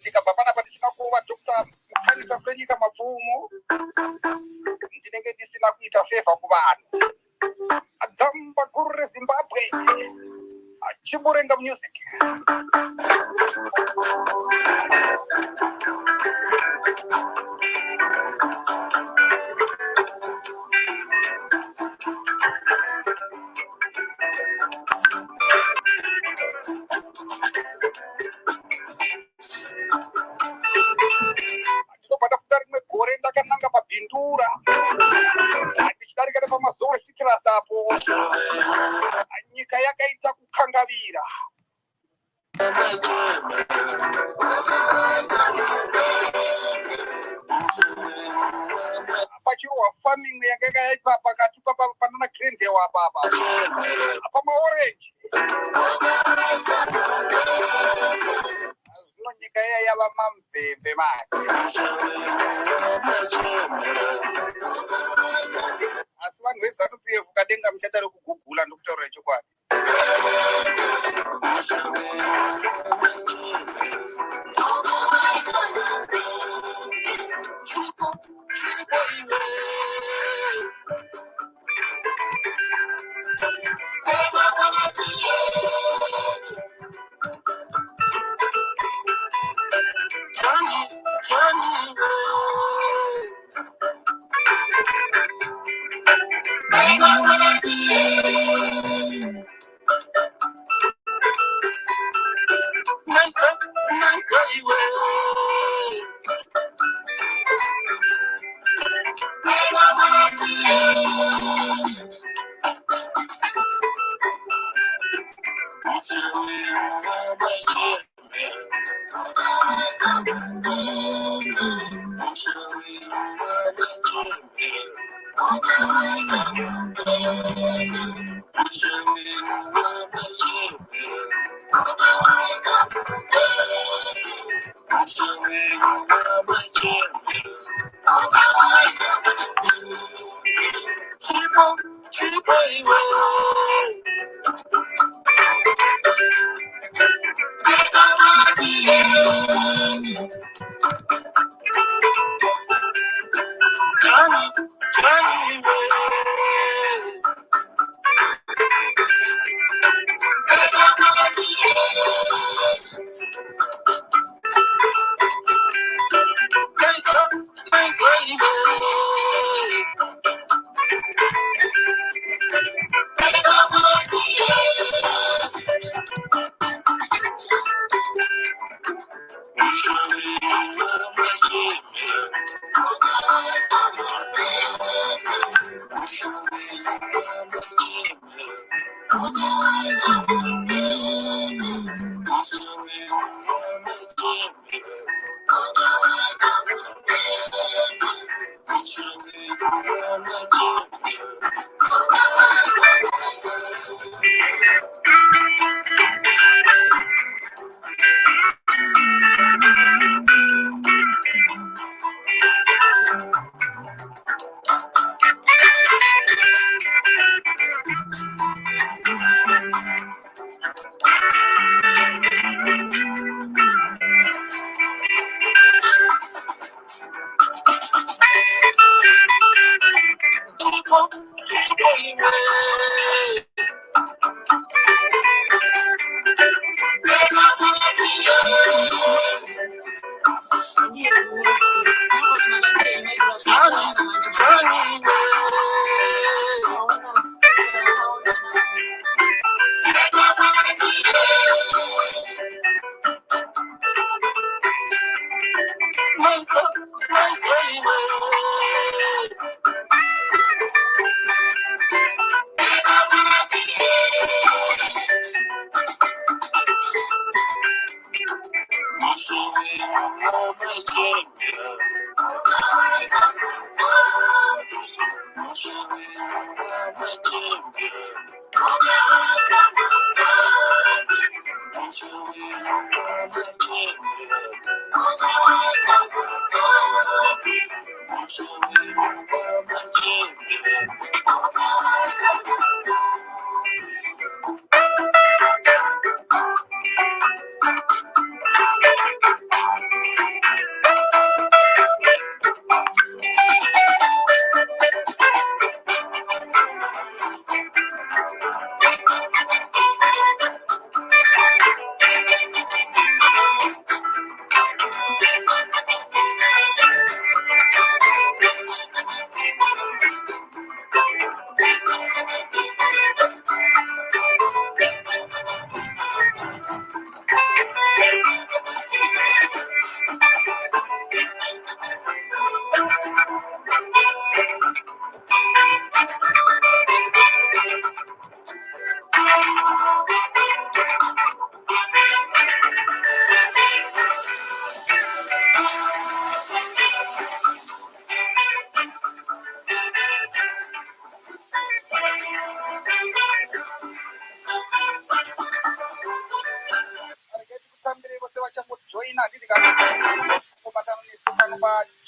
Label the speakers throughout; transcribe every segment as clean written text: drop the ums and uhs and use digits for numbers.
Speaker 1: ndikabva panapa ndisina kuva Dr. Mukhanisa Frenyika Mapfumo ndinenge ndisina kuita favor kuvanhu agamba guru reZimbabwe Chimurenga music. Pada kutari gore ndakananga mabhindura ndichidarika nepamazuva esitirasi apo nyika yakaita kukangavira pachirohwa farming yanga yaipa pakati panana grendewa apapa pamaorenji zvino nyika iya yava mamvemve mari asi vanhu veZANU-PF kadenga muchadaro kugugula ndokutaura chokwadi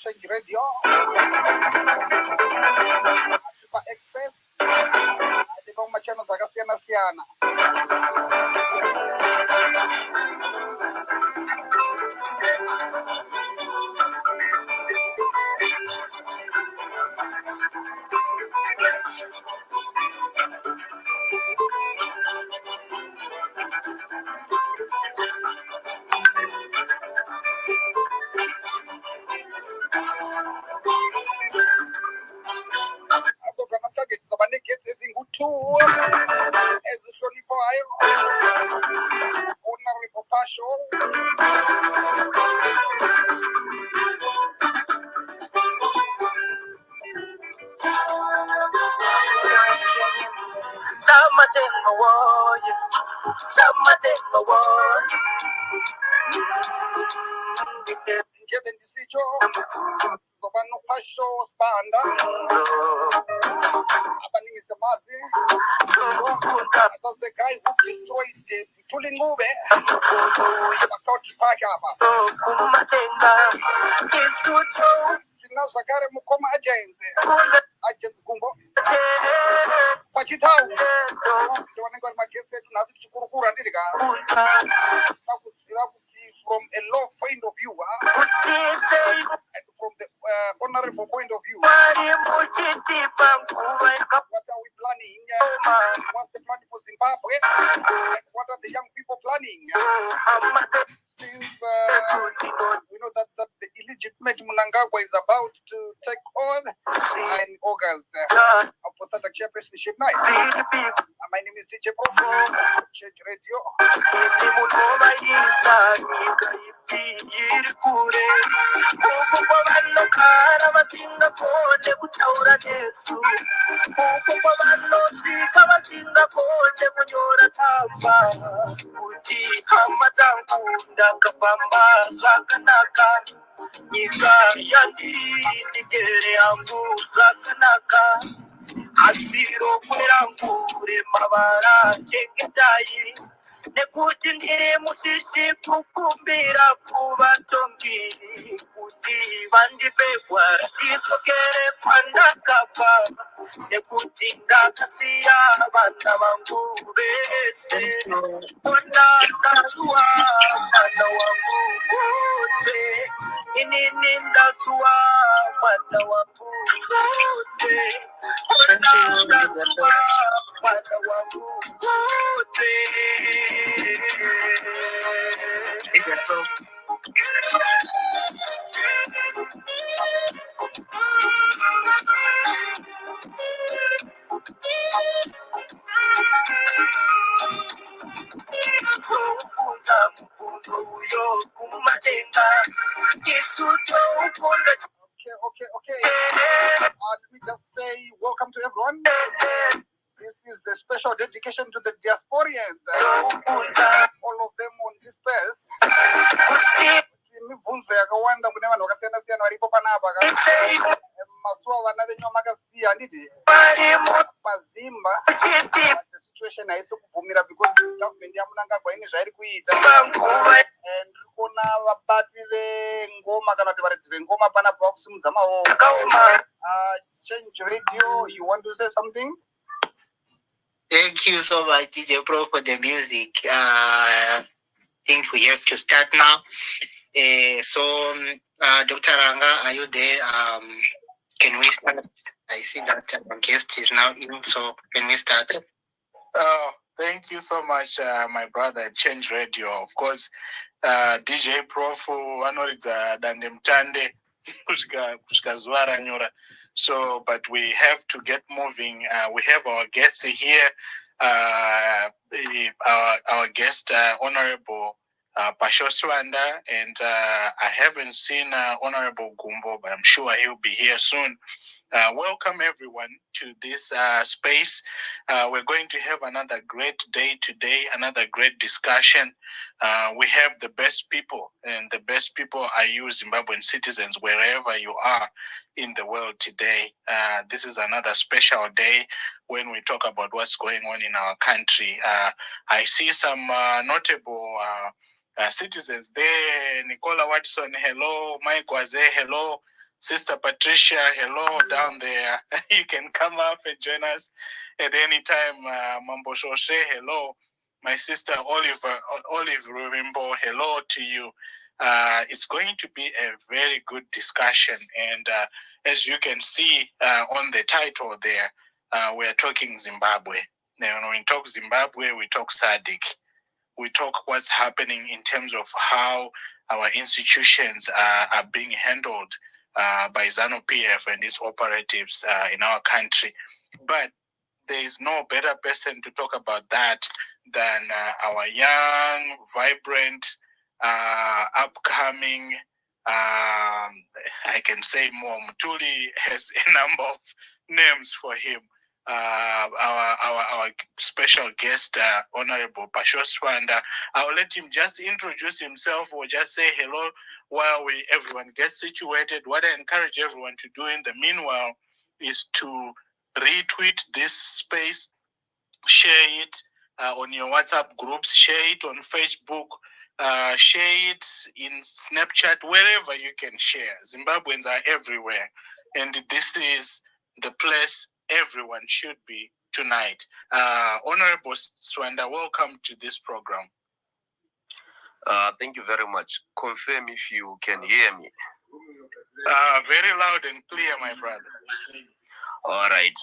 Speaker 1: Change Radio Super Express ndipo machano zakasiyana siyana. The guy who destroyed the Tulingube, Zakare Mukoma agents Gumbo, Pachitao, from a low point of view, and from the honorable point of view. What are we planning? What's the plan for Zimbabwe? And what are the young people planning? Since we know that the illegitimate Mnangagwa is about to take on in August for Sadc chairpersonship night. My name is DJ Pro, Change Radio.
Speaker 2: Asiro kurangure mabara chekitai nekuti ndiri musishi kukumbira kuvatongi kuti vandipegwa ndisokere pandakabva nekuti ndakasiya vana vangu vese ona ndasuwa mwana wangu wote inini ndasuwa mwana wangu wote ona ndasuwa mwana wangu wote.
Speaker 1: Okay. Let me just say welcome to everyone. This is a special dedication to the diasporians. All of them on this space. Mibvunzo yakawanda kune vanhu vakasiyana siyana varipo panapa masuwa vana venyu makasiya nditi pazimba the situation haisi kubvumira because government yaMnangagwa ine zvairi kuita and kuona vabati vengoma kana kuti varidzi vengoma panapa vakusimudza maoko. Change Radio, you want to say something?
Speaker 3: Thank you so much, DJ Pro, for the music. I think we have to start now. Dr. Ranga, are you there? Can we start? I see that our guest is now in, so can we start?
Speaker 4: Thank you so much, my brother, Change Radio. Of course, DJ Prof, vanoridza dandemtande kusvika zuva ranyora. So, but we have to get moving. We have our guests here. Our guest, Honorable Pasho Swanda, and I haven't seen Honorable Gumbo, but I'm sure he'll be here soon. Welcome everyone to this space. We're going to have another great day today, another great discussion. We have the best people, and the best people are you, Zimbabwean citizens, wherever you are in the world today. This is another special day when we talk about what's going on in our country. I see some notable citizens there. Nicola Watson, hello. Mike Waze, hello. Sister Patricia, hello down there. You can come up and join us at any time. Mambo Shoshe, hello. My sister Olive Rurimbo, hello to you. It's going to be a very good discussion. And as you can see on the title there, we're talking Zimbabwe. Now, when we talk Zimbabwe, we talk Sadc. We talk what's happening in terms of how our institutions are being handled by ZANU-PF and its operatives in our country. But there is no better person to talk about that than our young, vibrant, upcoming, I can say more. Mutuli has a number of names for him. Our special guest, Honorable Pashoswanda. I'll let him just introduce himself or just say hello while everyone gets situated. What I encourage everyone to do in the meanwhile is to retweet this space, share it on your WhatsApp groups, share it on Facebook, share it in Snapchat, wherever you can share. Zimbabweans are everywhere, and this is the place everyone should be tonight. Honorable Swanda, welcome to this program.
Speaker 5: Thank you very much. Confirm if you can hear me.
Speaker 4: Very loud and clear, my brother.
Speaker 5: All right.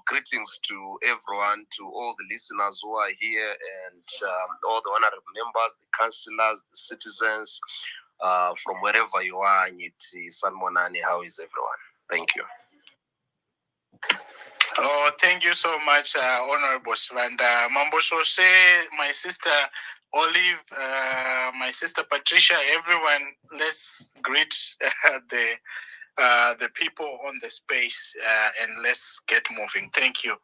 Speaker 5: Greetings to everyone, to all the listeners who are here, and all the honorable members, the councillors, the citizens, from wherever you are. Sanmonani, how is everyone? Thank you.
Speaker 4: Oh, thank you so much, Honorable Swanda. Mambo Shoshe, my sister Olive, my sister Patricia, everyone, let's greet the people on the space and let's get moving. Thank you.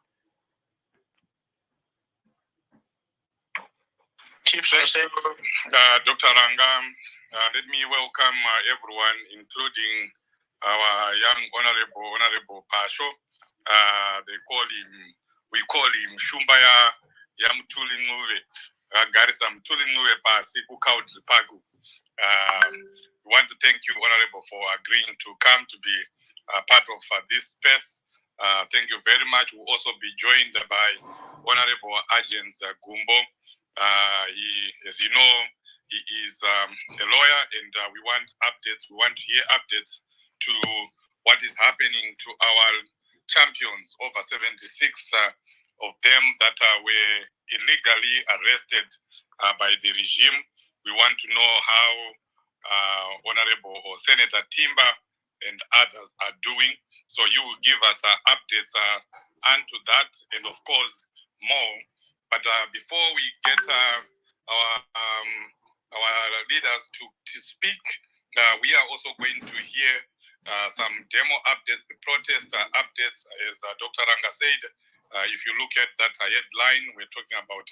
Speaker 4: Chief Shoshe.
Speaker 6: Dr. Ranga, let me welcome everyone, including our young Honorable Pasho. We call him Shumbaya Yamtulinguve, Garisa Mtulinguve Pasi, Kukaut Pagu. We want to thank you, Honorable, for agreeing to come to be part of this space. Thank you very much. We'll also be joined by Honorable Agents Gumbo. As you know, he is a lawyer, and we want updates. We want to hear updates to what is happening to our champions, over 76 of them that were illegally arrested by the regime. We want to know how Honorable or Senator Timber and others are doing. So you will give us updates onto that, and of course more. But before we get our leaders to speak, we are also going to hear some demo updates, the protest updates, as Dr. Ranga said. If you look at that headline, we're talking about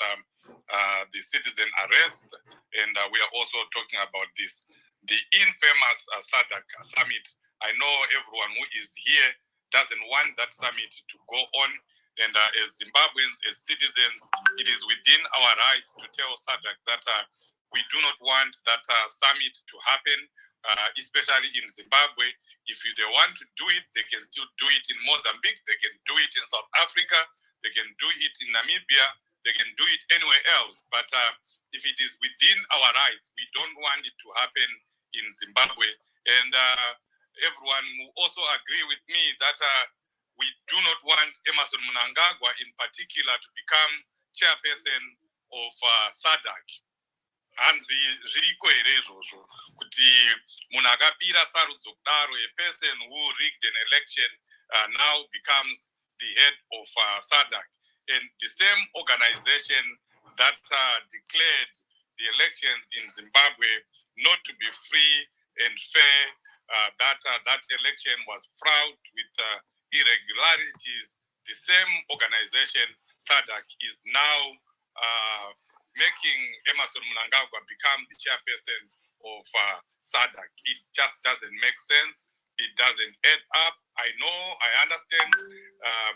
Speaker 6: the citizen arrests, and we are also talking about the infamous Sadc summit. I know everyone who is here doesn't want that summit to go on, and as Zimbabweans, as citizens, it is within our rights to tell Sadc that we do not want that summit to happen, especially in Zimbabwe. If they want to do it, they can still do it in Mozambique, they can do it in South Africa, they can do it in Namibia, they can do it anywhere else. But if it is within our rights, we don't want it to happen in Zimbabwe. And everyone will also agree with me that we do not want Emmerson Mnangagwa in particular to become chairperson of Sadc. Hanzi zviriko here izvozvo kuti munhu akapira sarudzo kudaro, a person who rigged an election now becomes the head of Sadc. And the same organization that declared the elections in Zimbabwe not to be free and fair, that election was fraught with irregularities, the same organization, Sadc, is now making Emmerson Mnangagwa become the chairperson of Sadc. It just doesn't make sense. It doesn't add up. I know, I understand,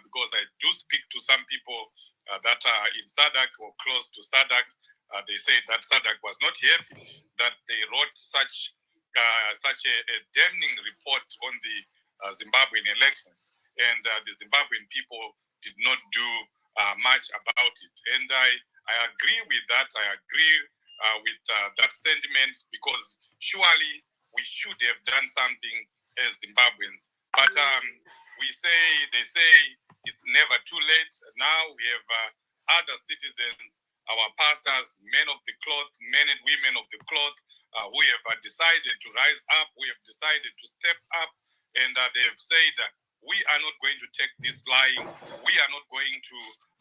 Speaker 6: because I do speak to some people that are in Sadc or close to Sadc. they said that Sadc was not happy that they wrote such a damning report on the Zimbabwean elections, and the Zimbabwean people did not do much about it. And I agree with that. I agree with that sentiment, because surely we should have done something as Zimbabweans. But they say it's never too late. Now we have other citizens, our pastors, men of the cloth, men and women of the cloth, who have decided to rise up, who have decided to step up, and they have said that we are not going to take this lying, we are not going to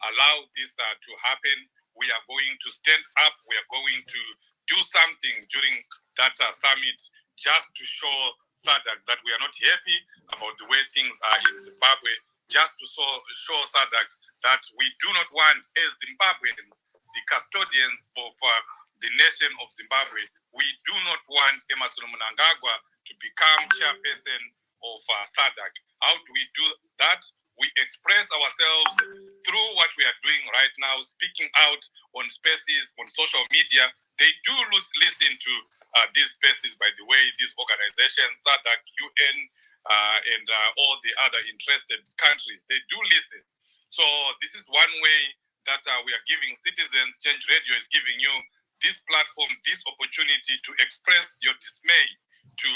Speaker 6: allow this to happen, we are going to stand up, we are going to do something during that summit, just to show Sadc that we are not happy about the way things are in Zimbabwe, just to show Sadc that we do not want, as Zimbabweans, the custodians of the nation of Zimbabwe, we do not want Emmerson Mnangagwa to become chairperson of Sadc. How do we do that? We express ourselves through what we are doing right now, speaking out on spaces, on social media. They do listen to these spaces, by the way, these organizations, Sadc, UN, and all the other interested countries, they do listen. So this is one way that we are giving citizens. Change Radio is giving you this platform, this opportunity to express your dismay to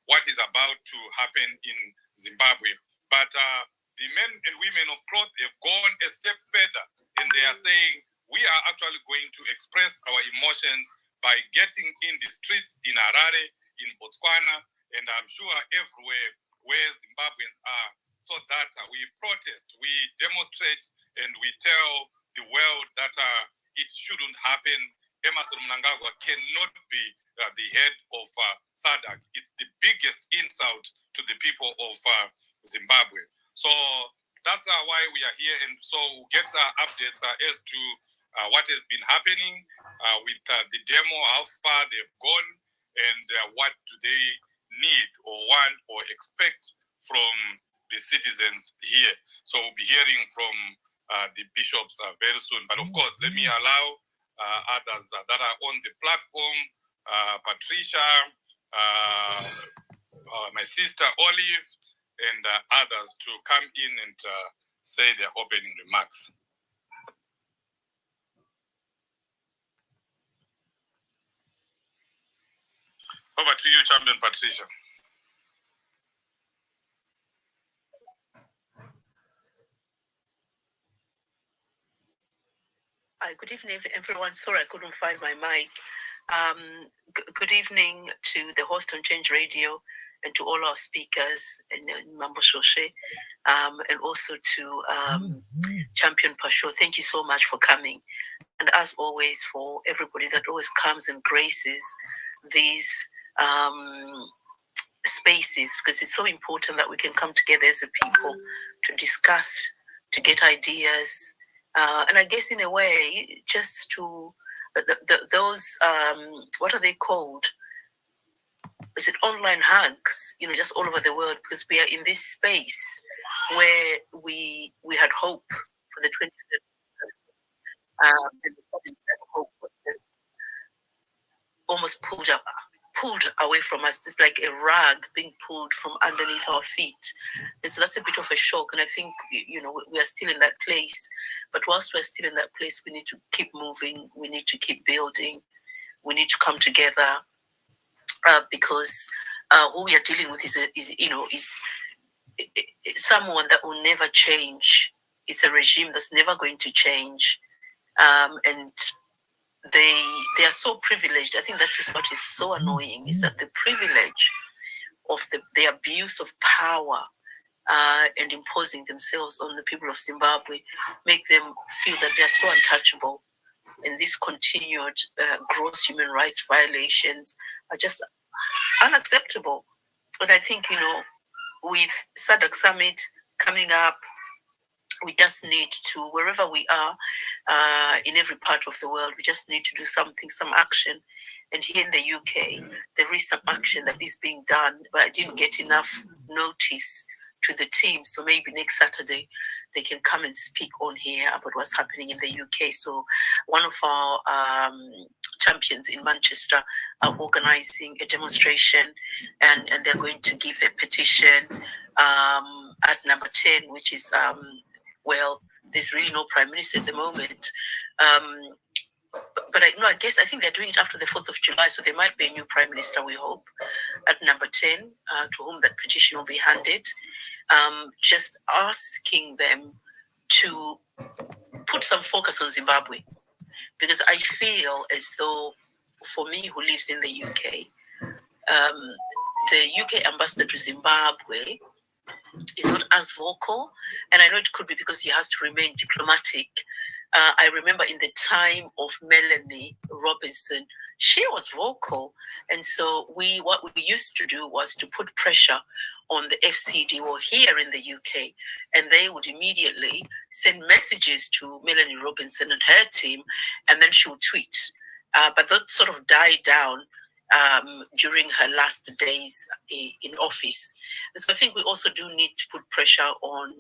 Speaker 6: what is about to happen in Zimbabwe. But the men and women of cloth have gone a step further, and they are saying we are actually going to express our emotions by getting in the streets in Harare, in Botswana, and I'm sure everywhere where Zimbabweans are, so that we protest, we demonstrate, and we tell the world that it shouldn't happen. Emmerson Mnangagwa cannot be the head of Sadc. It's the biggest insult to the people of Zimbabwe. So that's why we are here, and so we'll get updates as to what has been happening with the demo, how far they've gone, and what do they need or want or expect from the citizens here. So we'll be hearing from the bishops very soon. But of course, let me allow others that are on the platform, Patricia, my sister Olive, and others to come in and say their opening remarks. Over to you, Champion Patricia.
Speaker 7: Hi, good evening, everyone. Sorry, I couldn't find my mic. Good evening to the host on Change Radio and to all our speakers and Mambo Shoshe, and also to Champion Pasho. Thank you so much for coming. And as always, for everybody that always comes and graces these spaces, because it's so important that we can come together as a people to discuss, to get ideas, and I guess in a way, just to those what are they called? Is it online hugs? Just all over the world, because we are in this space where we had hope for the 23rd. And that hope was just almost pulled away from us, just like a rug being pulled from underneath our feet. And so that's a bit of a shock. And I think, we are still in that place. But whilst we're still in that place, we need to keep moving. We need to keep building. We need to come together because who we are dealing with is someone that will never change. It's a regime that's never going to change. And they are so privileged. I think that is what is so annoying, is that the privilege of the abuse of power and imposing themselves on the people of Zimbabwe make them feel that they are so untouchable. And these continued gross human rights violations are just unacceptable. And I think, with Sadc Summit coming up, we just need to, wherever we are, in every part of the world, we just need to do something, some action. And here in the UK, there is some action that is being done, but I didn't get enough notice to the team. So maybe next Saturday, they can come and speak on here about what's happening in the UK. So one of our champions in Manchester are organizing a demonstration, and they're going to give a petition at number 10, which is, well, there's really no prime minister at the moment. But I think they're doing it after the 4th of July, so there might be a new prime minister, we hope, at number 10, to whom that petition will be handed, just asking them to put some focus on Zimbabwe, because I feel as though, for me who lives in the UK, the UK ambassador to Zimbabwe is not as vocal, and I know it could be because he has to remain diplomatic. I remember in the time of Melanie Robinson, she was vocal, and so what we used to do was to put pressure on the FCD or here in the UK, and they would immediately send messages to Melanie Robinson and her team, and then she would tweet. But that sort of died down during her last days in office. And so I think we also do need to put pressure on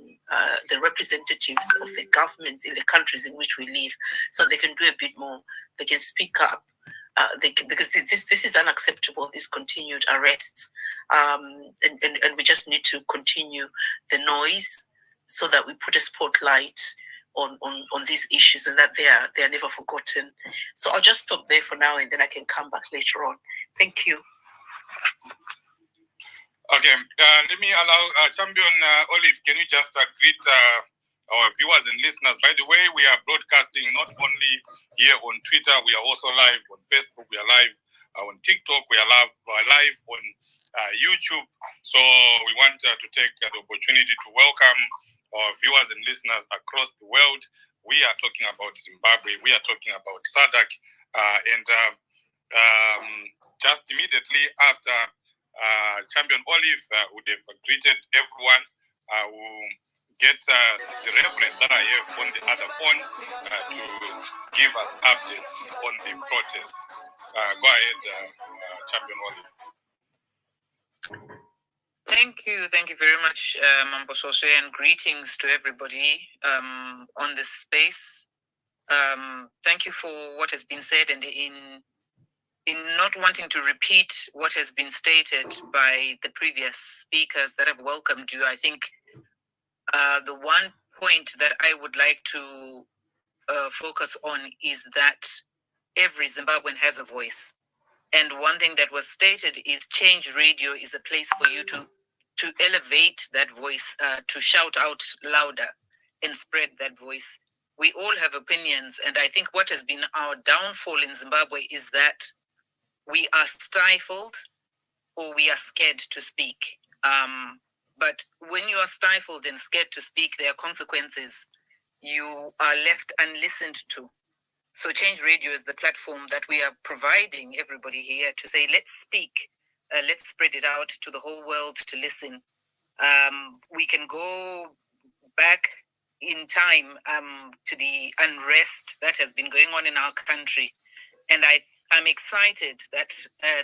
Speaker 7: the representatives of the governments in the countries in which we live, so they can do a bit more. They can speak up. Because this is unacceptable, these continued arrests. And we just need to continue the noise so that we put a spotlight on these issues, and that they are never forgotten. So I'll just stop there for now, and then I can come back later on. Thank you.
Speaker 6: Okay, let me allow Champion Olive. Can you just greet our viewers and listeners? By the way, we are broadcasting not only here on Twitter, we are also live on Facebook, we are live on TikTok, we are live on YouTube. So we want to take the opportunity to welcome our viewers and listeners across the world. We are talking about Zimbabwe, we are talking about Sadc, and just immediately after Champion Olive would have greeted everyone, will get the reverend that I have on the other phone to give us updates on the protest. Go ahead, Champion Olive.
Speaker 8: Thank you very much, Mambo Soswe, and greetings to everybody on this space. Thank you for what has been said, and in not wanting to repeat what has been stated by the previous speakers that have welcomed you. I think the one point that I would like to focus on is that every Zimbabwean has a voice. And one thing that was stated is Change Radio is a place for you to elevate that voice, to shout out louder and spread that voice. We all have opinions, and I think what has been our downfall in Zimbabwe is that we are stifled or we are scared to speak. But when you are stifled and scared to speak, there are consequences. You are left unlistened to. So Change Radio is the platform that we are providing everybody here to say, let's speak, let's spread it out to the whole world to listen. We can go back in time to the unrest that has been going on in our country. And I'm excited that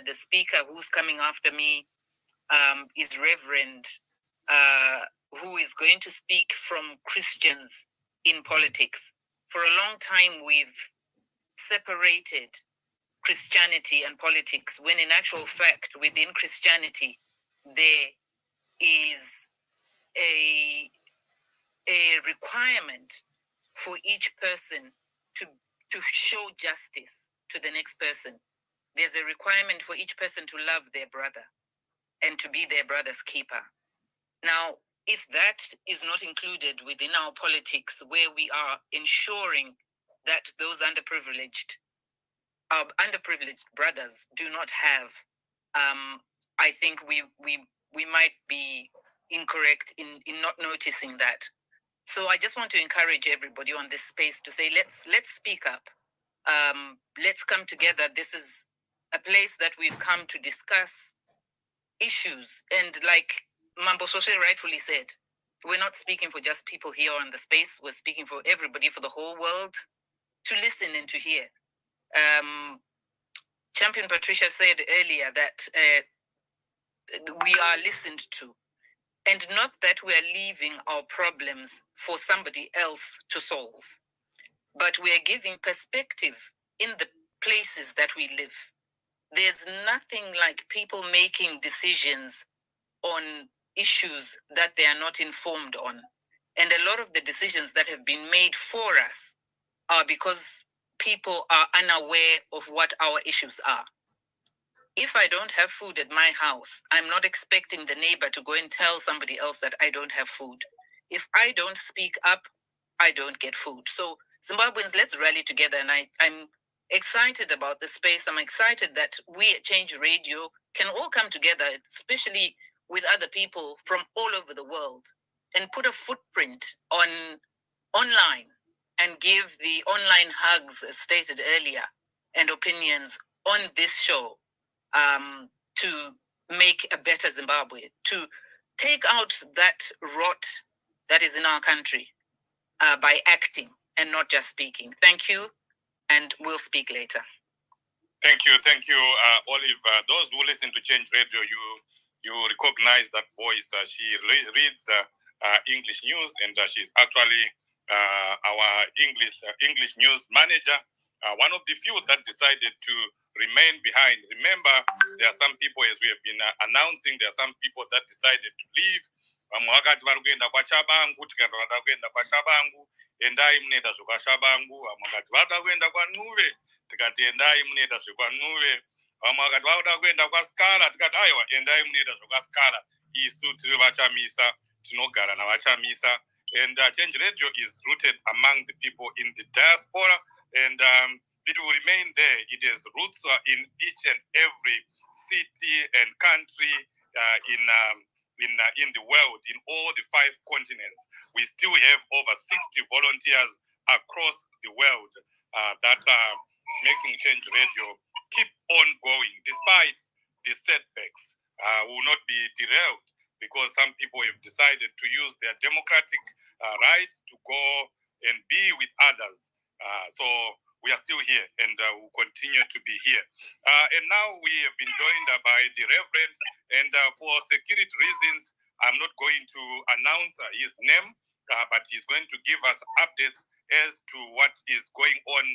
Speaker 8: the speaker who's coming after me is Reverend, who is going to speak from Christians in politics. For a long time, we've separated Christianity and politics, when in actual fact, within Christianity, there is a requirement for each person to show justice to the next person. There's a requirement for each person to love their brother and to be their brother's keeper. Now, if that is not included within our politics, where we are ensuring that those underprivileged brothers do not have, I think we might be incorrect in not noticing that. So I just want to encourage everybody on this space to say, let's speak up. Let's come together. This is a place that we've come to discuss issues. And like Mambo Soswe rightfully said, we're not speaking for just people here on the space. We're speaking for everybody, for the whole world to listen and to hear. Champion Patricia said earlier that we are listened to. and not that we are leaving our problems for somebody else to solve, but we are giving perspective in the places that we live. There's nothing like people making decisions on issues that they are not informed on. And a lot of the decisions that have been made for us are because people are unaware of what our issues are. If I don't have food at my house, I'm not expecting the neighbor to go and tell somebody else that I don't have food. If I don't speak up, I don't get food. So Zimbabweans, let's rally together. And I'm excited about the space. I'm excited that we at Change Radio can all come together, especially with other people from all over the world, and put a footprint on online and give the online hugs, as stated earlier, and opinions on this show, to make a better Zimbabwe, to take out that rot that is in our country by acting and not just speaking. Thank you, and we'll speak later.
Speaker 6: Thank you, Olive. Those who listen to Change Radio, you recognize that voice. She reads English news, and she's actually our English news manager. One of the few that decided to remain behind. Remember, there are some people, as we have been announcing, there are some people that decided to leave. Wakati vari kuenda kwachabangu, tikati vada kuenda kwachabangu, endai munoita zvekwachabangu. Wakati vada kuenda kwaNuve, tikati endai munoita zvekwaNuve. Vamwe vakati vada kuenda kwaSkala, tikati aiwa endai munoita zvekwaSkala. Isu tiri vachamisa, tinogara navachamisa. And Change Radio is rooted among the people in the diaspora, and it will remain there. It has roots in each and every city and country in the world, in all the 5 continents. We still have over 60 volunteers across the world that are making Change Radio keep on going despite the setbacks. Will not be derailed because some people have decided to use their democratic rights to go and be with others. So we are still here, and will continue to be here. And now we have been joined by the Reverend, and for security reasons, I'm not going to announce his name, but he's going to give us updates as to what is going on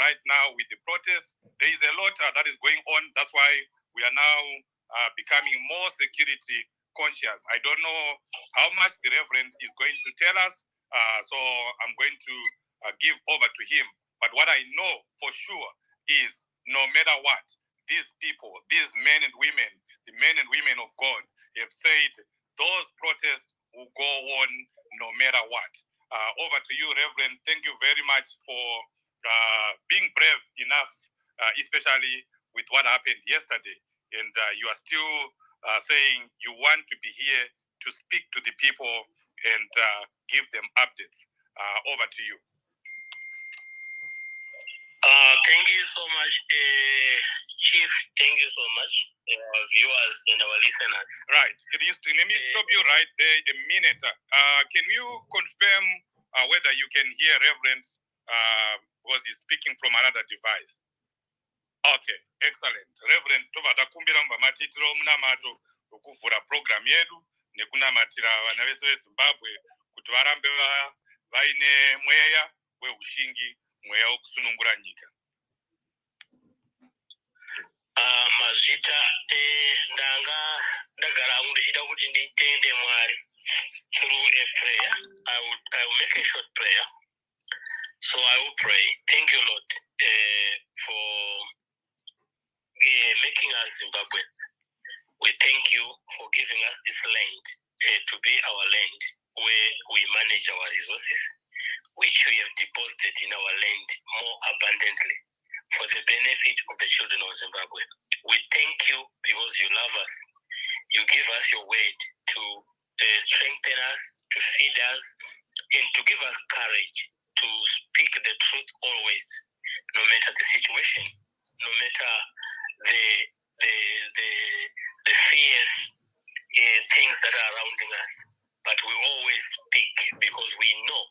Speaker 6: right now with the protests. There is a lot that is going on. That's why we are now becoming more security conscious. I don't know how much the Reverend is going to tell us, so I'm going to give over to him. But what I know for sure is no matter what, these people, these men and women, the men and women of God have said those protests will go on no matter what. Over to you, Reverend. Thank you very much for being brave enough, especially with what happened yesterday. And you are still saying you want to be here to speak to the people and give them updates. Over to you.
Speaker 9: Thank you so much, Chief. Thank you so much, our viewers and our listeners.
Speaker 6: Right. Let me stop you right there a minute. Can you confirm whether you can hear Reverend because he's speaking from another device? Okay, excellent. Reverend, tovatakumbira mumatitiro munamato okuvhura program yedu nekunamatira vana vese veZimbabwe kuti varambe vaine mweya weushingi, mweya wekusunungura nyika.
Speaker 9: Mazvita ndagara hangu ndichida kuti nditende Mwari through a prayer. I will make a short prayer. So I will pray. Thank you, Lord, for making us Zimbabweans. We thank you for giving us this land to be our land where we manage our resources, which we have deposited in our land more abundantly for the benefit of the children of Zimbabwe. We thank you because you love us. You give us your word to strengthen us, to feed us, and to give us courage to speak the truth always, no matter the situation, no matter the fears, things that are surrounding us. But we always speak because we know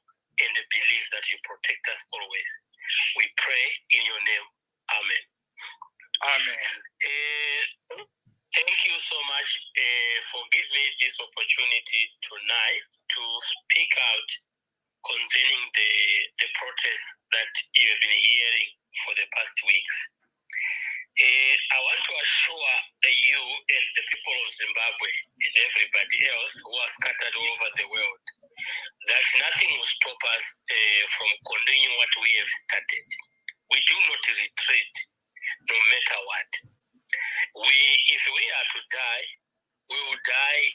Speaker 9: and believe that you protect us always. We pray in your name. Amen.
Speaker 6: Amen.
Speaker 9: Thank you so much for giving me this opportunity tonight to speak out concerning the protest that you have been hearing for the past weeks. I want to assure you and the people of Zimbabwe and everybody else who are scattered all over the world that nothing will stop us from continuing what we have started. We do not retreat, no matter what. If we are to die, we will die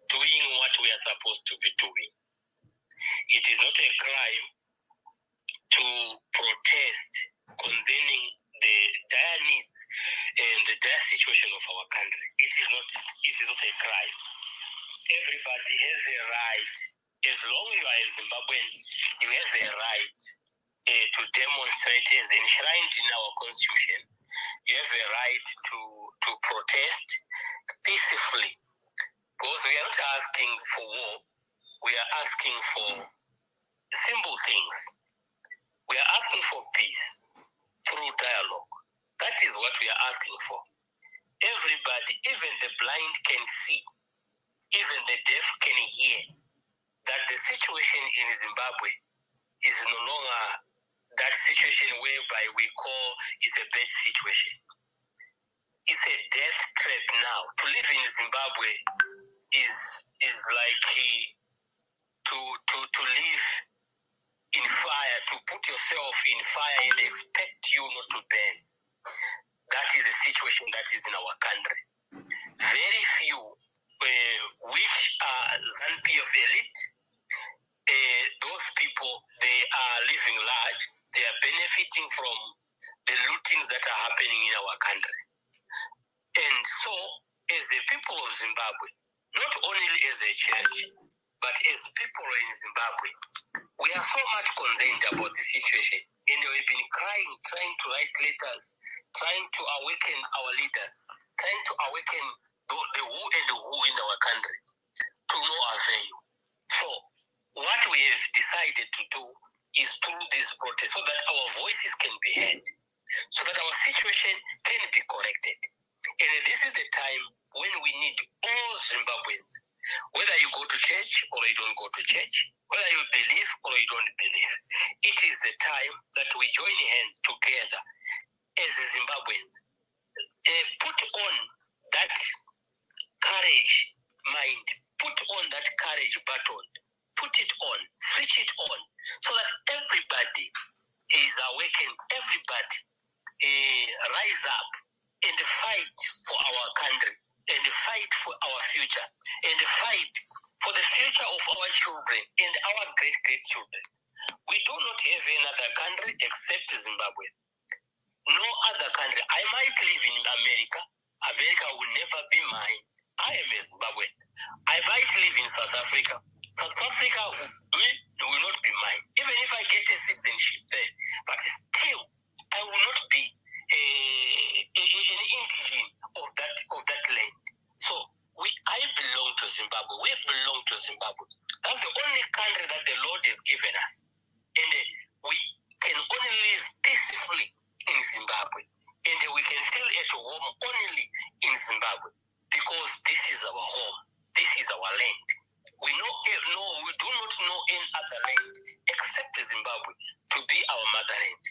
Speaker 9: doing what we are supposed to be doing. It is not a crime to protest concerning the dire needs and the dire situation of our country. It is not a crime. Everybody has a right, as long as you are a Zimbabwean, you have a right to demonstrate as enshrined in our constitution. You have a right to protest peacefully. Because we are not asking for war, we are asking for simple things. We are asking for peace through dialogue. That is what we are asking for. Everybody, even the blind can see, even the deaf can hear that the situation in Zimbabwe is no longer that situation whereby we call it a bad situation. It's a death trap now. To live in Zimbabwe is like to live in fire, to put yourself in fire and expect you not to burn. That is the situation that is in our country. Very few, which are ZANU-PF elite, those people, they are living large. They are benefiting from the lootings that are happening in our country. And so, as the people of Zimbabwe, not only as a church, but as people in Zimbabwe, we are so much concerned about the situation. And we've been crying, trying to write letters, trying to awaken our leaders, trying to awaken the who and the who in our country to no avail. So, what we have decided to do is through this protest so that our voices can be heard, so that our situation can be corrected. And this is the time when we need all Zimbabweans, whether you go to church or you don't go to church, whether you believe or you don't believe. It is the time that we join hands together as Zimbabweans. Put on that courage mind, put on that courage button, put it on, switch it on, so that everybody is awakened, everybody rise up and fight for our country, and fight for our future, and fight for the future of our children and our great-grandchildren. We do not have another country except Zimbabwe. No other country. I might live in America. America will never be mine. I am a Zimbabwean. I might live in South Africa. South Africa will not be mine. Even if I get a citizenship there. But still, I will not be an indigene of that land. So I belong to Zimbabwe. We belong to Zimbabwe. That's the only country that the Lord has given us. And we can only live peacefully in Zimbabwe. And we can feel at home only in Zimbabwe. Because this is our home. This is our land. We do not know any other land except Zimbabwe to be our motherland.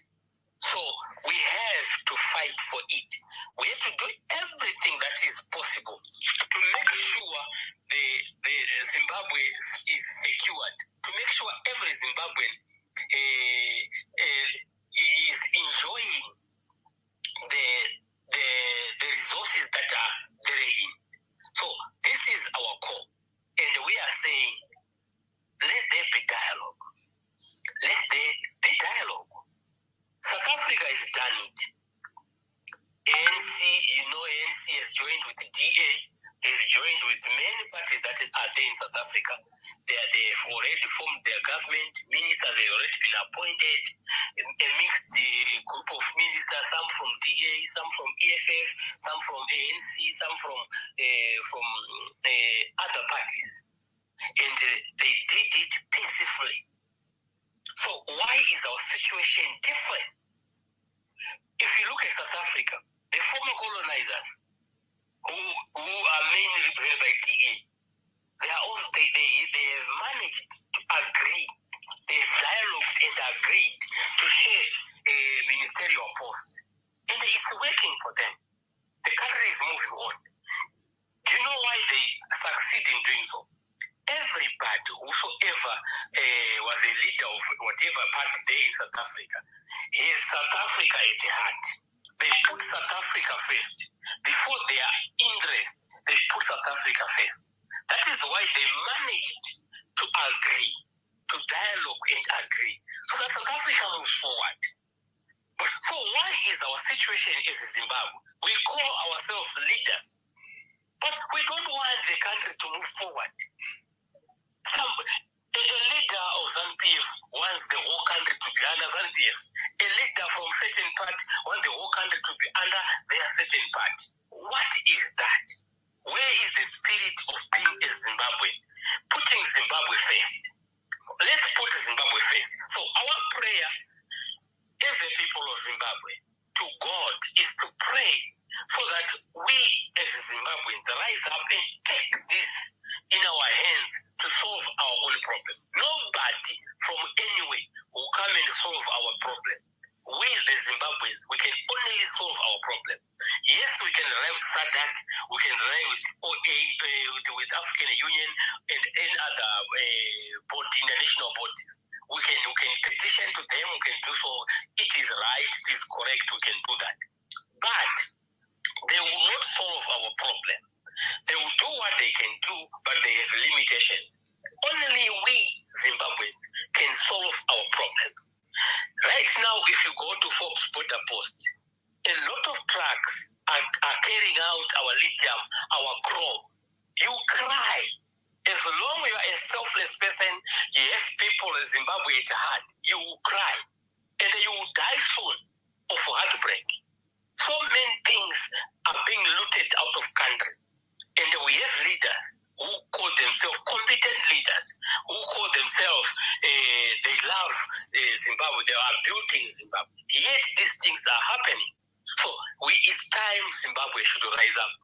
Speaker 9: So we have to fight for it. We have to do everything that is possible to make sure the Zimbabwe is secured, to make sure every Zimbabwean is enjoying the resources that are therein. So this is our call. And we are saying, let there be dialogue. Let there be dialogue. South Africa has done it. ANC, ANC has joined with the DA. They've joined with many parties that are there in South Africa. They've already formed their government. Ministers have already been appointed. A mixed group of ministers, some from DA, some from EFF, some from ANC, some from other parties. And they did it peacefully. So why is our situation different? If you look at South Africa, the former colonizers, was the leader of whatever party there in South Africa. He is South Africa at heart. They put South Africa first. Before their interests, they put South Africa first. That is why they managed to agree, to dialogue and agree, so that South Africa moves forward. But so why is our situation in Zimbabwe? We call ourselves leaders, but we don't want the country to move forward. A leader of ZANU-PF wants the whole country to be under ZANU-PF. A leader from certain party wants the whole country to be under their certain party. What is that? Where is the spirit of being a Zimbabwean? Putting Zimbabwe first. Let's put Zimbabwe first. So our prayer as the people of Zimbabwe to God is to pray so that we as Zimbabweans rise up and take this in our hands to solve our own problem. Nobody from anywhere will come and solve our problem. We, the Zimbabweans, we can only solve our problem. Yes, we can rely with Sadc, we can rely with OA, with African Union and any other international bodies. We can petition to them, we can do so. It is right, it is correct, we can do that. But they will not solve our problem. They will do what they can do, but they have limitations. Only we, Zimbabweans, can solve our problems. Right now, if you go to Forbes border post, a lot of trucks are carrying out our lithium, our chrome. You cry. As long as you are a selfless person, you have people in Zimbabwe at heart, you will cry. And you will die soon of heartbreak. So many things are being looted out of country. And we have leaders who call themselves competent leaders, who call themselves, they love Zimbabwe, they are building Zimbabwe. Yet these things are happening. So it's time Zimbabwe should rise up.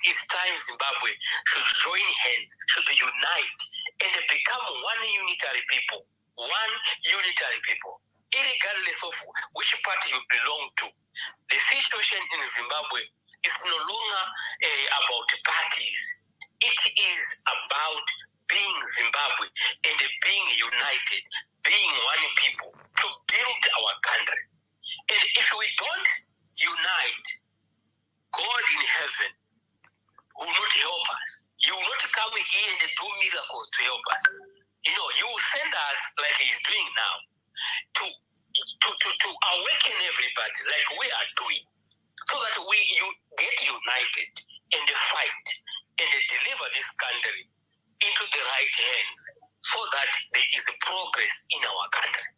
Speaker 9: It's time Zimbabwe should join hands, should unite, and become one unitary people. One unitary people. Irregardless of which party you belong to. The situation in Zimbabwe is no longer about parties. It is about being Zimbabwe and being united, being one people to build our country. And if we don't unite, God in heaven will not help us. You will not come here and do miracles to help us. You know, you will send us like he's doing now to awaken everybody like we are doing, so that you get united and fight and deliver this country into the right hands, so that there is progress in our country.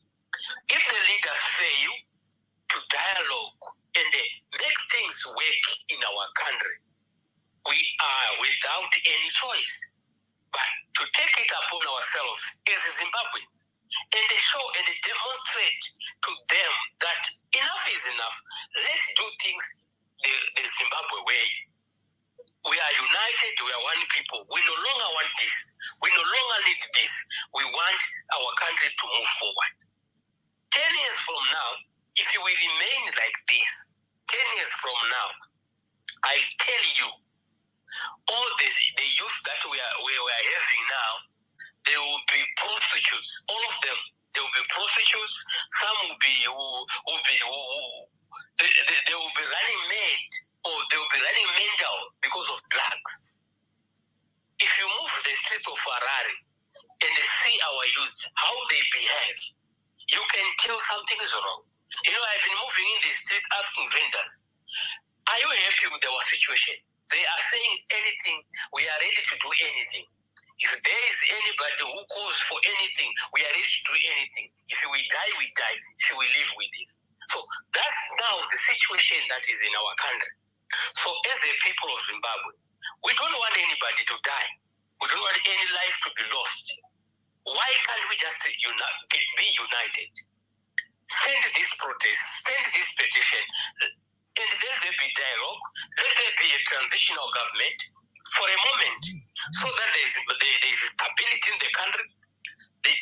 Speaker 9: If the leaders fail to dialogue and make things work in our country, we are without any choice but to take it upon ourselves as Zimbabweans and show and demonstrate to them that enough is enough. Let's do things the Zimbabwe way. We are united, we are one people. We no longer want this. We no longer need this. We want our country to move forward. 10 years from now, if we remain like this, 10 years from now, I tell you, all the youth that we are having now, they will be prostitutes. All of them, they will be prostitutes. Some will be they will be running mad, or they will be running mental because of drugs. If you move the streets of Harare and see our youth, how they behave, you can tell something is wrong. You know, I've been moving in the streets asking vendors, are you happy with our situation? They are saying anything, we are ready to do anything. If there is anybody who calls for anything, we are ready to do anything. If we die, we die. If we live with this. So that's now the situation that is in our country. So as the people of Zimbabwe, we don't want anybody to die. We don't want any life to be lost. Why can't we just be united? Send this protest, send this petition, and let there be dialogue, let there be a transitional government for a moment, so that there is stability in the country, and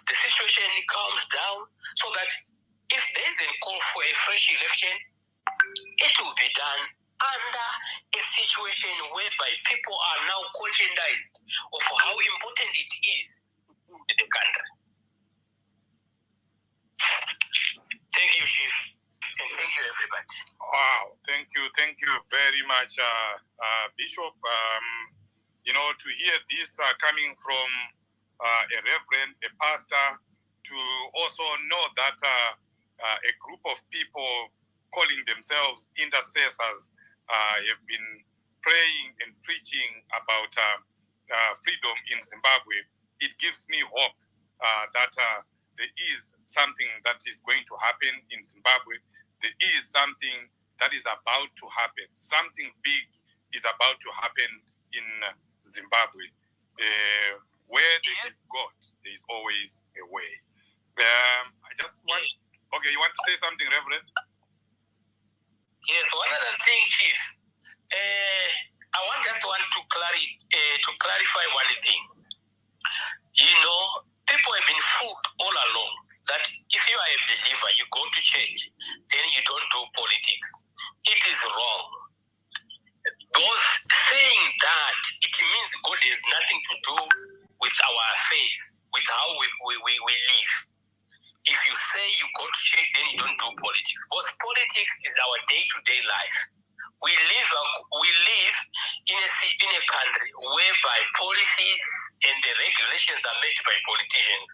Speaker 9: the situation calms down, so that if there is a call for a fresh election, it will be done under a situation whereby people are now conscientized of how important it is
Speaker 6: Thank you very much, Bishop. To hear this coming from a reverend, a pastor, to also know that a group of people calling themselves intercessors have been praying and preaching about freedom in Zimbabwe. It gives me hope that there is something that is going to happen in Zimbabwe. There is something that is about to happen. Something big is about to happen in Zimbabwe. Where there is God, there is always a way. I just want... Okay, you want to say something, Reverend?
Speaker 9: Yes, one other thing, Chief. I just want to clarify one thing. People have been fooled all along that if you are a believer, you go to church, then you don't do politics. It is wrong. Those saying that, it means God has nothing to do with our faith, with how we live. If you say you go to church, then you don't do politics. Because politics is our day-to-day life. We live in a country whereby policies and the regulations are made by politicians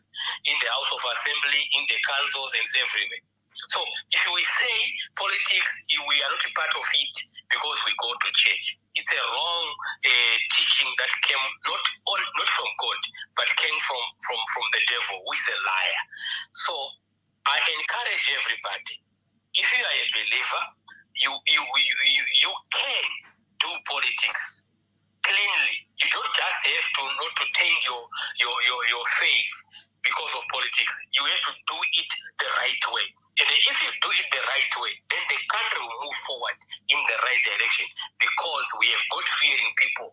Speaker 9: in the House of Assembly, in the councils, and everywhere. So if we say politics, we are not a part of it because we go to church. It's a wrong teaching that came not from God, but came from the devil, who is a liar. So I encourage everybody, if you are a believer, you can do politics cleanly. You don't just have to not to take your faith because of politics. You have to do it the right way. And if you do it the right way, then the country will move forward in the right direction because we have God-fearing people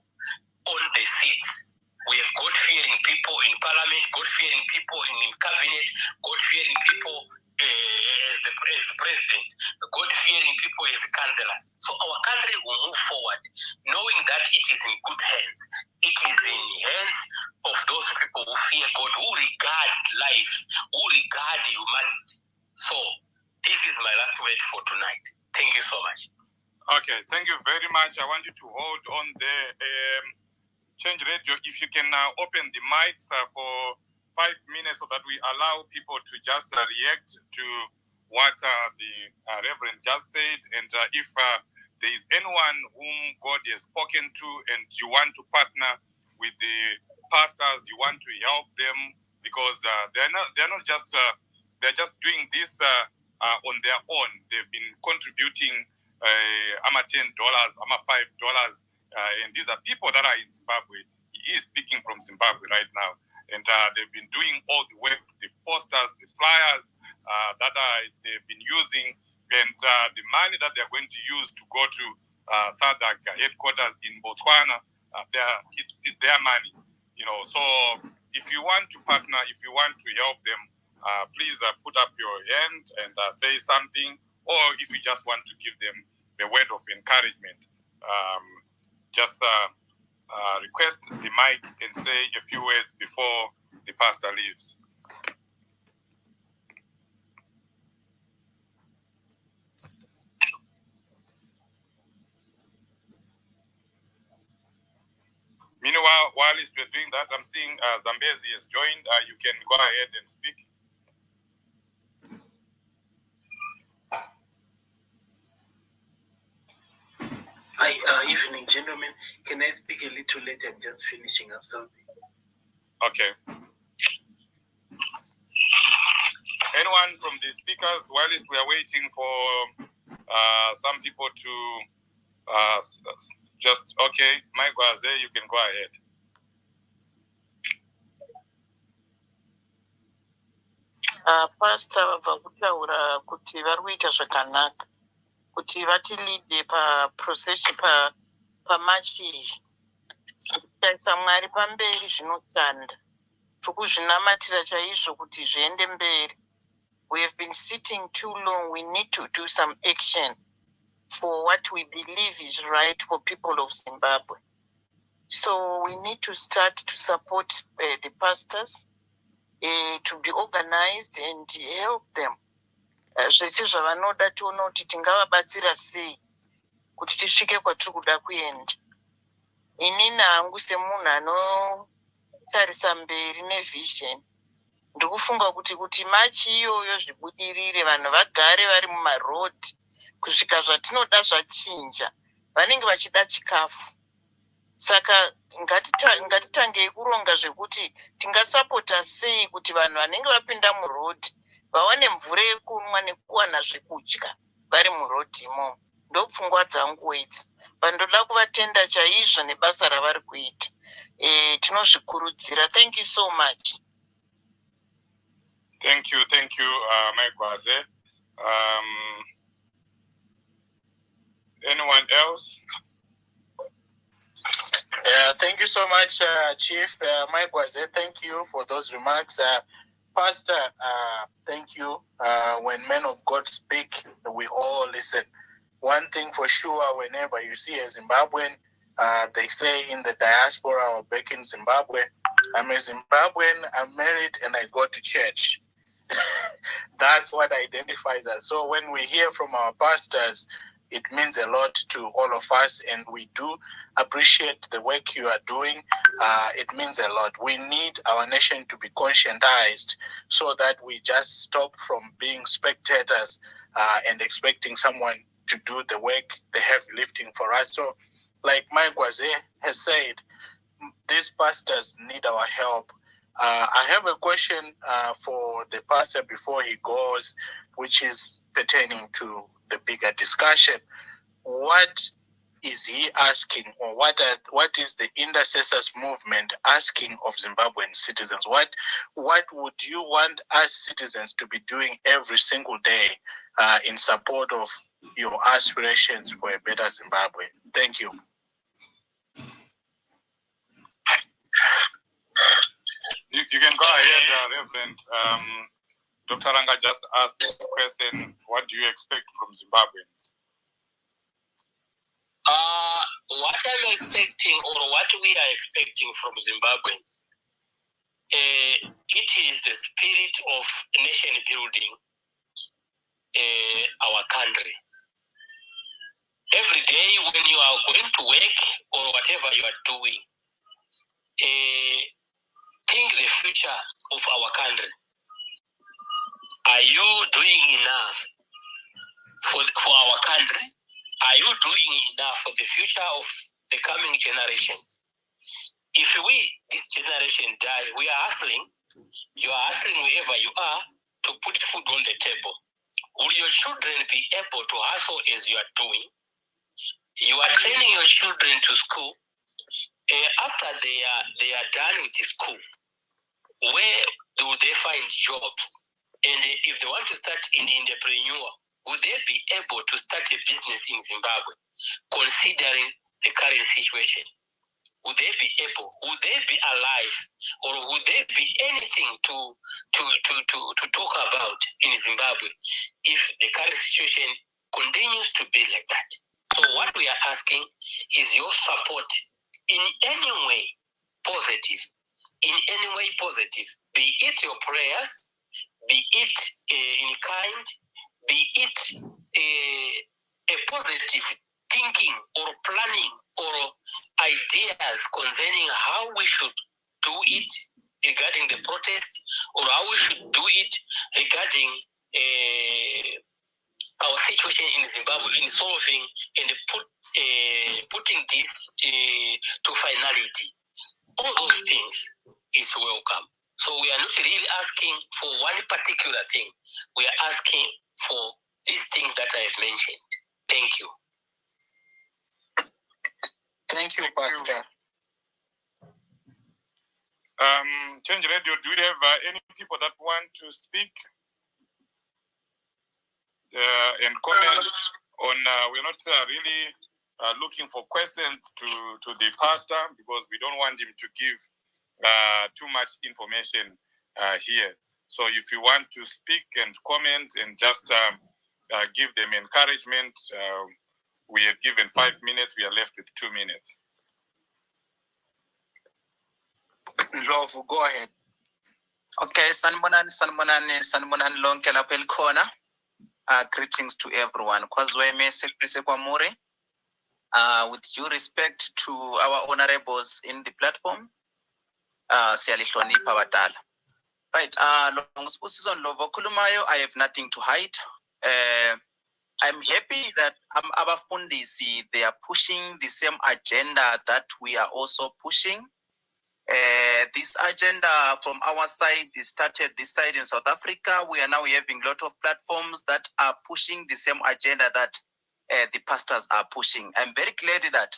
Speaker 9: on the seats. We have God-fearing people in parliament, God-fearing people in cabinet, God-fearing people as the president, God-fearing people as councillors. So our country will move forward knowing that it is in good hands. It is in hands of those people who fear God, who regard life, who regard humanity. So this is my last word for tonight. Thank you so much.
Speaker 6: Okay, thank you very much. I want you to hold on there. Change radio, if you can open the mics for 5 minutes so that we allow people to just react to what the Reverend just said. And if there is anyone whom God has spoken to and you want to partner with the pastors, you want to help them because they're not just they're just doing this on their own. They've been contributing $10, $5. And these are people that are in Zimbabwe. He is speaking from Zimbabwe right now. And they've been doing all the work, the posters, the flyers that they've been using. And the money that they're going to use to go to Sadc headquarters in Botswana, it's their money. So if you want to partner, if you want to help them, please put up your hand and say something. Or if you just want to give them a word of encouragement, just request the mic and say a few words before the pastor leaves. Meanwhile, while we're doing that, I'm seeing Zambezi has joined. You can go ahead and speak.
Speaker 10: Hi, evening, gentlemen. Can I speak a little late? I'm just finishing up something.
Speaker 6: Okay. Anyone from the speakers, while we are waiting for some people to just, okay, Mike was there, you can go ahead.
Speaker 11: Pastor vabva kutaura kuti vari kuita zvakanaka kuti vatilide paprocession pamachi kutarisa Mwari pamberi zvinoshanda tokuzvinamatira chaizvo kuti zviende mberi. We have been sitting too long. We need to do some action for what we believe is right for people of Zimbabwe. So we need to start to support the pastors, to be organized and help them. Zvese zvavanoda tiona kuti tingavabatsira sei kuti tisvike kwatiri kuda kuenda. Inini hangu semunhu anotarisa mberi nevision, ndikufunga kuti machi iyoyo zvibudirire, vanhu vagare vari mumarodhi kusvika zvatinoda zvachinja, vanenge vachida chikafu. Saka ngatitangei kuronga zvekuti tingasapota sei kuti vanhu vanenge vapinda murodhi vawane mvura yekunwa nekuwana zvekudya vari murodhi imo. Ndopfungwa dzangu idzi. Vandoda kuvatenda chaizvo nebasa ravari kuita. Tinozvikurudzira. Thank you so much.
Speaker 6: Thank you, Maigwaze. Anyone else?
Speaker 4: Thank you so much, Chief Maigwaze. Thank you for those remarks. Pastor, thank you. When men of God speak, we all listen. One thing for sure, whenever you see a Zimbabwean, they say in the diaspora or back in Zimbabwe, I'm a Zimbabwean, I'm married, and I go to church. That's what identifies us. So when we hear from our pastors, it means a lot to all of us, and we do appreciate the work you are doing. It means a lot. We need our nation to be conscientized so that we just stop from being spectators and expecting someone to do the work, the heavy lifting for us. So, like Mike Waze has said, these pastors need our help. I have a question for the pastor before he goes, which is pertaining to the bigger discussion. What is he asking, or what is the intercessors movement asking of Zimbabwean citizens? What would you want us citizens to be doing every single day in support of your aspirations for a better Zimbabwe? Thank you.
Speaker 6: You can go ahead, Reverend. Dr. Ranga just asked the question, what do you expect from Zimbabweans?
Speaker 9: What I'm expecting, or what we are expecting from Zimbabweans, it is the spirit of nation building our country. Every day when you are going to work or whatever you are doing, think the future of our country. Are you doing enough for our country? Are you doing enough for the future of the coming generations? If this generation die, we are hustling. You are hustling wherever you are to put food on the table. Will your children be able to hustle as you are doing? You are training your children to school. After they are done with the school, where do they find jobs? And if they want to start in entrepreneur, would they be able to start a business in Zimbabwe, considering the current situation? Would they be able? Would they be alive, or would there be anything to talk about in Zimbabwe if the current situation continues to be like that? So what we are asking is your support in any way positive, be it your prayers, be it in kind, be it a positive thinking or planning or ideas concerning how we should do it regarding the protest, or how we should do it regarding our situation in Zimbabwe, in solving and putting this to finality. All those things is welcome. So we are not really asking for one particular thing. We are asking for these things that I have mentioned. Thank you.
Speaker 4: Thank you, Pastor.
Speaker 6: Change Radio, do we have any people that want to speak and comment on? We're not really looking for questions to the pastor, because we don't want him to give too much information here. So if you want to speak and comment and just give them encouragement, we are given 5 minutes. We are left with 2 minutes.
Speaker 4: Love, go ahead.
Speaker 12: Okay, sanibonani lonke lapha elikhona. Greetings to everyone. Kwazweme sekwamure. With due respect to our honorables in the platform, siyalihlonipha badala. Right, Sibusiso Ndlovu okhulumayo, I have nothing to hide. I'm happy that abafundisi, they are pushing the same agenda that we are also pushing. This agenda from our side is started this side in South Africa. We are now having a lot of platforms that are pushing the same agenda that the pastors are pushing. I'm very glad that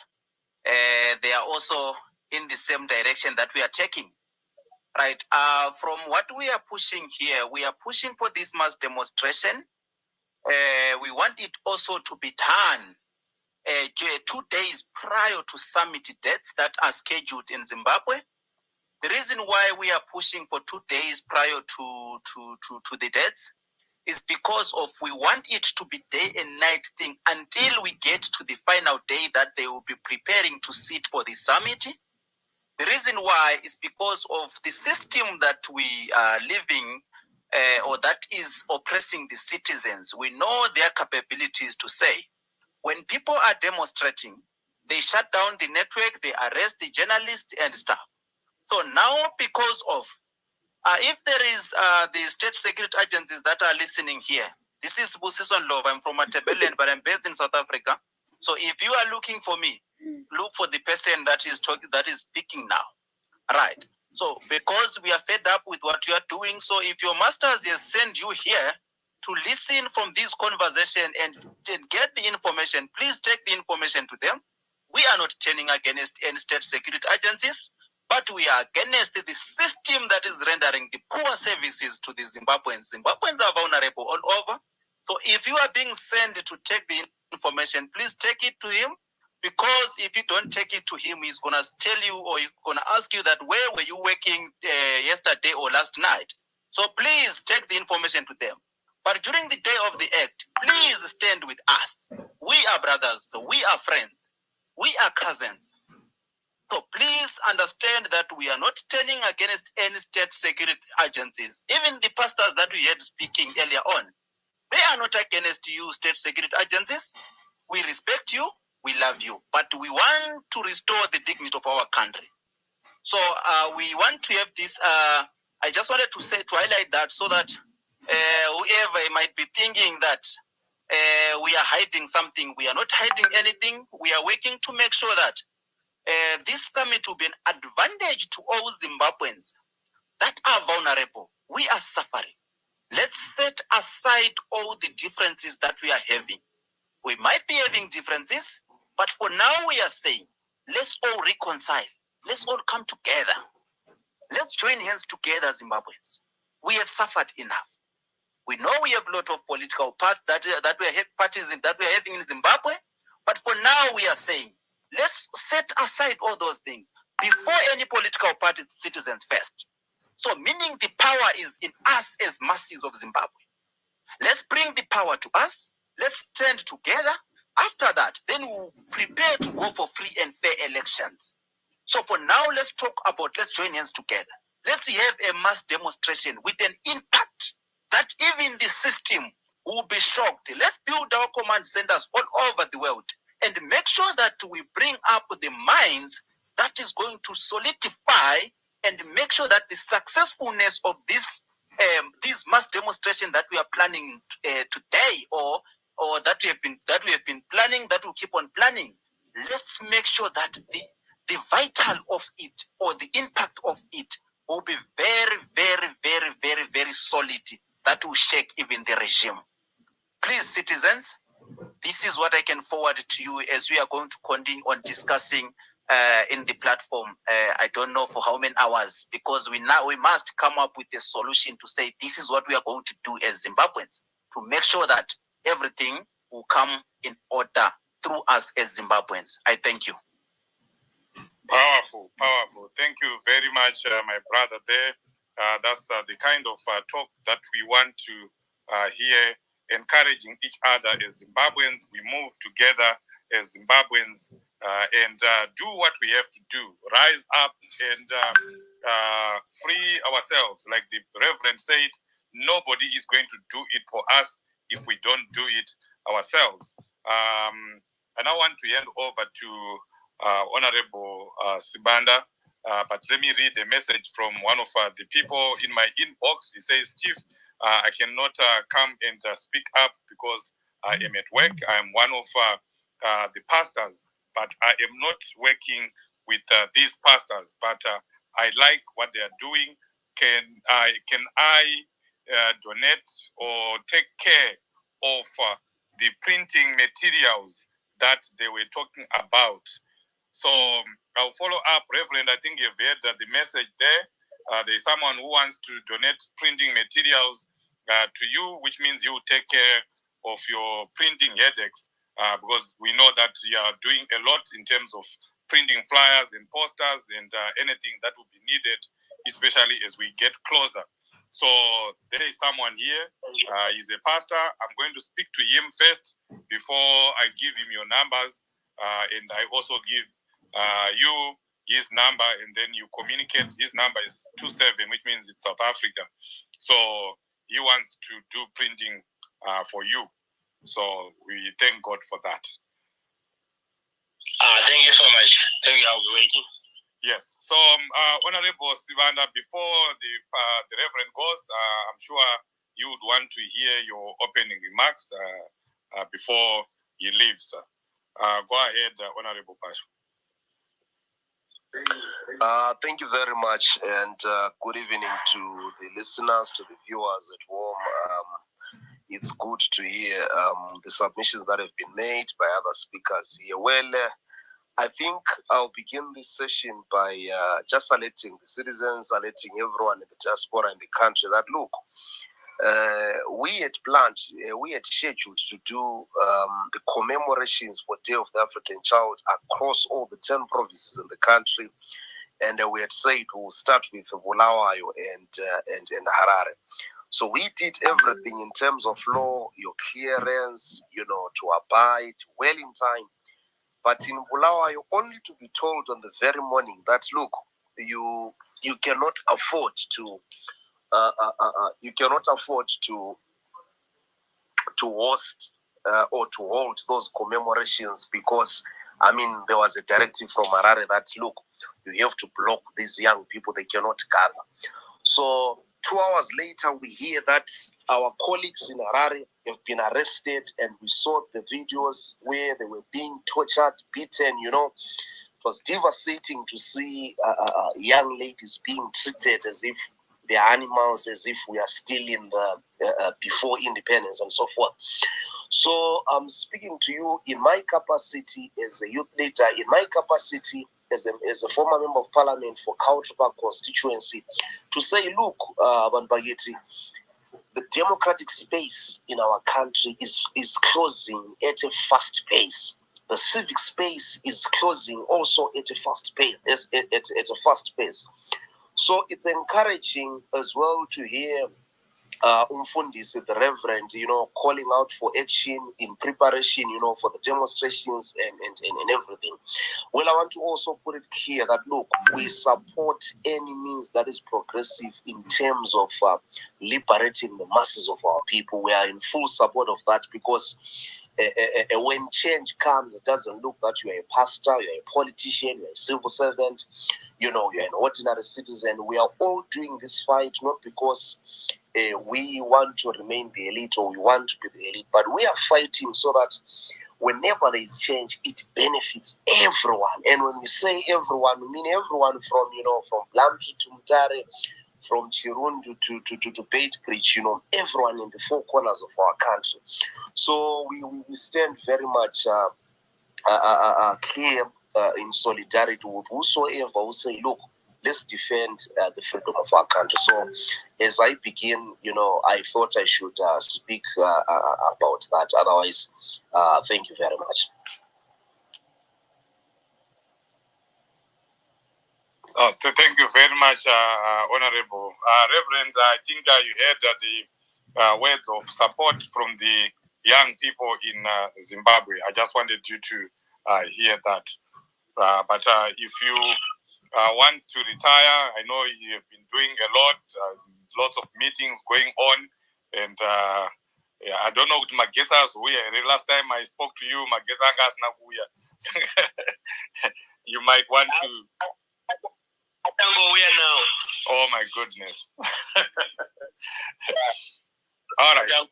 Speaker 12: they are also in the same direction that we are taking. Right. From what we are pushing here, we are pushing for this mass demonstration. We want it also to be done 2 days prior to summit dates that are scheduled in Zimbabwe. The reason why we are pushing for 2 days prior to the dates is because of we want it to be day and night thing until we get to the final day that they will be preparing to sit for the summit. The reason why is because of the system that we are living or that is oppressing the citizens. We know their capabilities to say, when people are demonstrating, they shut down the network, they arrest the journalists and stuff. So now because of, if there is the state security agencies that are listening here, this is Sibusiso Ndlovu, I'm from Matebeleland, but I'm based in South Africa. So if you are looking for me, look for the person that is talking, that is speaking now. Right. So because we are fed up with what you are doing, so if your masters has sent you here to listen from this conversation and get the information, please take the information to them. We are not turning against any state security agencies, but we are against the system that is rendering the poor services to the Zimbabweans. Zimbabweans are vulnerable all over. So if you are being sent to take the information, please take it to him. Because if you don't take it to him, he's going to tell you or he's going to ask you that where were you working yesterday or last night? So please take the information to them. But during the day of the act, please stand with us. We are brothers. We are friends. We are cousins. So please understand that we are not turning against any state security agencies. Even the pastors that we had speaking earlier on, they are not against you, state security agencies. We respect you. We love you, but we want to restore the dignity of our country. So we want to have this. I just wanted to highlight that so that whoever might be thinking that we are hiding something, we are not hiding anything. We are working to make sure that this summit will be an advantage to all Zimbabweans that are vulnerable. We are suffering. Let's set aside all the differences that we are having. We might be having differences, but for now we are saying, let's all reconcile. Let's all come together. Let's join hands together, Zimbabweans. We have suffered enough. We know we have a lot of political parties that we are having in Zimbabwe, but for now we are saying, let's set aside all those things before any political party citizens first. So meaning the power is in us as masses of Zimbabwe. Let's bring the power to us. Let's stand together. After that, then we'll prepare to go for free and fair elections. So for now, let's join hands together. Let's have a mass demonstration with an impact that even the system will be shocked. Let's build our command centers all over the world and make sure that we bring up the minds that is going to solidify and make sure that the successfulness of this mass demonstration that we are planning today, or that we have been planning, that we'll keep on planning. Let's make sure that the vital of it or the impact of it will be very, very, very, very, very solid. That will shake even the regime. Please, citizens, this is what I can forward to you as we are going to continue on discussing in the platform. I don't know for how many hours, because we must come up with a solution to say this is what we are going to do as Zimbabweans to make sure that everything will come in order through us as Zimbabweans. I thank you.
Speaker 6: Powerful, powerful. Thank you very much, my brother there. That's the kind of talk that we want to hear, encouraging each other as Zimbabweans. We move together as Zimbabweans and do what we have to do. Rise up and free ourselves. Like the Reverend said, nobody is going to do it for us if we don't do it ourselves. I now want to hand over to Honorable Sibanda. But let me read a message from one of the people in my inbox. He says, Chief, I cannot come and speak up because I am at work. I am one of the pastors, but I am not working with these pastors. But I like what they are doing. Can I donate or take care of the printing materials that they were talking about? So I'll follow up, Reverend. I think you've heard the message there. There's someone who wants to donate printing materials to you, which means you take care of your printing headaches, because we know that you are doing a lot in terms of printing flyers and posters and anything that will be needed, especially as we get closer. So there is someone here. He's a pastor. I'm going to speak to him first before I give him your numbers, and I also give you his number, and then you communicate. His number is 27, which means it's South Africa. So he wants to do printing for you. So we thank God for that.
Speaker 9: Thank you so much. Thank you. I'll be waiting.
Speaker 6: Yes. So Honorable Sibanda, before the Reverend goes, I'm sure you would want to hear your opening remarks before he leaves. Go ahead, Honorable Pasha.
Speaker 5: Thank you very much, and good evening to the listeners, to the viewers at home. It's good to hear the submissions that have been made by other speakers here. Well, I think I'll begin this session by just alerting the citizens, alerting everyone in the diaspora in the country that, look, we had planned, we had scheduled to do the commemorations for Day of the African Child across all the 10 provinces in the country. And we had said we'll start with Bulawayo and Harare. So we did everything in terms of law, your clearance, to abide well in time. But in Bulawayo, only to be told on the very morning that, look, you cannot afford to host or to hold those commemorations, because there was a directive from Harare that, look, you have to block these young people, they cannot gather. So 2 hours later, we hear that our colleagues in Harare have been arrested, and we saw the videos where they were being tortured, beaten, It was devastating to see young ladies being treated as if they are animals, as if we are still in the before independence and so forth. So I'm speaking to you in my capacity as a youth leader, in my capacity as a former member of parliament for Country Park constituency, to say, look, Banbageti, the democratic space in our country is closing at a fast pace. The civic space is closing also at a fast pace. At a fast pace. So it's encouraging as well to hear Umfundisi, the Reverend, calling out for action in preparation, for the demonstrations and everything. Well, I want to also put it clear that, look, we support any means that is progressive in terms of liberating the masses of our people. We are in full support of that, because when change comes, it doesn't look that you're a pastor, you're a politician, you're a civil servant, you're an ordinary citizen. We are all doing this fight not because we want to remain the elite or we want to be the elite, but we are fighting so that whenever there is change, it benefits everyone. And when we say everyone, we mean everyone from Blamti to Mutare, from Chirundu to Beit Bridge, everyone in the four corners of our country. So we stand very much clear in solidarity with whosoever who say, look, let's defend the freedom of our country. So as I begin, I thought I should speak about that. Otherwise, thank you very much.
Speaker 6: Thank you very much, Honorable. Reverend, I think you heard the words of support from the young people in Zimbabwe. I just wanted you to hear that. But if you want to retire, I know you have been doing a lot, lots of meetings going on, and Yeah, I don't know what Magetas we last time I spoke to you, Magetas Nabuya. You might want to.
Speaker 9: Now.
Speaker 6: Oh my goodness. All right.
Speaker 9: Now.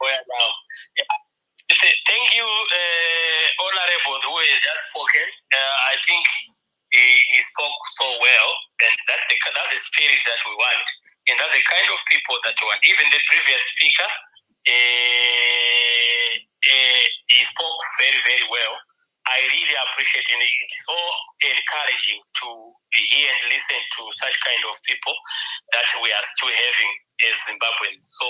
Speaker 9: Thank you, Honorable, who has just spoken. I think he spoke so well, and that's the spirit that we want, and that's the kind of people that we want. Even the previous speaker, he spoke very, very well. I really appreciate it. It's so encouraging to hear and listen to such kind of people that we are still having as Zimbabweans. So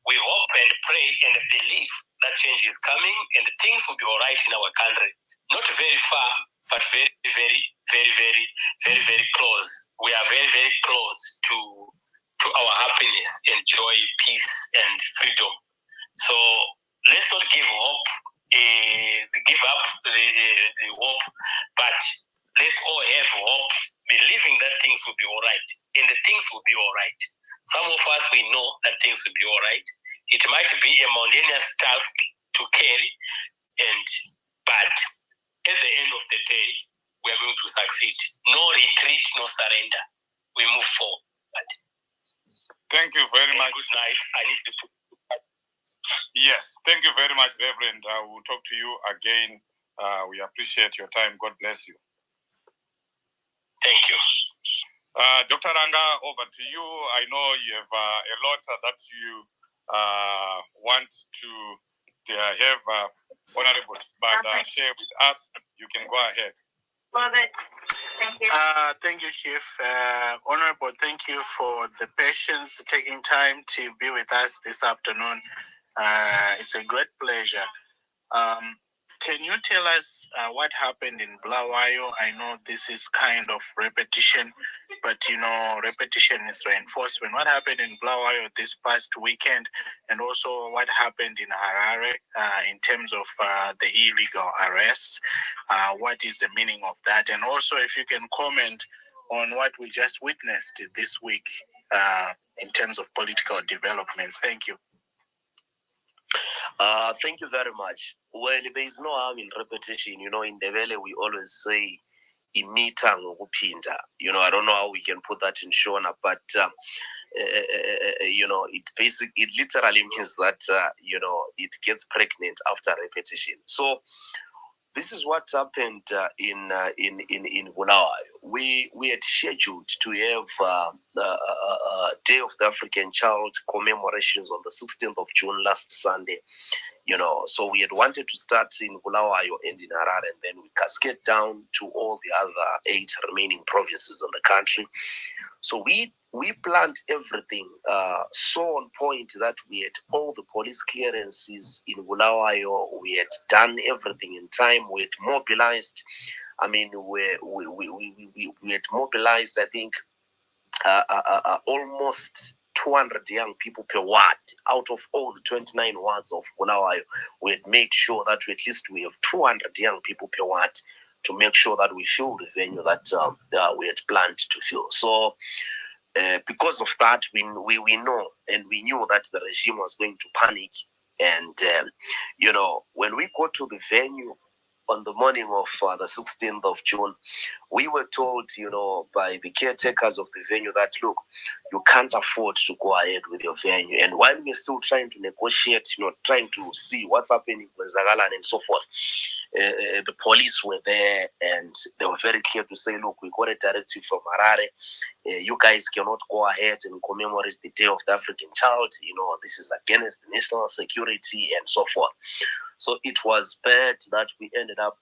Speaker 9: we hope and pray and believe that change is coming and things will be all right in our country. Not very far, but very, very, very, very, very, very close. We are very, very close to our happiness and joy, peace, and freedom. So let's not give hope, give up the hope, but let's all have hope, believing that things will be all right, and the things will be all right. Some of us, we know that things will be all right. It might be a mountainous task to carry, but at the end of the day, we are going to succeed. No retreat, no surrender. We move forward.
Speaker 6: Thank you very much.
Speaker 9: Good night. I need to.
Speaker 6: Yes, thank you very much, Reverend. I will talk to you again. We appreciate your time. God bless you.
Speaker 9: Thank you.
Speaker 6: Dr. Ranga, over to you. I know you have a lot that you want to have Honorable Banda share with us. You can go ahead.
Speaker 11: Love it. Thank you.
Speaker 13: Thank you, Chief. Honorable, thank you for the patience, taking time to be with us this afternoon. It's a great pleasure. Can you tell us what happened in Bulawayo? I know this is kind of repetition, but repetition is reinforcement. What happened in Bulawayo this past weekend, and also what happened in Harare in terms of the illegal arrests? What is the meaning of that? And also, if you can comment on what we just witnessed this week in terms of political developments. Thank you.
Speaker 5: Thank you very much. Well, there is no harm in repetition. In Ndebele, we always say, imita ngokuphinda. I don't know how we can put that in Shona, but, it literally means that, it gets pregnant after repetition. So, this is what happened in Bulawayo. We had scheduled to have Day of the African Child commemorations on the 16th of June last Sunday. So we had wanted to start in Bulawayo and in Harare, and then we cascade down to all the other 8 remaining provinces in the country. So we planned everything so on point that we had all the police clearances in Bulawayo. We had done everything in time. We had mobilized. I mean, we had mobilized, I think, almost 200 young people per ward. Out of all the 29 wards of Bulawayo, we had made sure that at least we have 200 young people per ward to make sure that we fill the venue that we had planned to fill. So because of that, we know and we knew that the regime was going to panic. And, when we got to the venue on the morning of the 16th of June, we were told, by the caretakers of the venue that, look, you can't afford to go ahead with your venue. And while we're still trying to negotiate, trying to see what's happening with Zagalan and so forth, the police were there and they were very clear to say, look, we got a directive from Harare. You guys cannot go ahead and commemorate the Day of the African Child. This is against national security and so forth. So it was bad that we ended up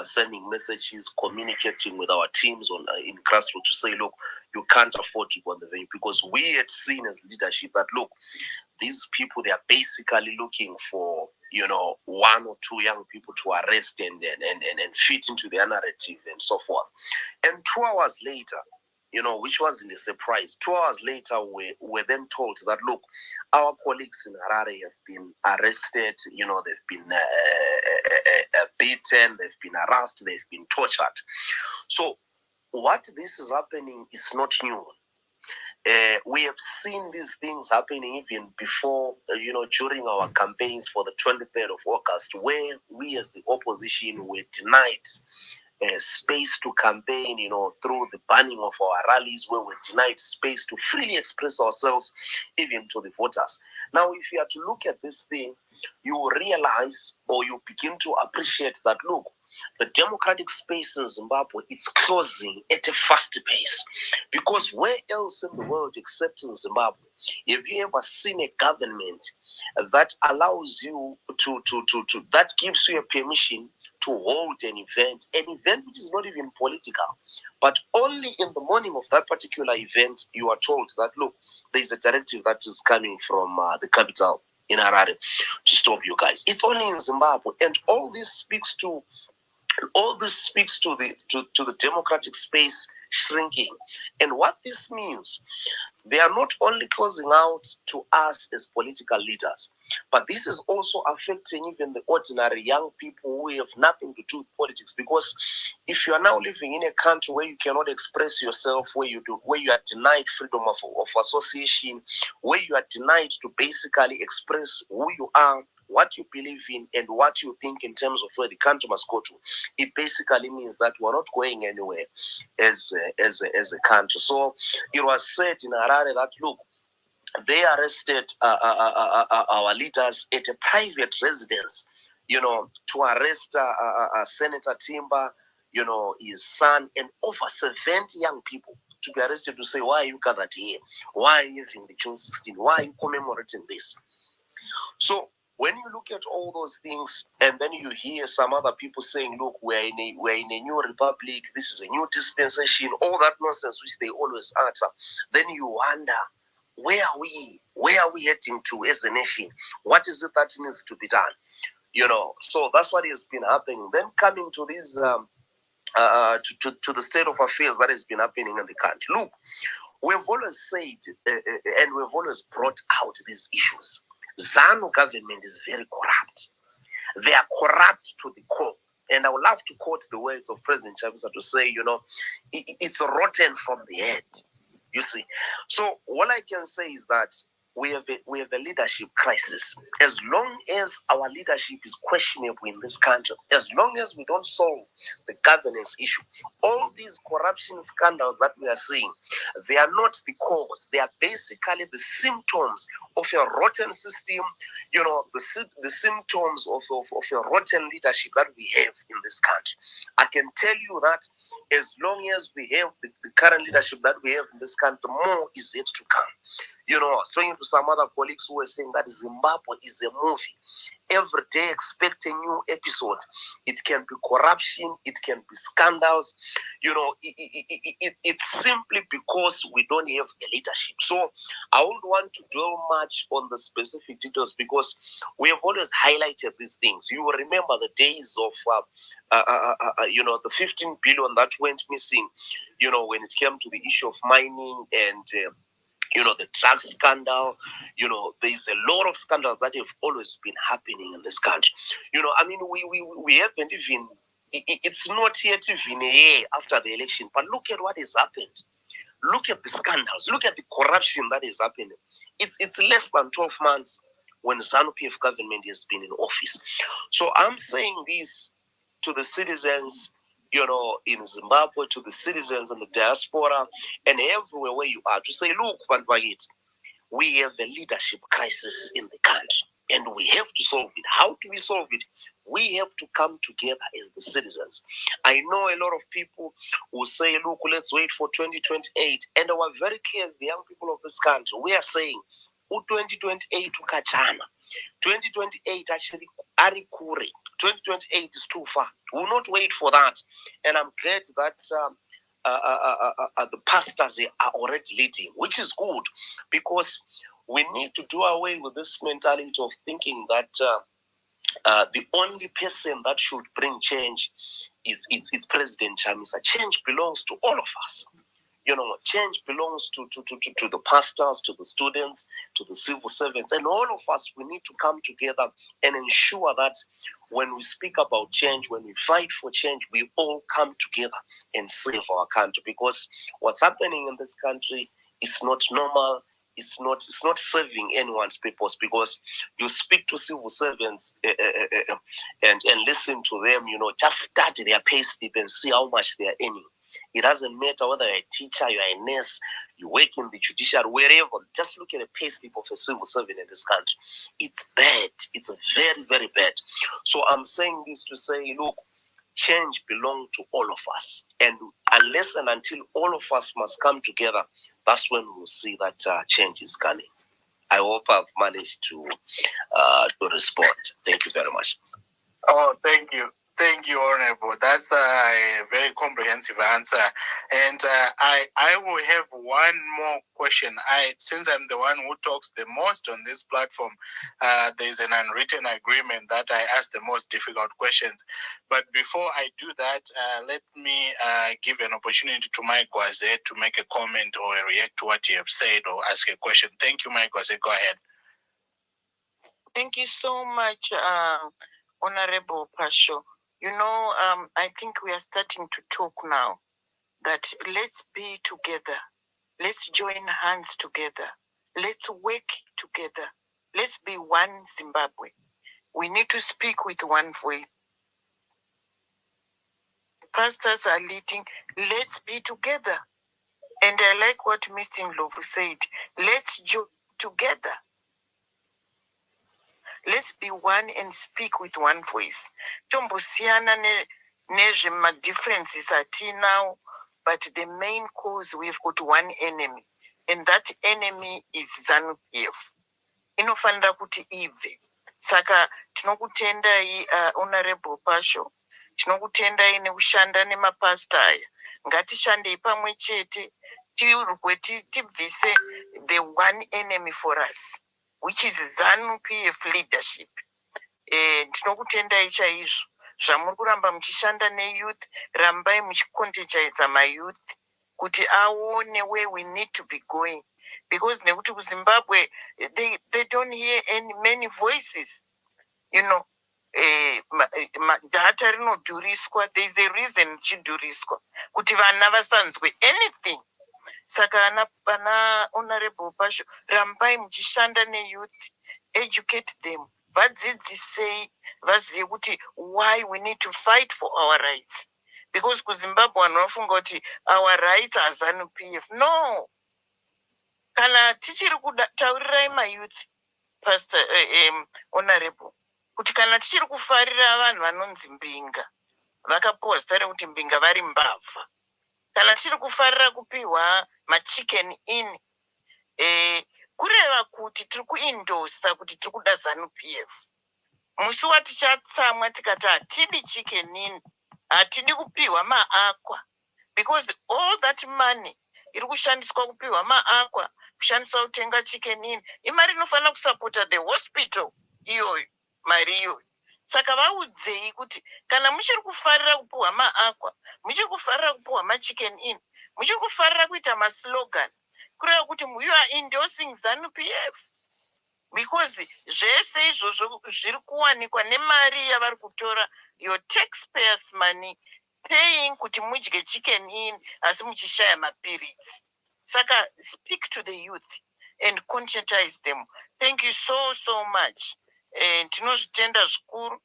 Speaker 5: sending messages, communicating with our teams in grassroots to say, look, you can't afford to go on the venue, because we had seen as leadership that, look, these people, they are basically looking for, 1 or 2 young people to arrest and fit into their narrative and so forth. And 2 hours later, which wasn't a surprise, 2 hours later, we were then told that, look, our colleagues in Harare have been arrested, they've been beaten, they've been harassed, they've been tortured. So what this is happening is not new. We have seen these things happening even before, during our campaigns for the 23rd of August, where we as the opposition were denied space to campaign, through the banning of our rallies, where we're denied space to freely express ourselves, even to the voters. Now, if you are to look at this thing, you will realize, or you begin to appreciate that, look, the democratic space in Zimbabwe, it's closing at a fast pace. Because where else in the world except in Zimbabwe, have you ever seen a government that allows you that gives you a permission to hold an event which is not even political, but only in the morning of that particular event, you are told that, look, there's a directive that is coming from the capital in Harare to stop you guys. It's only in Zimbabwe, and all this speaks to the democratic space shrinking. And what this means, they are not only closing out to us as political leaders, but this is also affecting even the ordinary young people who have nothing to do with politics. Because if you are now living in a country where you cannot express yourself, where you are denied freedom of association, where you are denied to basically express who you are, what you believe in, and what you think in terms of where the country must go to, it basically means that we're not going anywhere as a country. So it was said in Harare that, look, they arrested our leaders at a private residence, to arrest Senator Timba, his son, and over 70 young people to be arrested, to say, why are you gathered here? Why are you having the June 16? Why are you commemorating this? So when you look at all those things, and then you hear some other people saying, look, we're in a new republic, this is a new dispensation, all that nonsense which they always utter, then you wonder, where are we heading to as a nation? What is it that needs to be done? So that's what has been happening. Then coming to this to the state of affairs that has been happening in the country. Look, we've always said and we've always brought out these issues. ZANU government is very corrupt. They are corrupt to the core. And I would love to quote the words of President Chavisa to say, it's rotten from the head. You see. So all I can say is that we have a leadership crisis. As long as our leadership is questionable in this country, as long as we don't solve the governance issue, all these corruption scandals that we are seeing, they are not the cause. They are basically the symptoms of a rotten system, the symptoms of a rotten leadership that we have in this country. I can tell you that as long as we have the current leadership that we have in this country, more is yet to come. Speaking to some other colleagues who were saying that Zimbabwe is a movie. Every day expect a new episode. It can be corruption, it can be scandals. It's simply because we don't have a leadership. So I won't want to dwell much on the specific details because we have always highlighted these things. You will remember the days of the 15 billion that went missing, when it came to the issue of mining and the drug scandal. There's a lot of scandals that have always been happening in this country. We haven't even, it's not yet even a year after the election, but look at what has happened. Look at the scandals. Look at the corruption that is happening. It's less than 12 months when ZANU-PF government has been in office. So I'm saying this to the citizens, in Zimbabwe, to the citizens in the diaspora, and everywhere where you are, to say, look, we have a leadership crisis in the country, and we have to solve it. How do we solve it? We have to come together as the citizens. I know a lot of people will say, look, let's wait for 2028, and our very clear as the young people of this country, we are saying, 2028 ukachana. 2028 actually ari kure. 2028 is too far. We will not wait for that. And I'm glad that the pastors are already leading, which is good, because we need to do away with this mentality of thinking that the only person that should bring change is President Chamisa. Change belongs to all of us. Change belongs to the pastors, to the students, to the civil servants, and all of us. We need to come together and ensure that when we speak about change, when we fight for change, we all come together and save our country. Because what's happening in this country It's not normal. It's not serving anyone's purpose, because you speak to civil servants and listen to them, just study their pay slip and see how much they are earning. It doesn't matter whether you're a teacher, you're a nurse, you work in the judiciary, wherever. Just look at a pay slip of a civil servant in this country. It's bad. It's very, very bad. So I'm saying this to say, look, change belongs to all of us. And unless and until all of us must come together, that's when we'll see that change is coming. I hope I've managed to respond. Thank you very much.
Speaker 13: Oh, thank you. Thank you, Honorable. That's a very comprehensive answer. And I will have one more question. Since I'm the one who talks the most on this platform, there's an unwritten agreement that I ask the most difficult questions. But before I do that, let me give an opportunity to Mike Gwaze to make a comment or react to what you have said or ask a question. Thank you, Mike Gwaze. Go ahead.
Speaker 11: Thank you so much, Honorable Pasho. I think we are starting to talk now that let's be together. Let's join hands together. Let's work together. Let's be one Zimbabwe. We need to speak with one voice. Pastors are leading. Let's be together. And I like what Mr. Ndlovu said. Let's join together. Let's be one and speak with one voice. Tombosiana nezvema differences ati now, but the main cause we've got one enemy, and that enemy is ZANU-PF. Inofanira kuti ibve. Saka tinokutendai Honorable Pasho, tinokutendai nekushanda nemapasta aya. Ngatishandei pamwe chete tibvise the one enemy for us, which is ZANU-PF leadership. Tinokutendai chaizvo. Zvamuri kuramba muchishanda neyouth, rambai muchikontechaidza mayouth kuti aone where we need to be going. Because nekuti kuZimbabwe, they don't hear many voices. Data rinodhuriswa. There's a reason chidhuriswa. Kuti vana vasanzwe anything. Saka ana Honorable Pasho, rambai muchishanda neyouth, educate them. Vadzidzisei, vazive kuti why we need to fight for our rights. Because kuZimbabwe vanofunga kuti our rights are ZANU-PF. No. Kana tichiri kutaurirai mayouth, Pastor Honorable, kuti kana tichiri kufarira vanhu vanonzi mbinga, vakapuwa zita rekuti mbinga vari mbavha. Kana tichiri kufarira kupiwa machicken in, kureva kuti tiri kuindosa kuti tiri kuda ZANU-PF. Musi watichatsamwa tikati hatidi chicken in, hatidi kupiwa maakwa, because all that money iri kushandiswa kupiwa maakwa, kushandiswa kutenga chicken in, imari inofanira kusapota the hospital iyoyo, mari iyoyo. Saka vaudzei kuti kana muchiri kufarira kupiwa maakwa, muchiri kufarira kupiwa machicken in, muchiri kufarira kuita maslogan, kureva kuti you are endorsing ZANU-PF. Because zvese izvozvo zviri kuwanikwa nemari yavari kutora, your taxpayers money, paying kuti mudye chicken in asi muchishaya mapiritsi. Saka speak to the youth and conscientize them. Thank you so much. Tinozvitenda zvikuru.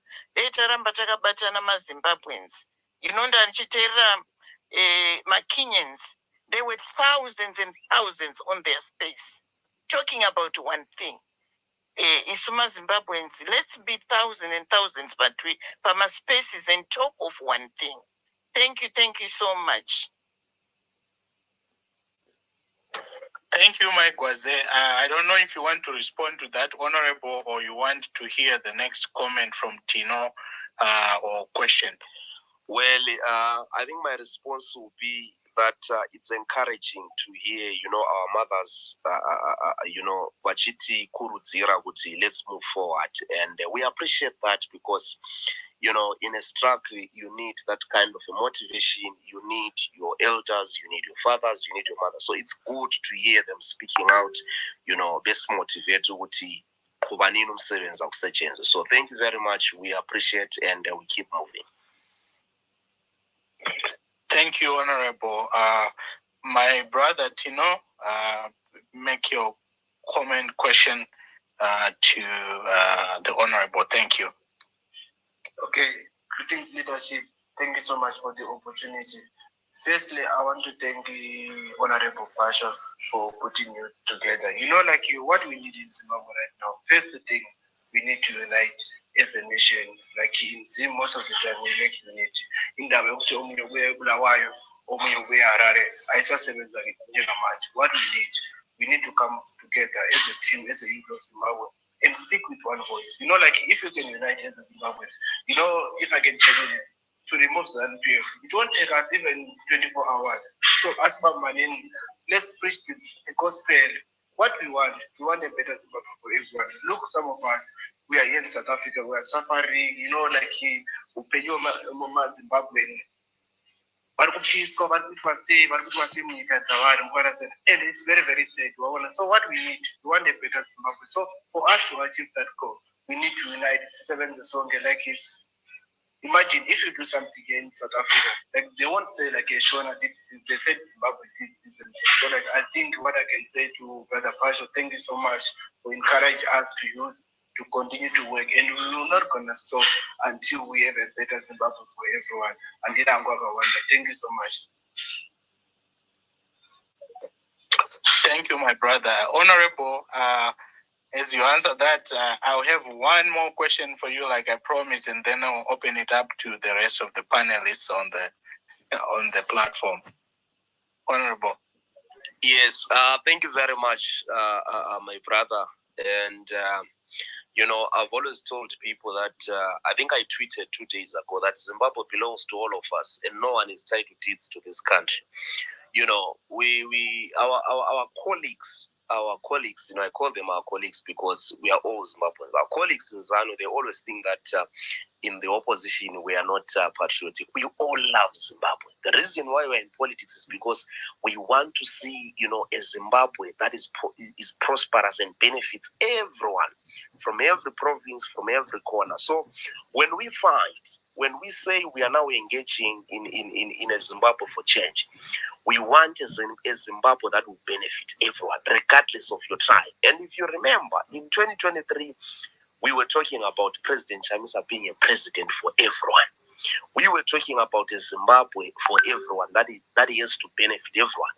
Speaker 11: Taramba takabatana maZimbabweans. Ndanichiteerera maKenyans, there were thousands and thousands on their space talking about one thing. Isuma Zimbabweans, let's be thousands and thousands, but we pama spaces and talk of one thing. Thank you so much.
Speaker 13: Thank you, Mike Gwaze. I don't know if you want to respond to that, Honorable, or you want to hear the next comment from Tino or question.
Speaker 5: Well, I think my response will be that it's encouraging to hear, our mothers, vachiti kurudzira kuti let's move forward. And we appreciate that because, in a struggle, you need that kind of a motivation. You need your elders, you need your fathers, you need your mothers. So it's good to hear them speaking out, best motivate kuti kuvanini umsebenzi akusetshenzwe. So thank you very much. We appreciate and we keep moving.
Speaker 13: Thank you, Honorable. My brother Tino, make your comment question to the Honorable. Thank you.
Speaker 10: Okay, greetings leadership. Thank you so much for the opportunity. Firstly, I want to thank the Honorable Pasha for putting you together. What we need in Zimbabwe right now. First thing, we need to unite as a nation. Like in Zim, most of the time we make unity. In the what we need to come together as a team, as a youth of Zimbabwe, and speak with one voice. If you can unite as a Zimbabweans, if I can tell you to remove Sadc, it won't take us even 24 hours. So, as Manin, let's preach the gospel. What we want a better Zimbabwe for everyone. Look, some of us, we are here in South Africa, we are suffering, Zimbabwe. And it's very, very sad. So what we need, we want a better Zimbabwe. So for us to achieve that goal, we need to unite. Imagine if you do something here in South Africa, like they won't say like a Shona did, they said Zimbabwe did this and that. So like I think what I can say to Brother Pasha, thank you so much for encouraging us to continue to work, and we will not gonna stop until we have a better Zimbabwe for everyone. And thank you so much.
Speaker 13: Thank you, my brother. Honorable, as you answer that, I'll have one more question for you, like I promised, and then I'll open it up to the rest of the panelists on the platform. Honorable.
Speaker 5: Yes, thank you very much, my brother. And I've always told people that I think I tweeted 2 days ago that Zimbabwe belongs to all of us, and no one is tied to deeds to this country. Our colleagues, I call them our colleagues because we are all Zimbabweans. Our colleagues in ZANU, they always think that in the opposition we are not patriotic. We all love Zimbabwe. The reason why we're in politics is because we want to see, a Zimbabwe that is prosperous and benefits everyone from every province, from every corner. So when we say we are now engaging in a Zimbabwe for change, we want a Zimbabwe that will benefit everyone, regardless of your tribe. And if you remember, in 2023, we were talking about President Chamisa being a president for everyone. We were talking about a Zimbabwe for everyone, that he has to benefit everyone.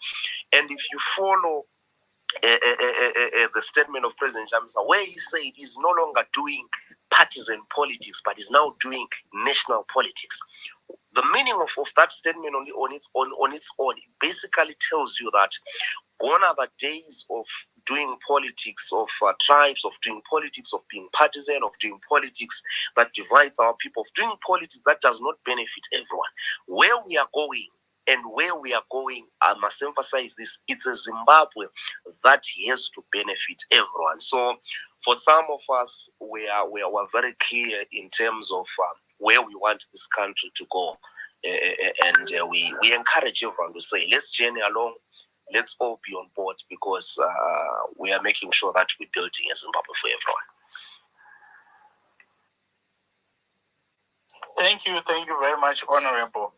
Speaker 5: And if you follow the statement of President Chamisa, where he said he's no longer doing partisan politics, but is now doing national politics. The meaning of that statement on its own, it basically tells you that gone are the days of doing politics of tribes, of doing politics of being partisan, of doing politics that divides our people, of doing politics that does not benefit everyone. Where we are going, I must emphasize this, it's a Zimbabwe that has to benefit everyone. So for some of us, we are very clear in terms of where we want this country to go. And we encourage everyone to say, let's journey along, let's all be on board, because we are making sure that we're building a Zimbabwe for everyone.
Speaker 13: Thank you very much, Honorable.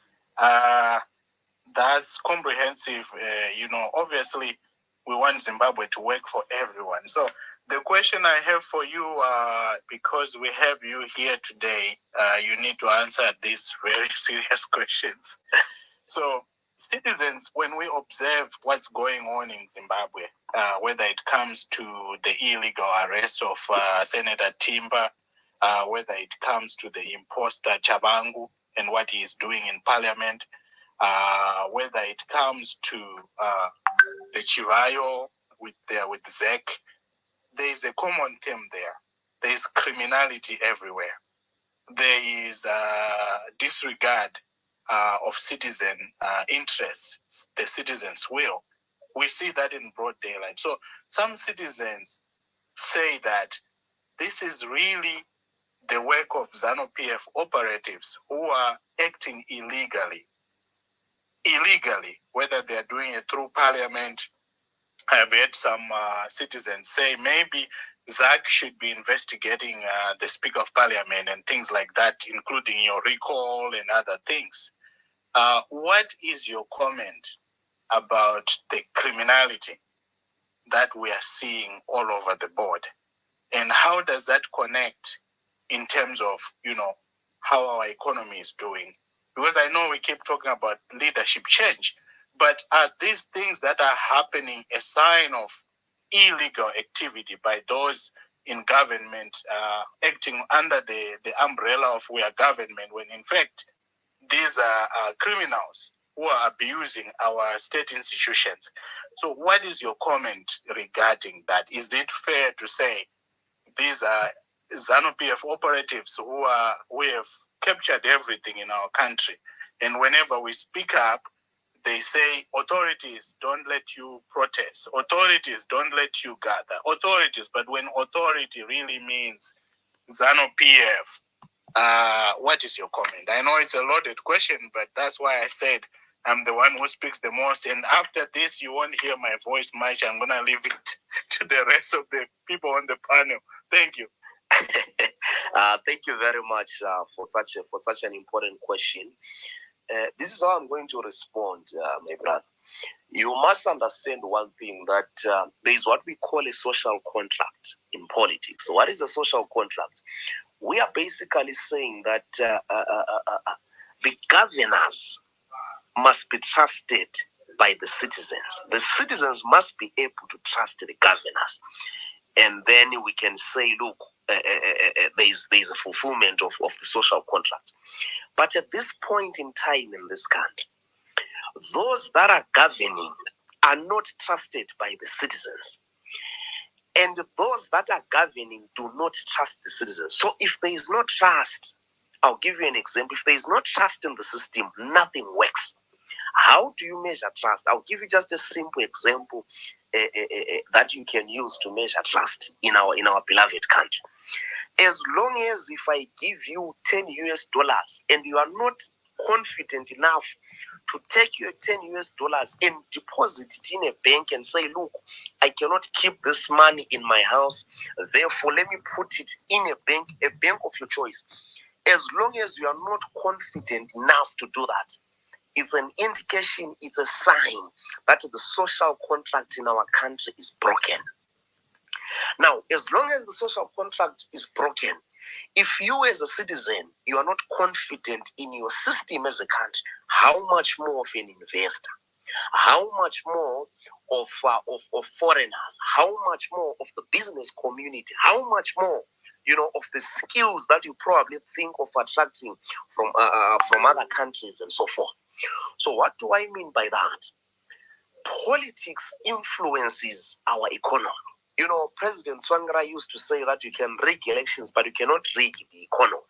Speaker 13: That's comprehensive. Obviously, we want Zimbabwe to work for everyone. So the question I have for you, because we have you here today, you need to answer these very serious questions. So citizens, when we observe what's going on in Zimbabwe, whether it comes to the illegal arrest of Senator Timber, whether it comes to the imposter Chabangu and what he is doing in parliament, whether it comes to the Chivayo with Sadc, there is a common theme there. There is criminality everywhere. There is disregard of citizen interests, the citizens' will. We see that in broad daylight. So some citizens say that this is really the work of ZANU-PF operatives who are acting illegally, whether they're doing it through parliament. I've heard some citizens say maybe Sadc should be investigating the Speaker of Parliament and things like that, including your recall and other things. What is your comment about the criminality that we are seeing all over the board. And how does that connect in terms of, how our economy is doing? Because I know we keep talking about leadership change, but are these things that are happening a sign of illegal activity by those in government acting under the umbrella of we are government, when in fact these are criminals who are abusing our state institutions? So what is your comment regarding that? Is it fair to say these are ZANU-PF operatives who have captured everything in our country, and whenever we speak up, they say authorities don't let you protest, authorities don't let you gather, authorities, but when authority really means ZANU-PF, what is your comment? I know it's a loaded question, but that's why I said I'm the one who speaks the most. And after this, you won't hear my voice much. I'm going to leave it to the rest of the people on the panel. Thank you.
Speaker 5: Thank you very much for such an important question. This is how I'm going to respond, my brother. You must understand one thing, that there is what we call a social contract in politics. So what is a social contract? We are basically saying that the governors must be trusted by the citizens. The citizens must be able to trust the governors. And then we can say, look, there's a fulfillment of the social contract. But at this point in time in this country, those that are governing are not trusted by the citizens. And those that are governing do not trust the citizens. So if there is no trust, I'll give you an example. If there is no trust in the system, nothing works. How do you measure trust? I'll give you just a simple example that you can use to measure trust in our beloved country. As long as if I give you $10 and you are not confident enough to take your $10 and deposit it in a bank and say, look, I cannot keep this money in my house, therefore let me put it in a bank of your choice. As long as you are not confident enough to do that, it's an indication, it's a sign that the social contract in our country is broken. Now, as long as the social contract is broken, if you as a citizen, you are not confident in your system as a country, how much more of an investor? How much more of foreigners? How much more of the business community? How much more, of the skills that you probably think of attracting from other countries and so forth? So what do I mean by that? Politics influences our economy. President Tsvangira used to say that you can rig elections, but you cannot rig the economy.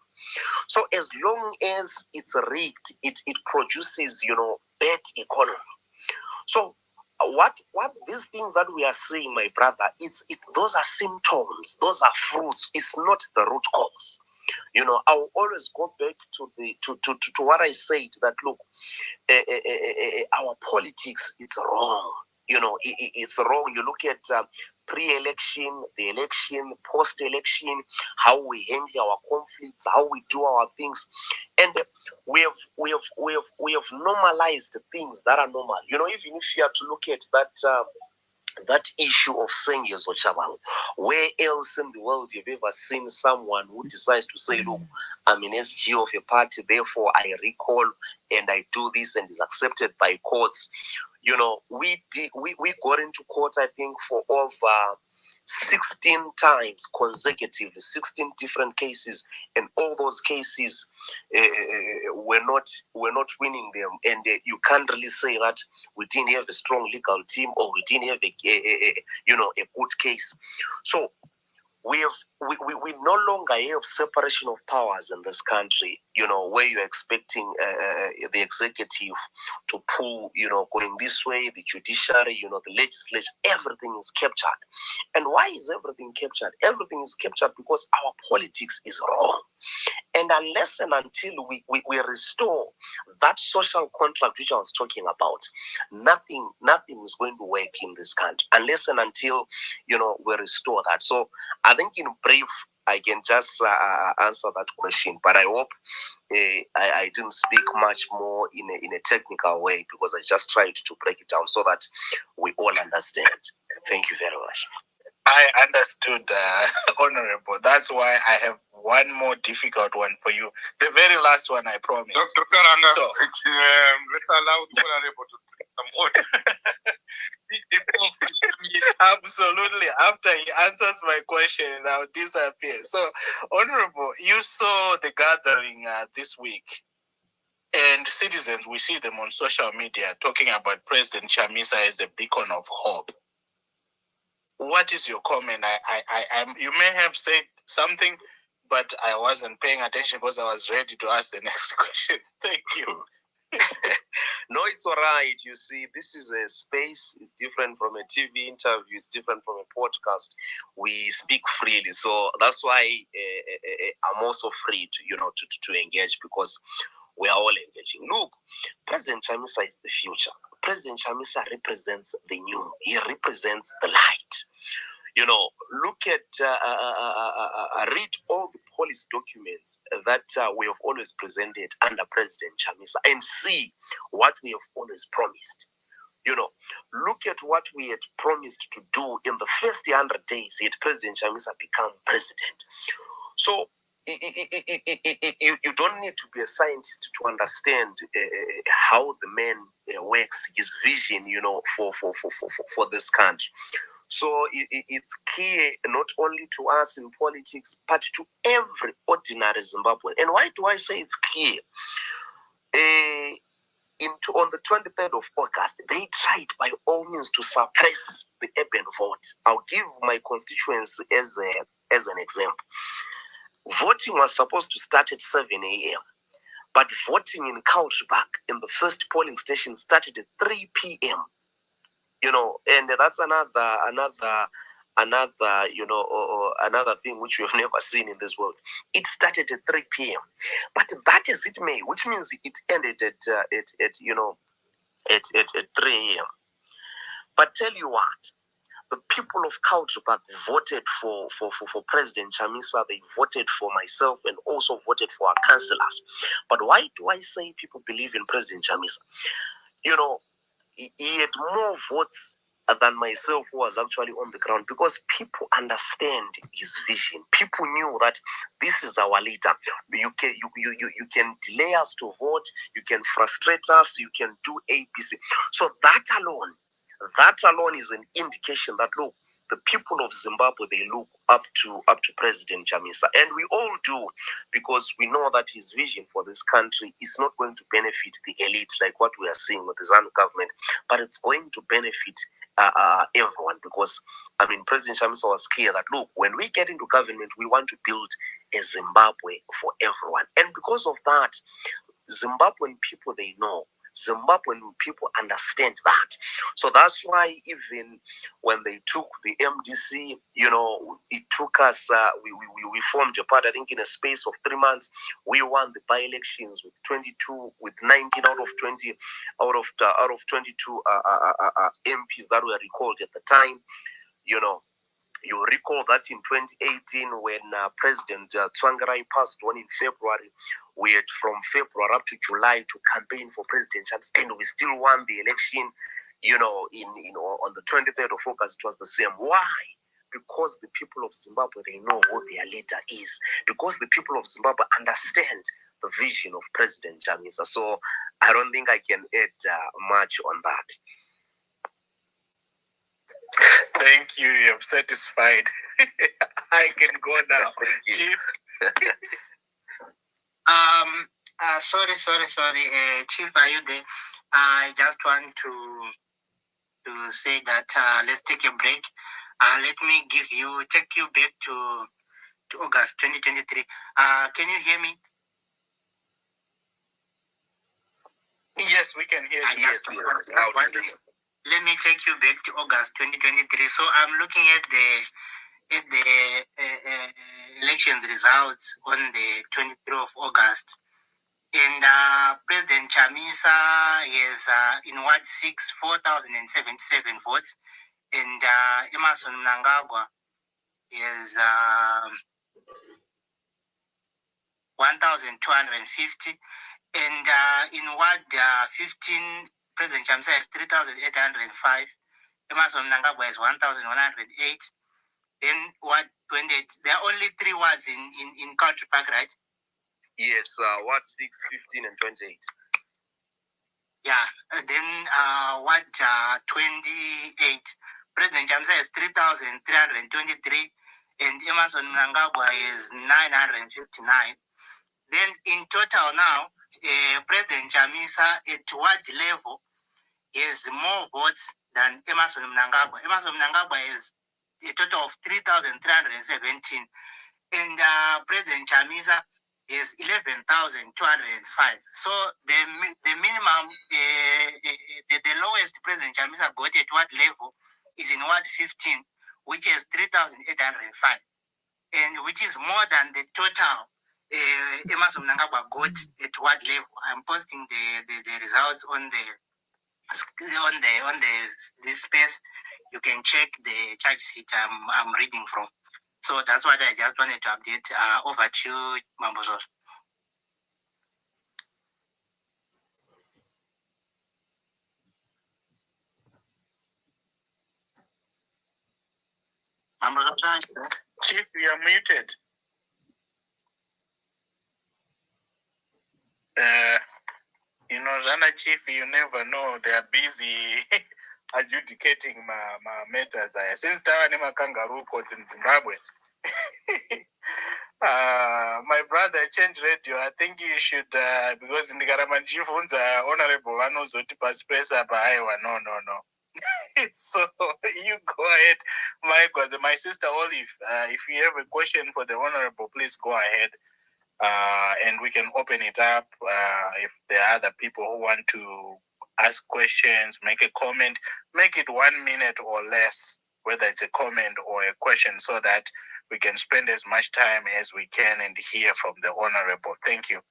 Speaker 5: So as long as it's rigged, it produces, bad economy. So what these things that we are seeing, my brother, those are symptoms, those are fruits. It's not the root cause. I will always go back to what I said, that look, our politics, it's wrong. It's wrong. You look at pre-election, the election, post-election, how we handle our conflicts, how we do our things, and we have normalized things that are normal. Even if you have to look at that issue of Sengiz or Chabal, where else in the world you've ever seen someone who decides to say, look, I'm an SG of a party, therefore I recall and I do this, and is accepted by courts? We got into court, I think, for over 16 times consecutively, 16 different cases, and all those cases we're not winning them. And you can't really say that we didn't have a strong legal team, or we didn't have a good case. So we no longer have separation of powers in this country, where you're expecting the executive to pull, going this way, the judiciary, the legislature, everything is captured. And why is everything captured? Everything is captured because our politics is wrong. And unless and until we restore that social contract which I was talking about, nothing is going to work in this country, unless and until we restore that. So I think in brief, I can just answer that question. But I hope I didn't speak much more in a technical way, because I just tried to break it down so that we all understand. Thank you very much.
Speaker 13: I understood, Honorable. That's why I have one more difficult one for you. The very last one, I promise.
Speaker 6: Dr. Ranga, let's allow the Honorable to take some order.
Speaker 13: Absolutely. After he answers my question, I'll disappear. So, Honorable, you saw the gathering this week. And citizens, we see them on social media talking about President Chamisa as a beacon of hope. What is your comment? You may have said something, but I wasn't paying attention because I was ready to ask the next question. Thank you.
Speaker 5: No, it's all right. You see, this is a space. It's different from a TV interview. It's different from a podcast. We speak freely, so that's why I'm also free to engage, because we are all engaging. Look, President Chamisa is the future. President Chamisa represents the new. He represents the light. Look at, read all the policy documents that we have always presented under President Chamisa, and see what we have always promised. Look at what we had promised to do in the first 100 days, yet President Chamisa become president. So you don't need to be a scientist to understand how the man works, his vision, for this country. So it's key not only to us in politics, but to every ordinary Zimbabwean. And why do I say it's key? On the 23rd of August, they tried by all means to suppress the urban vote. I'll give my constituency as an example. Voting was supposed to start at 7 a.m., but voting in Cultureback in the first polling station started at 3 p.m. And that's another thing which we have never seen in this world. It started at 3 p.m., but that as it may, which means it ended at 3 a.m. But tell you what, the people of Cultureback voted for President Chamisa. They voted for myself and also voted for our councillors. But why do I say people believe in President Chamisa? He had more votes than myself, who was actually on the ground, because people understand his vision. People knew that this is our leader. You can delay us to vote, you can frustrate us, you can do ABC. So that alone is an indication that, look, the people of Zimbabwe, they look up to President Chamisa, and we all do, because we know that his vision for this country is not going to benefit the elite like what we are seeing with the ZANU government, but it's going to benefit everyone, because President Chamisa was clear that, look, when we get into government, we want to build a Zimbabwe for everyone, and because of that, Zimbabwean people, they know. Zimbabwean people understand that. So that's why even when they took the MDC, it took us, we formed a party, I think in a space of 3 months, we won the by-elections with 19 out of 22 MPs that were recalled at the time. You recall that in 2018, when President Tsvangirai passed on in February, we had from February up to July to campaign for President Chamisa, and we still won the election. On the 23rd of August, it was the same. Why? Because the people of Zimbabwe, they know who their leader is. Because the people of Zimbabwe understand the vision of President Chamisa. So I don't think I can add much on that.
Speaker 13: Thank you. You have satisfied. I can go now. Chief.
Speaker 3: Sorry. Chief, are you there? I just want to say that let's take a break. Let me take you back to August 2023. Can you hear me?
Speaker 13: Yes, we can hear you. Yes.
Speaker 3: Let me take you back to August 2023. So I'm looking at the elections results on the 23rd of August. And President Chamisa is in Ward 6, 4,077 votes. And Emerson Mnangagwa is 1,250. And in Ward 15, President Chamisa has 3,805. Emerson Mnangagwa is 1,108. Then Ward 28. There are only 3 wards in Country Park, right?
Speaker 5: Yes, Ward 6, 15, and 28.
Speaker 3: Yeah. Then Ward 28. President Chamisa has 3,323. And Emerson Mnangagwa is 959. Then in total now, President Chamisa at ward level has more votes than Emerson Mnangagwa. Emerson Mnangagwa is a total of 3,317. And President Chamisa is 11,205. So the minimum, the lowest President Chamisa got at ward level is in Ward 15, which is 3,805, and which is more than the total Emerson Mnangagwa got at ward level. I'm posting the results on the space. You can check the charge sheet I'm reading from. So that's what I just wanted to update. Over to you, Mambozo.
Speaker 13: Chief, you are muted. Zana Chief, you never know. They are busy adjudicating my matters. Since Tawanima Kangaroo court in Zimbabwe. My brother, change radio. I think you should, because in the Garamanji phones are honorable. I know Zotipa Space up. No. So you go ahead, my sister Olive. If you have a question for the honorable, please go ahead. And we can open it up if there are other people who want to ask questions, make a comment, make it 1 minute or less, whether it's a comment or a question, so that we can spend as much time as we can and hear from the honorable. Thank you.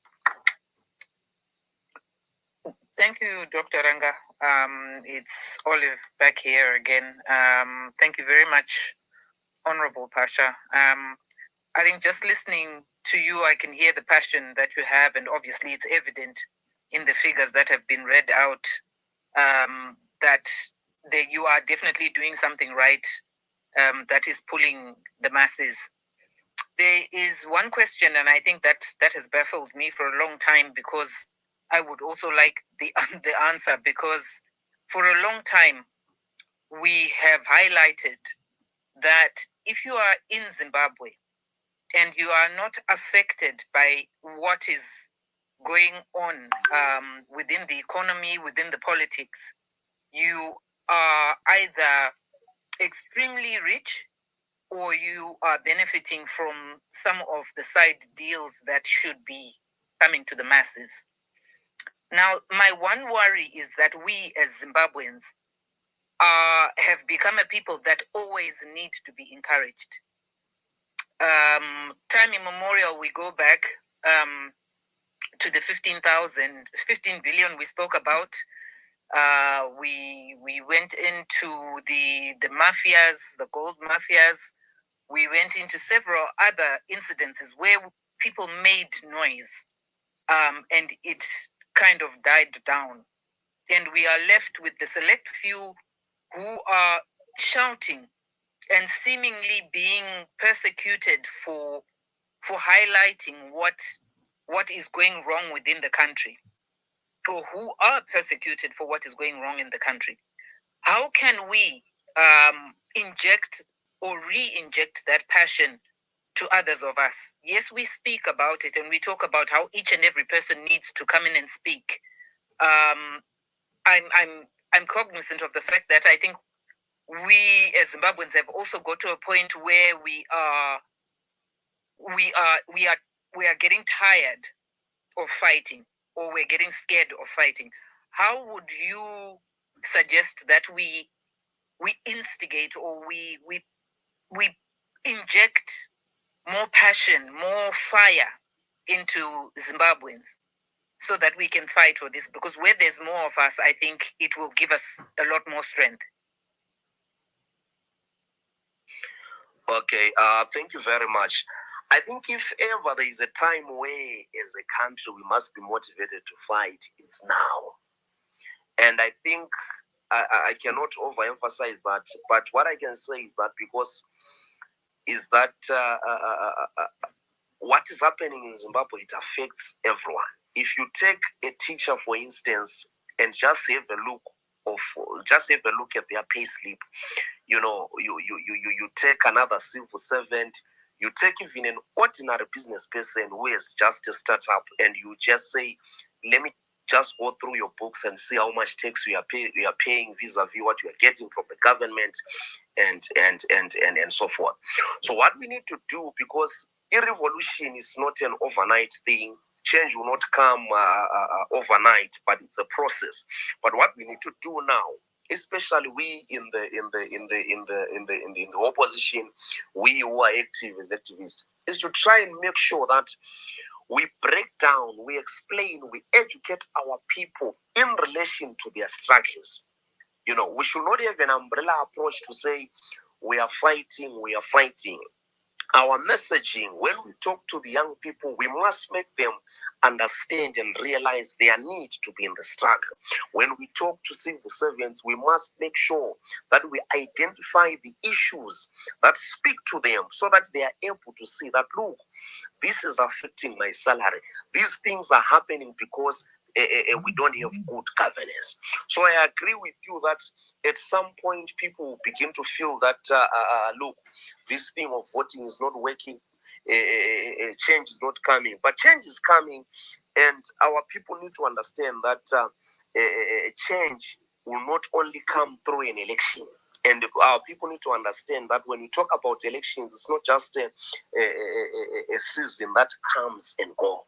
Speaker 8: Thank you, Dr. Ranga. It's Olive back here again. Thank you very much, Honorable Pasha. I think just listening to you, I can hear the passion that you have, and obviously it's evident in the figures that have been read out that you are definitely doing something right that is pulling the masses. There is one question, and I think that has baffled me for a long time, because I would also like the answer, because for a long time we have highlighted that if you are in Zimbabwe and you are not affected by what is going on within the economy, within the politics, you are either extremely rich or you are benefiting from some of the side deals that should be coming to the masses. Now, my one worry is that we as Zimbabweans have become a people that always need to be encouraged. Time immemorial, we go back to the 15 billion we spoke about. We went into the mafias, the gold mafias. We went into several other incidences where people made noise, and it kind of died down. And we are left with the select few who are shouting and seemingly being persecuted for highlighting what is going wrong within the country, or who are persecuted for what is going wrong in the country. How can we inject or re-inject that passion to others of us? Yes, we speak about it and we talk about how each and every person needs to come in and speak. I'm cognizant of the fact that I think we as Zimbabweans have also got to a point where we are getting tired of fighting, or we're getting scared of fighting. How would you suggest that we instigate, or we inject more passion, more fire into Zimbabweans, so that we can fight for this? Because where there's more of us, I think it will give us a lot more strength.
Speaker 5: Okay, thank you very much. I think if ever there is a time where, as a country, we must be motivated to fight, it's now. And I think I cannot overemphasize that. But what I can say is that what is happening in Zimbabwe, it affects everyone. If you take a teacher, for instance, and just have a look at their pay slip, you take another civil servant, you take even an ordinary business person who has just a startup, and you just say, let me just go through your books and see how much tax you are paying vis-a-vis what you are getting from the government, and so forth. So what we need to do, because a revolution is not an overnight thing, change will not come overnight, but it's a process. But what we need to do now, especially we in the opposition, we who are active as activists, is to try and make sure that we break down, we explain, we educate our people in relation to their struggles. We should not have an umbrella approach to say we are fighting. Our messaging, when we talk to the young people, we must make them understand and realize their need to be in the struggle. When we talk to civil servants, we must make sure that we identify the issues that speak to them so that they are able to see that, look, this is affecting my salary. These things are happening because we don't have good governance. So I agree with you that at some point people will begin to feel that, look, this thing of voting is not working, change is not coming. But change is coming, and our people need to understand that change will not only come through an election. And our people need to understand that when we talk about elections, it's not just a season that comes and goes.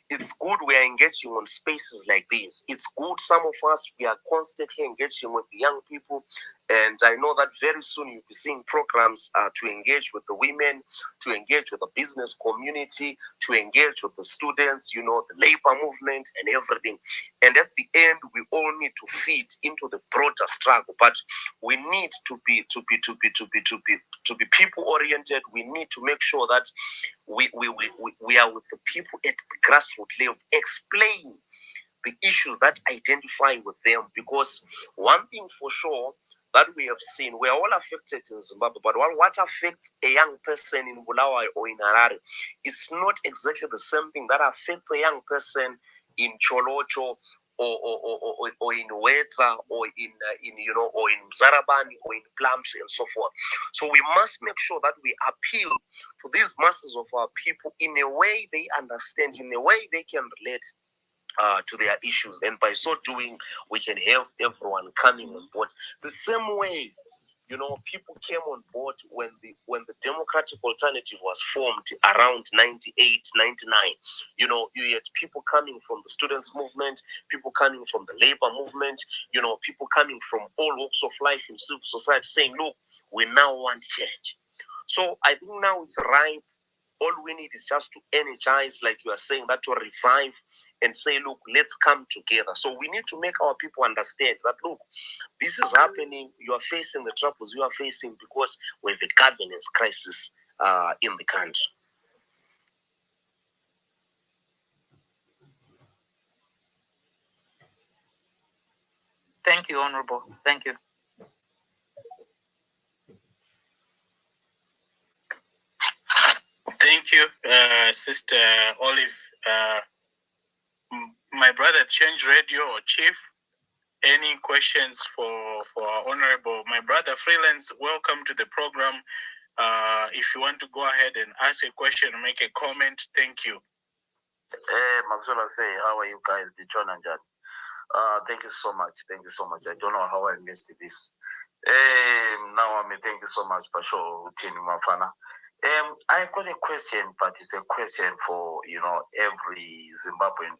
Speaker 5: It's good we are engaging on spaces like this. It's good some of us, we are constantly engaging with the young people. And I know that very soon you'll be seeing programs to engage with the women, to engage with the business community, to engage with the students, the labor movement and everything. And at the end, we all need to feed into the broader struggle. But we need to be people oriented. We need to make sure that we are with the people at the grassroots level, explain the issues that identify with them. Because one thing for sure that we have seen, we are all affected in Zimbabwe, but what affects a young person in Bulawayo or in Harare is not exactly the same thing that affects a young person in Cholocho or in Wetza or in Mzarabani or in Plumsh and so forth. So we must make sure that we appeal to these masses of our people in a way they understand, in a way they can relate to their issues, and by so doing, we can have everyone coming on board. The same way, people came on board when the Democratic Alternative was formed around 98, 99. You had people coming from the students' movement, people coming from the labor movement, people coming from all walks of life in civil society saying, look, we now want change. So I think now it's ripe. All we need is just to energize, like you are saying, that to revive and say, look, let's come together. So we need to make our people understand that, look, this is happening. You are facing the troubles you are facing because we have a governance crisis in the country.
Speaker 8: Thank you, Honorable. Thank you.
Speaker 13: Thank you, Sister Olive. My brother, Change Radio or Chief, any questions for our Honorable? My brother, Freelance, welcome to the program. If you want to go ahead and ask a question or make a comment, thank you.
Speaker 14: Maxwell, say, how are you guys? John and Jan. Thank you so much. Thank you so much. I don't know how I missed this. Now, thank you so much, Pasho Utini Mafana. I've got a question, but it's a question for every Zimbabwean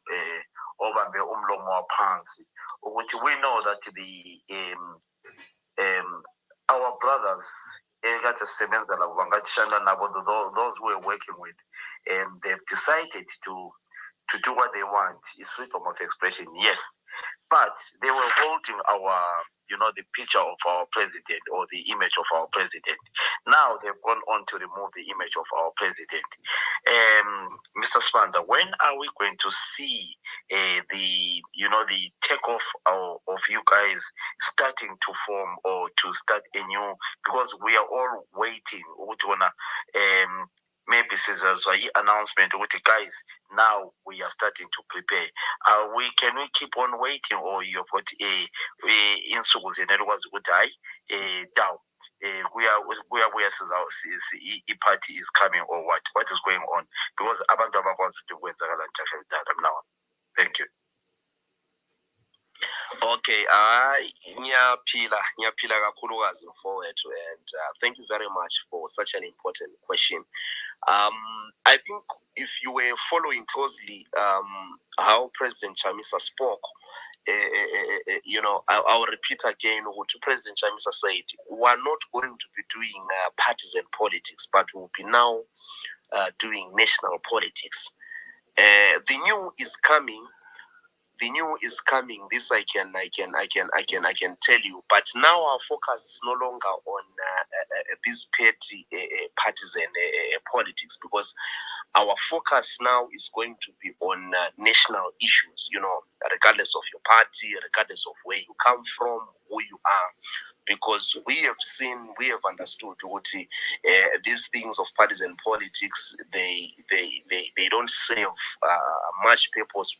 Speaker 14: over the Umlomo Pansi, which we know that our brothers, those we're working with, they've decided to do what they want. It's freedom of expression, yes. but they were holding our, the picture of our president or the image of our president. Now they've gone on to remove the image of our president. Mr. Spanda, when are we going to see the takeoff of you guys starting to form or to start a new? Because we are all waiting. Maybe scissors announcement with the guys. Now we are starting to prepare. Can we keep on waiting, or you've got insuku zenelukwazi ukuthi hayi down kuya party is coming, or what is going on? Because abantu abakwazi ukuthi kwenzakala njani now. Thank you.
Speaker 5: Okay, ngiyaphila kakhulukazi mfowethu, and thank you very much for such an important question. I think if you were following closely how President Chamisa spoke, I'll repeat again what President Chamisa said. We are not going to be doing partisan politics, but we'll be now doing national politics. The new is coming. The new is coming. This I can tell you. But now our focus is no longer on this petty partisan politics, because our focus now is going to be on national issues. Regardless of your party, regardless of where you come from, who you are. Because we have understood these things of partisan politics, they don't serve much purpose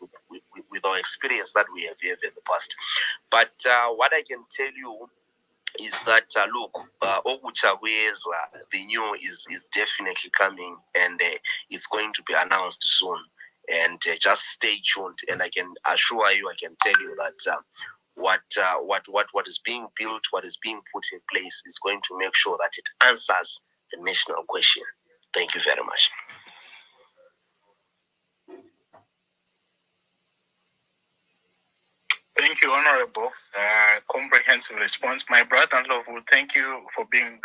Speaker 5: with our experience that we have had in the past. But what I can tell you is that look, the new is definitely coming, and it's going to be announced soon. And just stay tuned. And I can assure you, I can tell you that what is being built, what is being put in place, is going to make sure that it answers the national question. Thank you very much.
Speaker 4: Thank you, Honorable. Comprehensive response. My brother-in-law, thank you for being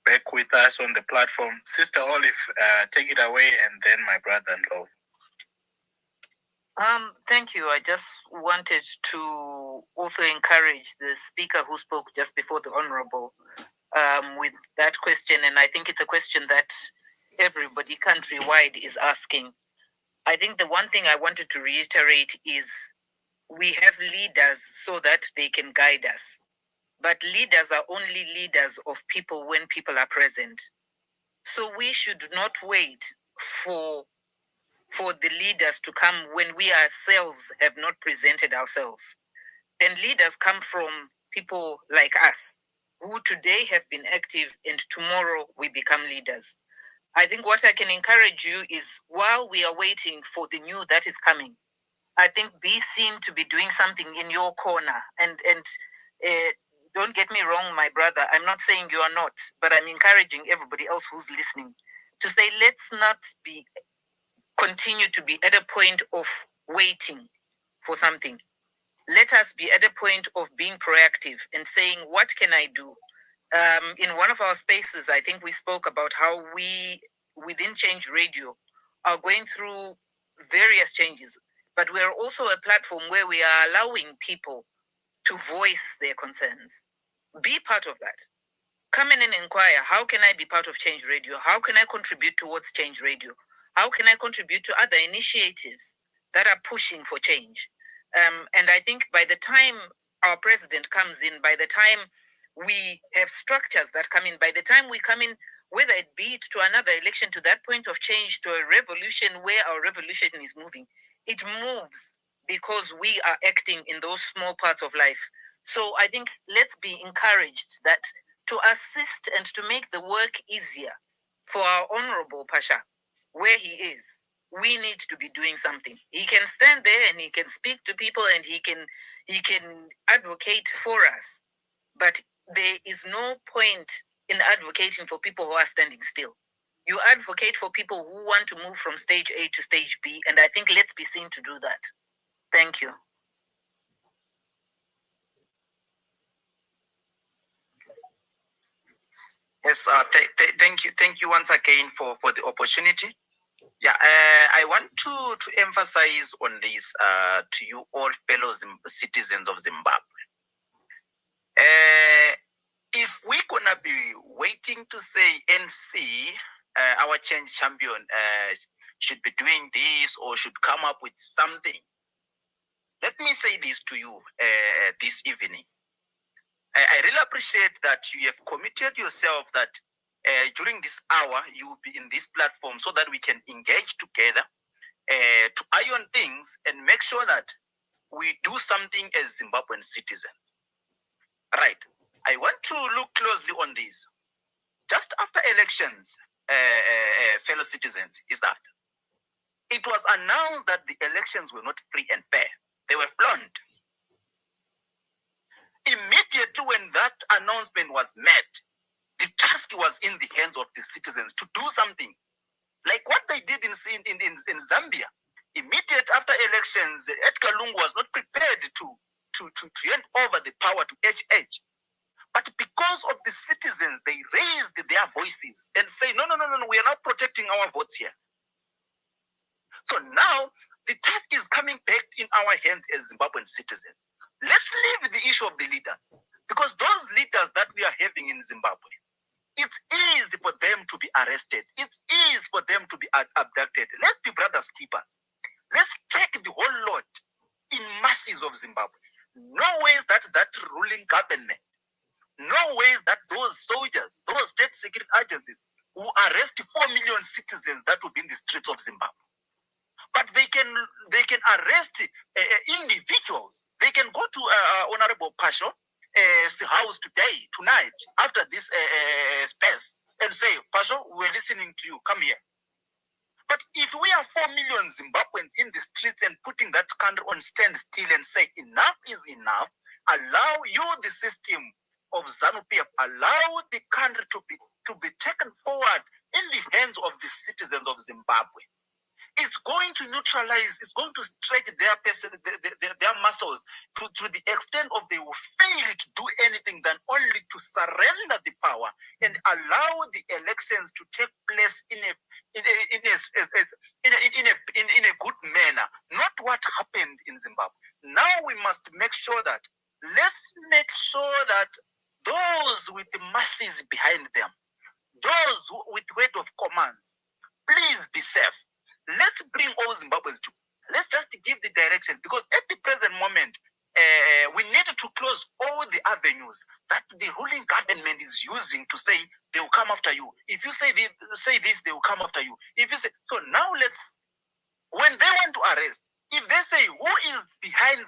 Speaker 4: back with us on the platform. Sister Olive, take it away, and then my brother-in-law.
Speaker 7: Thank you. I just wanted to also encourage the speaker who spoke just before the Honorable with that question. And I think it's a question that everybody countrywide is asking. I think the one thing I wanted to reiterate is we have leaders so that they can guide us. But leaders are only leaders of people when people are present. So we should not wait for the leaders to come when we ourselves have not presented ourselves. And leaders come from people like us, who today have been active and tomorrow we become leaders. I think what I can encourage you is, while we are waiting for the new that is coming, I think be seen to be doing something in your corner. And don't get me wrong, my brother, I'm not saying you are not, but I'm encouraging everybody else who's listening to say, let's not continue to be at a point of waiting for something. Let us be at a point of being proactive and saying, what can I do? In one of our spaces, I think we spoke about how we, within Change Radio, are going through various changes, but we're also a platform where we are allowing people to voice their concerns. Be part of that. Come in and inquire, how can I be part of Change Radio? How can I contribute towards Change Radio? How can I contribute to other initiatives that are pushing for change? And I think by the time our president comes in, by the time we have structures that come in, by the time we come in, whether it be to another election, to that point of change, to a revolution where our revolution is moving, it moves because we are acting in those small parts of life. So I think let's be encouraged that to assist and to make the work easier for our Honorable Pasha, where he is, we need to be doing something. He can stand there and he can speak to people and he can advocate for us. But there is no point in advocating for people who are standing still. You advocate for people who want to move from stage A to stage B, and I think let's be seen to do that. Thank you.
Speaker 12: Yes, thank you once again for the opportunity. Yeah, I want to emphasize on this to you all fellow citizens of Zimbabwe. If we're gonna be waiting to say NC, our change champion, should be doing this or should come up with something, let me say this to you this evening. I really appreciate that you have committed yourself that during this hour you will be in this platform so that we can engage together to iron things and make sure that we do something as Zimbabwean citizens. Right. I want to look closely on this. Just after elections, fellow citizens, is that it was announced that the elections were not free and fair. They were flawed. Immediately when that announcement was made, the task was in the hands of the citizens to do something. Like what they did in Zambia. Immediate after elections, Edgar Lungu was not prepared to hand over the power to HH. But because of the citizens, they raised their voices and say, no, we are not protecting our votes here. So now the task is coming back in our hands as Zimbabwean citizens. Let's leave the issue of the leaders, because those leaders that we are having in Zimbabwe, it's easy for them to be arrested. It's easy for them to be abducted. Let's be brothers keepers. Let's take the whole lot in masses of Zimbabwe. No ways that ruling government, no ways that those soldiers, those state security agencies who arrest 4 million citizens that will be in the streets of Zimbabwe. But they can arrest individuals. They can go to Honorable Pasho house tonight, after this space, and say, Pasho, we're listening to you, come here. But if we are 4 million Zimbabweans in the streets and putting that country on standstill and say enough is enough, allow you, the system of ZANU-PF, allow the country to be taken forward in the hands of the citizens of Zimbabwe. It's going to neutralize, it's going to stretch their muscles to the extent of they will fail to do anything than only to surrender the power and allow the elections to take place in a good manner. Not what happened in Zimbabwe. Now we must make sure that, let's make sure that those with the masses behind them, those with weight of commands, please be safe. Let's bring all Zimbabweans to. Let's just give the direction, because at the present moment, we need to close all the avenues that the ruling government is using to say they will come after you. If you say this, they will come after you. If you say so, now when they want to arrest, if they say who is behind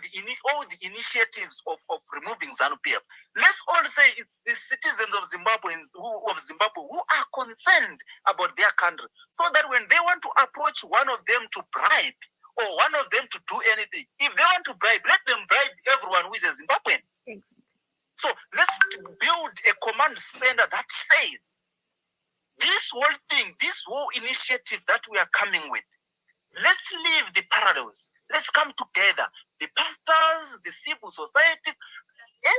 Speaker 12: all the initiatives of removing ZANU-PF, let's all say it's the citizens of Zimbabwe who are concerned about their country, so that when they want to approach one of them to bribe or one of them to do anything, if they want to bribe, let them bribe everyone who is a Zimbabwean. So let's build a command center that says this whole thing, this whole initiative that we are coming with, let's leave the parallels. Let's come together. The pastors, the civil society,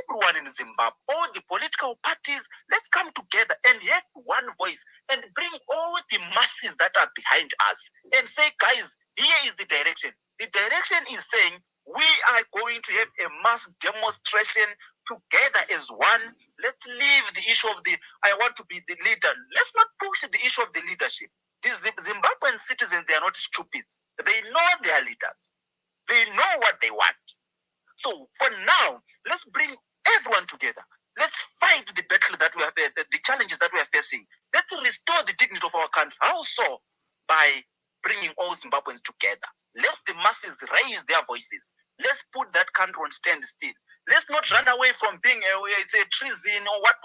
Speaker 12: everyone in Zimbabwe, all the political parties, let's come together and have one voice and bring all the masses that are behind us and say, guys, here is the direction. The direction is saying we are going to have a mass demonstration together as one. Let's leave the issue of I want to be the leader. Let's not push the issue of the leadership. These Zimbabwean citizens, they are not stupid. They know their leaders. They know what they want. So for now, let's bring everyone together. Let's fight the battle that we have, the challenges that we are facing. Let's restore the dignity of our country. How so? By bringing all Zimbabweans together. Let the masses raise their voices. Let's put that country on standstill. Let's not run away from being it's a treason or what.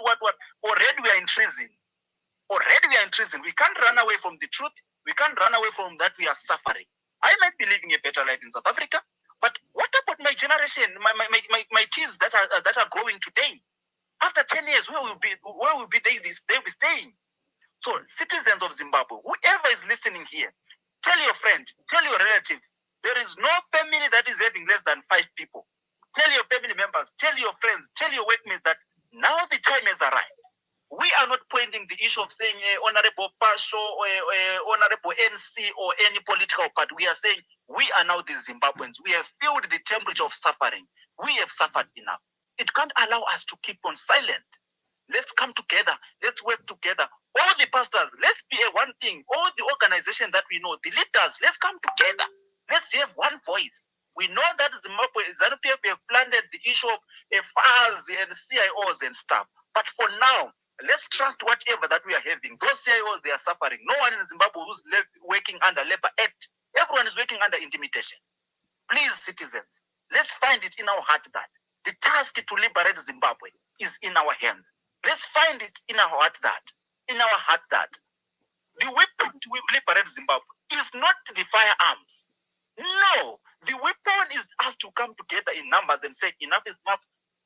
Speaker 12: Already we are in treason. We can't run away from the truth. We can't run away from that we are suffering. I might be living a better life in South Africa, but what about my generation, my kids that are growing today? After 10 years, where will they be staying? So, citizens of Zimbabwe, whoever is listening here, tell your friends, tell your relatives, there is no family that is having less than 5 people. Tell your family members, tell your friends, tell your workmates that now the time has arrived. We We are not pointing the issue of saying Honorable Pasho or Honorable NC or any political party. We are saying we are now the Zimbabweans. We have felt the temperature of suffering. We have suffered enough. It can't allow us to keep on silent. Let's come together. Let's work together. All the pastors, let's be a one thing. All the organizations that we know, the leaders, let's come together. Let's have one voice. We know that Zimbabwe, ZANU-PF have planted the issue of FRs and CIOs and stuff. But for now, let's trust whatever that we are having. Those CIOs, they are suffering. No one in Zimbabwe who's working under Labor Act. Everyone is working under intimidation. Please, citizens, let's find it in our heart that the task to liberate Zimbabwe is in our hands. Let's find it in our heart that the weapon to liberate Zimbabwe is not the firearms. No, the weapon is us to come together in numbers and say enough is enough.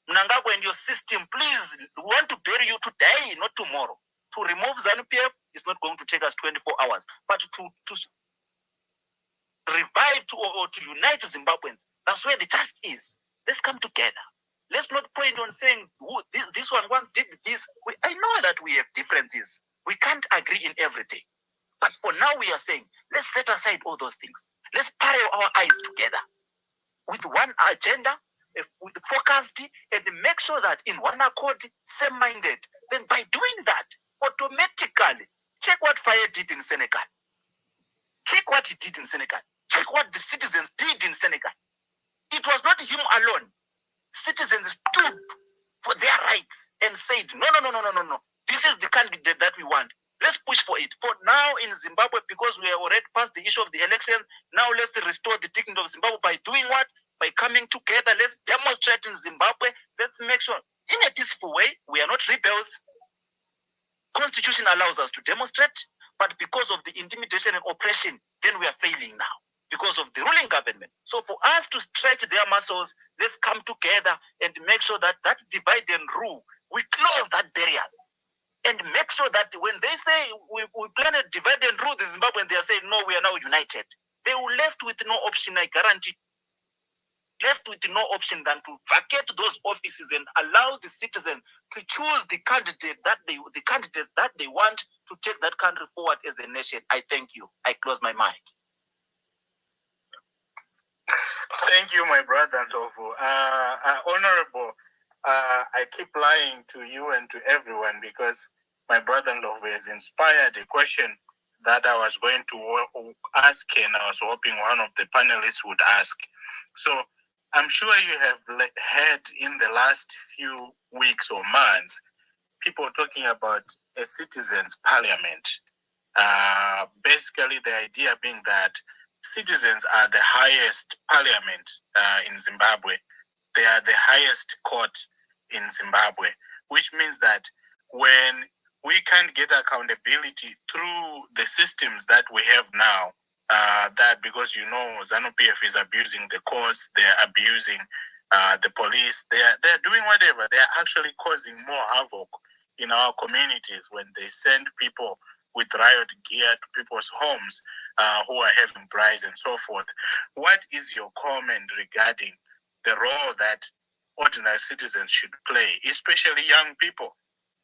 Speaker 12: Mnangagwa and your system, please, we want to bury you today, not tomorrow. To remove ZANU-PF is not going to take us 24 hours, but to revive or to unite Zimbabweans, that's where the task is. Let's come together. Let's not point on saying this one once did this. I know that we have differences. We can't agree in everything. But for now, we are saying, let's set aside all those things. Let's parallel our eyes together with one agenda, with focused, and make sure that in one accord, same-minded. Then by doing that, automatically, check what Fire did in Senegal. Check what he did in Senegal. Check what the citizens did in Senegal. It was not him alone. Citizens stood for their rights and said, no. This is the candidate that we want. Let's push for it. For now in Zimbabwe, because we are already past the issue of the election, now let's restore the dignity of Zimbabwe by doing what? By coming together. Let's demonstrate in Zimbabwe. Let's make sure in a peaceful way. We are not rebels. Constitution allows us to demonstrate, but because of the intimidation and oppression, then we are failing now because of the ruling government. So for us to stretch their muscles, let's come together and make sure that that divide and rule, we close that barriers. And make sure that when they say we plan to divide and rule the Zimbabweans, they are saying, no, we are now united. They will left with no option, I guarantee. Left with no option than to vacate those offices and allow the citizens to choose the candidates that they want to take that country forward as a nation. I thank you. I close my mind.
Speaker 13: Thank you, my brother Ndovu. Honorable, I keep lying to you and to everyone because my brother Ndovu has inspired a question that I was going to ask, and I was hoping one of the panelists would ask. So I'm sure you have heard in the last few weeks or months, people talking about a citizens' parliament. Basically, the idea being that citizens are the highest parliament in Zimbabwe. They are the highest court in Zimbabwe, which means that when we can't get accountability through the systems that we have now, that because ZANU-PF is abusing the courts, they're abusing the police, they're doing whatever. They're actually causing more havoc in our communities when they send people with riot gear to people's homes who are having brides and so forth. What is your comment regarding the role that ordinary citizens should play, especially young people?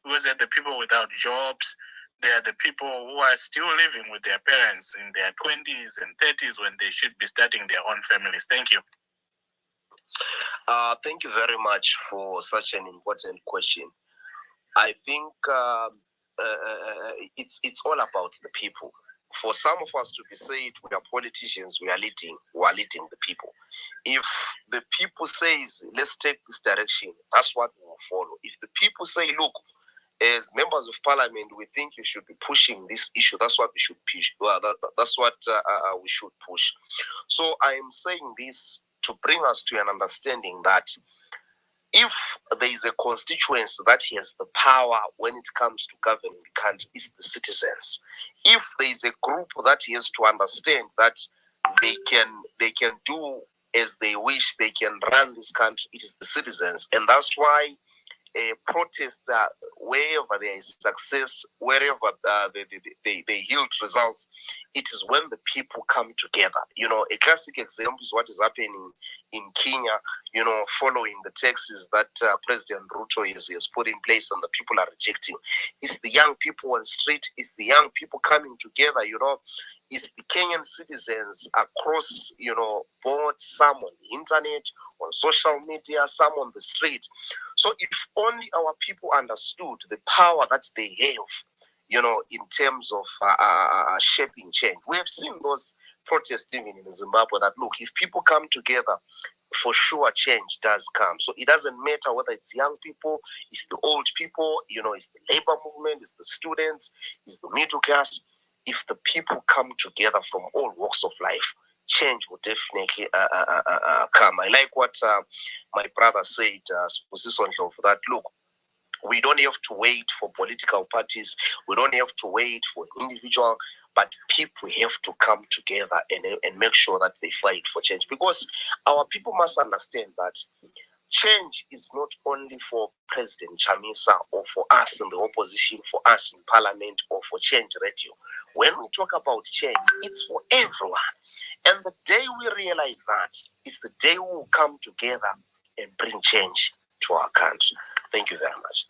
Speaker 13: Because they're the people without jobs, they're the people who are still living with their parents in their 20s and 30s when they should be starting their own families. Thank you.
Speaker 5: Thank you very much for such an important question. I think it's all about the people. For some of us to be said we are politicians, we are leading the people. If the people says let's take this direction, that's what we will follow. If the people say, look, as members of parliament, we think you should be pushing this issue, that's what we should push. Well, that's what we should push. So I am saying this to bring us to an understanding that if there is a constituency that has the power when it comes to governing the country, it's the citizens. If there is a group that has to understand that they can do as they wish, they can run this country, it is the citizens. And that's why protests, wherever there is success, wherever they yield results, it is when the people come together. You know, a classic example is what is happening in Kenya, you know, following the taxes that President Ruto has put in place and the people are rejecting. It's the young people on the street, it's the young people coming together, you know. It's the Kenyan citizens across, you know, both some on the internet, on social media, some on the street. So if only our people understood the power that they have, you know, in terms of shaping change. We have seen those protests even in Zimbabwe that, look, if people come together, for sure change does come. So it doesn't matter whether it's young people, it's the old people, you know, it's the labor movement, it's the students, it's the middle class. If the people come together from all walks of life, change will definitely come. I like what my brother said, that, look, we don't have to wait for political parties. We don't have to wait for individual, but people have to come together and make sure that they fight for change. Because our people must understand that change is not only for President Chamisa or for us in the opposition, for us in parliament or for Change Radio. When we talk about change, it's for everyone. And the day we realize that is the day we will come together and bring change to our country. Thank you very much.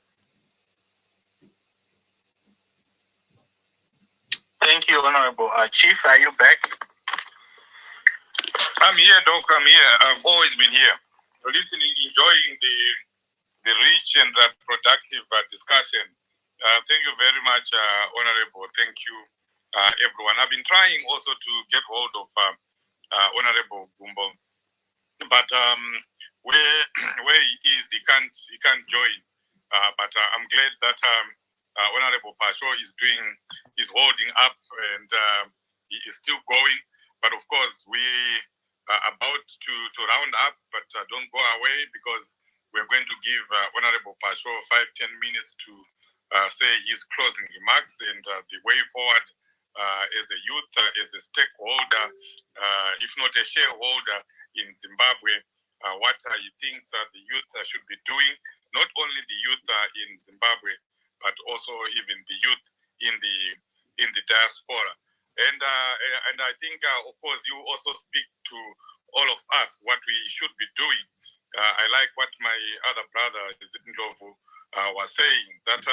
Speaker 4: Thank you, Honorable. Chief, are you back?
Speaker 6: I'm here, Doc. I'm here. I've always been here, listening, enjoying the rich and productive discussion. Thank you very much, Honorable. Thank you, everyone. I've been trying also to get hold of Honorable Gumbo, but where he is, he can't join. But I'm glad that Honorable Pasho is holding up and he is still going. But of course, we are about to round up, but don't go away because we're going to give Honorable Pasho 5-10 minutes to say his closing remarks and the way forward as a youth, as a stakeholder, if not a shareholder in Zimbabwe, what he thinks the youth should be doing, not only the youth in Zimbabwe, but also even the youth in the diaspora. And I think, of course, you also speak to all of us what we should be doing. I like what my other brother, Ndlovu, was saying, that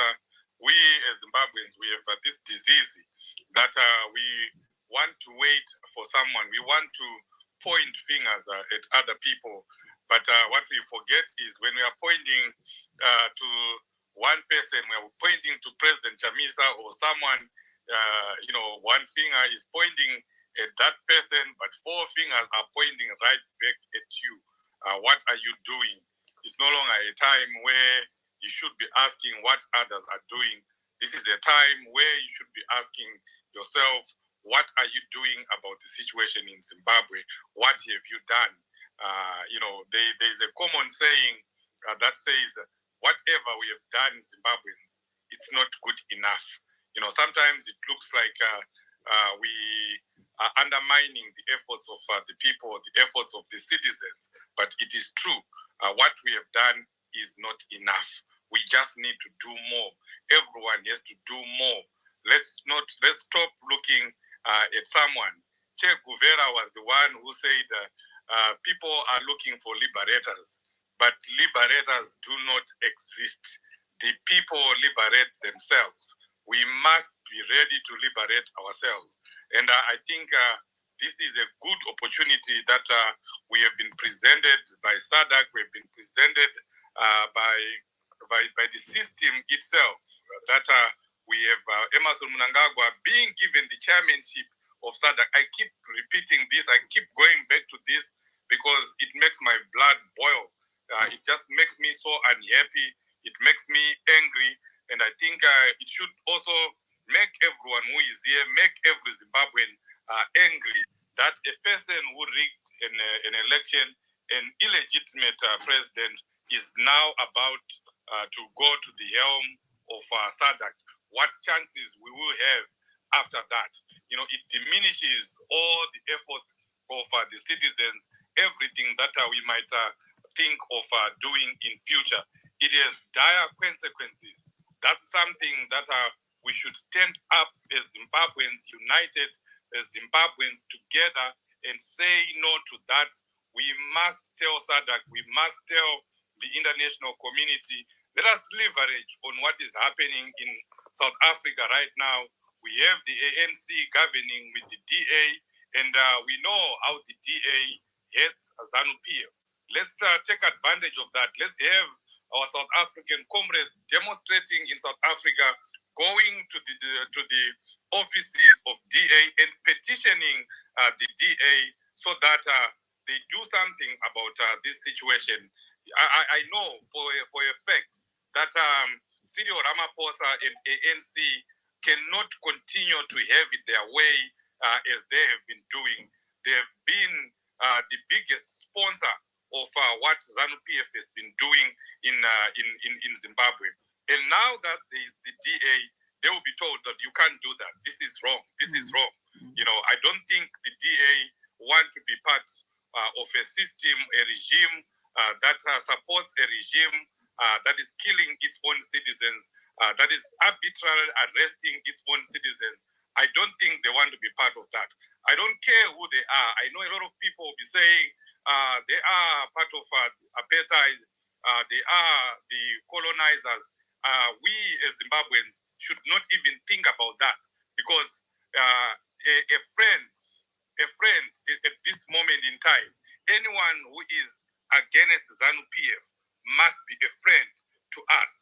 Speaker 6: we as Zimbabweans, we have this disease that we want to wait for someone. We want to point fingers at other people. But what we forget is when we are pointing to one person, we are pointing to President Chamisa or someone, one finger is pointing at that person, but 4 fingers are pointing right back at you. What are you doing? It's no longer a time where you should be asking what others are doing. This is a time where you should be asking yourself, what are you doing about the situation in Zimbabwe? What have you done? There's a common saying that says, whatever we have done, Zimbabweans, it's not good enough. Sometimes it looks like we are undermining the efforts of the people, the efforts of the citizens, but it is true. What we have done is not enough. We just need to do more. Everyone has to do more. Let's stop looking at someone. Che Guevara was the one who said people are looking for liberators, but liberators do not exist. The people liberate themselves. We must be ready to liberate ourselves. And I think this is a good opportunity that we have been presented by Sadc, we have been presented by the system itself, that we have Emerson Mnangagwa being given the chairmanship of Sadc. I keep repeating this, I keep going back to this because it makes my blood boil. It just makes me so unhappy. It makes me angry. And I think it should also make everyone who is here, make every Zimbabwean angry that a person who rigged an election, an illegitimate president, is now about to go to the helm of Sadc. What chances we will have after that? It diminishes all the efforts of the citizens, everything that we might think of doing in future. it has dire consequences. That's something that we should stand up as Zimbabweans, united as Zimbabweans together, and say no to that. We must tell Sadc, we must tell the international community, let us leverage on what is happening in South Africa right now. We have the ANC governing with the DA, and we know how the DA hates ZANU-PF. Let's take advantage of that. Let's have our South African comrades demonstrating in South Africa, going to the offices of DA and petitioning the DA so that they do something about this situation. I know for a fact that Cyril Ramaphosa and ANC cannot continue to have it their way as they have been doing. They have been the biggest sponsor of what ZANU-PF has been doing in Zimbabwe. And now that the DA, they will be told that you can't do that. This is wrong. This is wrong. You know, I don't think the DA want to be part of a system, a regime that supports a regime that is killing its own citizens, that is arbitrarily arresting its own citizens. I don't think they want to be part of that. I don't care who they are. I know a lot of people will be saying they are part of apartheid, they are the colonizers. We as Zimbabweans should not even think about that, because a friend at this moment in time, anyone who is against ZANU-PF must be a friend to us.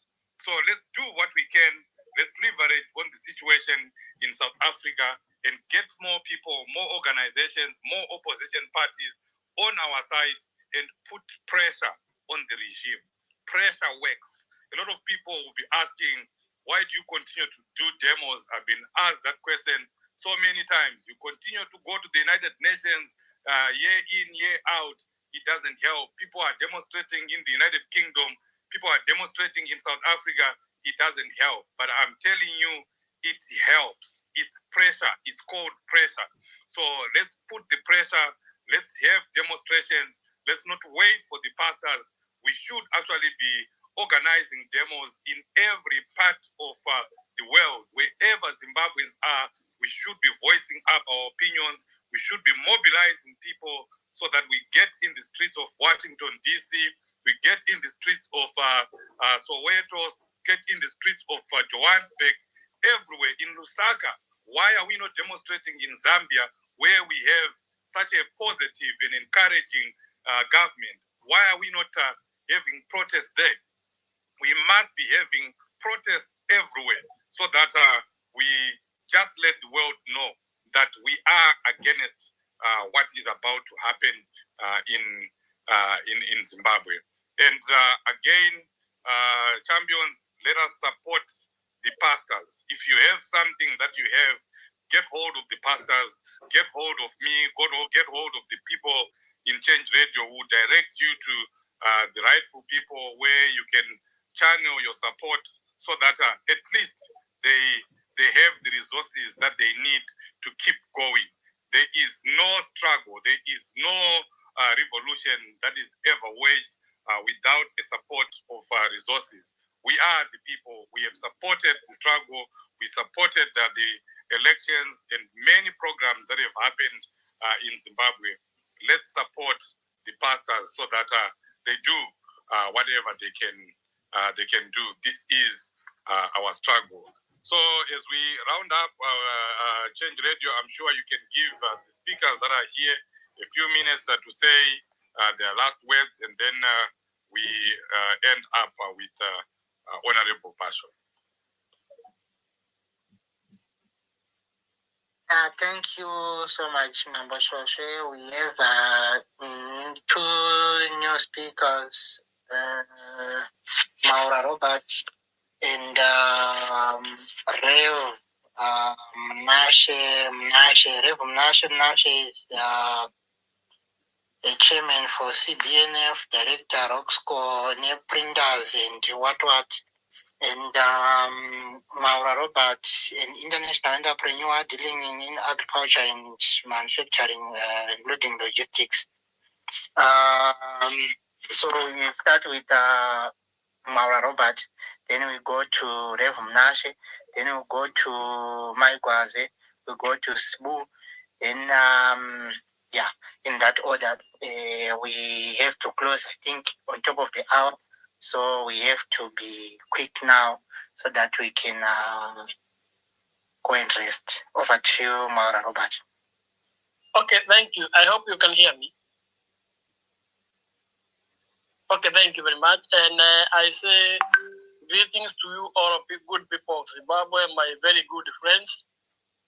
Speaker 6: So let's do what we can. Let's leverage on the situation in South Africa and get more people, more organizations, more opposition parties on our side and put pressure on the regime. Pressure works. A lot of people will be asking, why do you continue to do demos? I've been asked that question so many times. You continue to go to the United Nations year in, year out. It doesn't help. People are demonstrating in the United Kingdom. People are demonstrating in South Africa. It doesn't help. But I'm telling you, it helps. It's pressure. It's called pressure. So let's put the pressure. Let's have demonstrations. Let's not wait for the pastors. We should actually be organizing demos in every part of the world. Wherever Zimbabweans are, we should be voicing up our opinions. We should be mobilizing people so that we get in the streets of Washington, D.C., we get in the streets of Soweto, get in the streets of Johannesburg, everywhere, in Lusaka. Why are we not demonstrating in Zambia, where we have such a positive and encouraging government? Why are we not having protests there? We must be having protests everywhere so that we just let the world know that we are against what is about to happen in Zimbabwe. And again, champions, let us support the pastors. If you have something that you have, get hold of the pastors, get hold of me, get hold of the people in Change Radio who direct you to the rightful people where you can channel your support so that at least they have the resources that they need to keep going. There is no struggle, there is no revolution that is ever waged without a support of resources. We are the people. We have supported the struggle. We supported the elections and many programs that have happened in Zimbabwe. Let's support the pastors so that they do whatever they can do. This is our struggle. So as we round up Change Radio, I'm sure you can give the speakers that are here a few minutes to say their last words, and then we end up with Honorable Passion.
Speaker 3: Thank you so much, Member Shoshe. We have two new speakers, Maura Roberts and Rev Mnashe is the chairman for CBNF, director Roxco, printers and what. And Maura Roberts, an international entrepreneur dealing in agriculture and manufacturing, including logistics. So we start with Maura Robert, then we go to Rev Mnashe, then we go to Maigwaze, we go to Sbu, then yeah, in that order. We have to close, I think, on top of the hour, so we have to be quick now so that we can go and rest. Over to you, Maura Robert.
Speaker 15: Okay, thank you. I hope you can hear me. Okay, thank you very much. And I say greetings to you, all of you good people of Zimbabwe, my very good friends.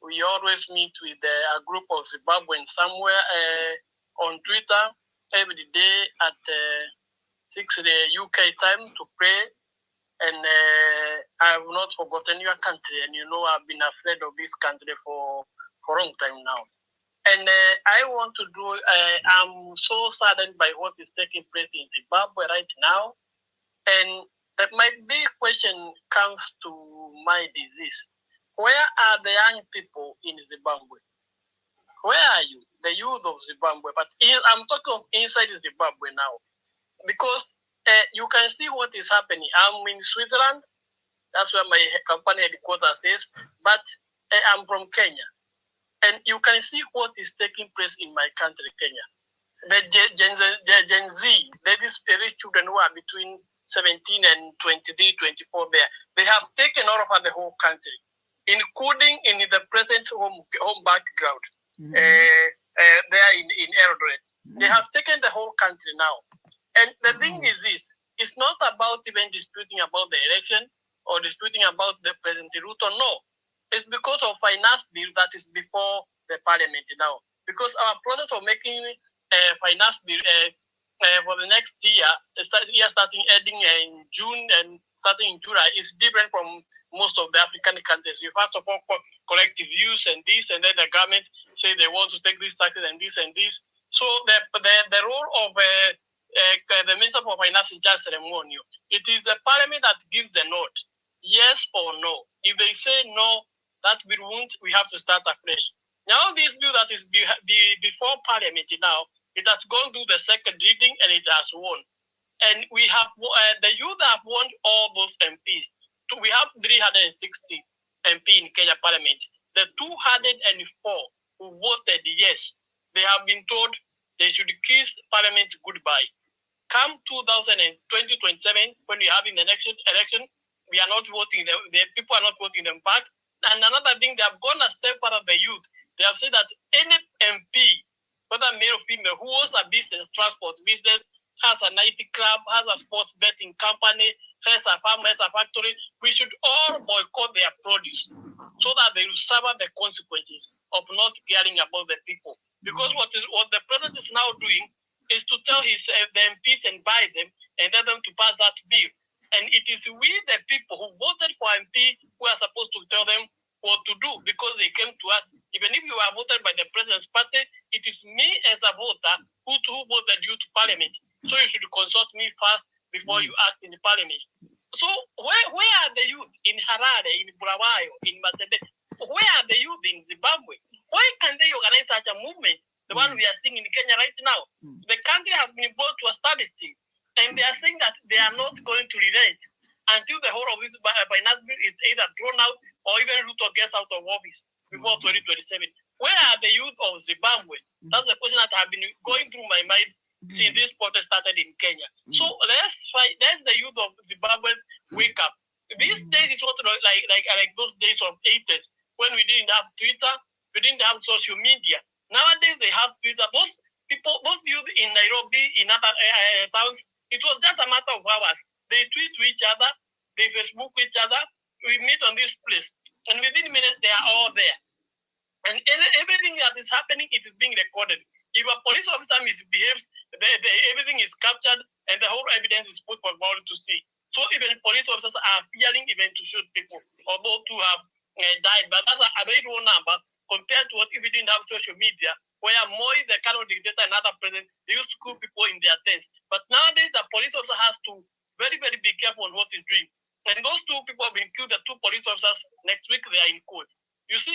Speaker 15: We always meet with a group of Zimbabweans somewhere on Twitter every day at 6 UK time to pray. And I have not forgotten your country. And you know, I've been afraid of this country for a long time now. And I want to do, I'm so saddened by what is taking place in Zimbabwe right now. And my big question comes to my disease. Where are the young people in Zimbabwe? Where are you, the youth of Zimbabwe? But I'm talking of inside Zimbabwe now. Because you can see what is happening. I'm in Switzerland. That's where my company headquarters is. But I'm from Kenya. And you can see what is taking place in my country, Kenya. The Gen Z, these children who are between 17 and 23, 24 there, they have taken over the whole country, including in the president's home background, there in Eldoret. They have taken the whole country now. And the thing is this, it's not about even disputing about the election or disputing about the President Ruto, no. It's because of finance bill that is before the parliament now. Because our process of making a finance bill for the next year starting ending in June and starting in July is different from most of the African countries. We first of all collect views and this, and then the government say they want to take these taxes and this and this. So the role of the Minister for Finance is just ceremonial. It is the parliament that gives the note, yes or no. If they say no, that bill won't, we have to start afresh. Now this bill that is before parliament now, it has gone through the second reading and it has won. And we have, the youth have won all those MPs. So we have 360 MP in Kenya parliament. The 204 who voted yes, they have been told they should kiss parliament goodbye. Come 2027, when we have in the next election, we are not voting, the people are not voting them back. And another thing, they have gone a step further the youth. They have said that any MP, whether male or female, who owns a business, transport business, has a night club, has a sports betting company, has a farm, has a factory, we should all boycott their produce so that they will suffer the consequences of not caring about the people. Because what the president is now doing is to tell his the MPs and buy them and let them to pass that bill. And it is we, the people who voted for MP, who are supposed to tell them what to do because they came to us. Even if you are voted by the president's party, it is me as a voter who voted you to parliament. So you should consult me first before you act in the parliament. So where are the youth in Harare, in Bulawayo, in Matende? Where are the youth in Zimbabwe? Why can they organize such a movement? The one we are seeing in Kenya right now. The country has been brought to a standstill. And they are saying that they are not going to relent until the whole of this finance bill is either thrown out or even Ruto gets out of office before 2027. Where are the youth of Zimbabwe? That's the question that have been going through my mind since this protest started in Kenya. So let's fight. Let's the youth of Zimbabweans wake up. These days is what like those days of 80s when we didn't have Twitter, we didn't have social media. Nowadays they have Twitter. Those people, those youth in Nairobi, in other towns, it was just a matter of hours. They tweet to each other, they Facebook each other, we meet on this place. And within minutes, they are all there. And everything that is happening, it is being recorded. If a police officer misbehaves, everything is captured and the whole evidence is put for everyone to see. So even police officers are fearing even to shoot people, although to have died. But that's a very low number compared to what if we didn't have social media, where Moi, the current dictator, and other president, they used to kill people in their tents. But nowadays, the police officer has to very, very be careful on what he's doing. And those two people have been killed, the two police officers, next week they are in court. You see,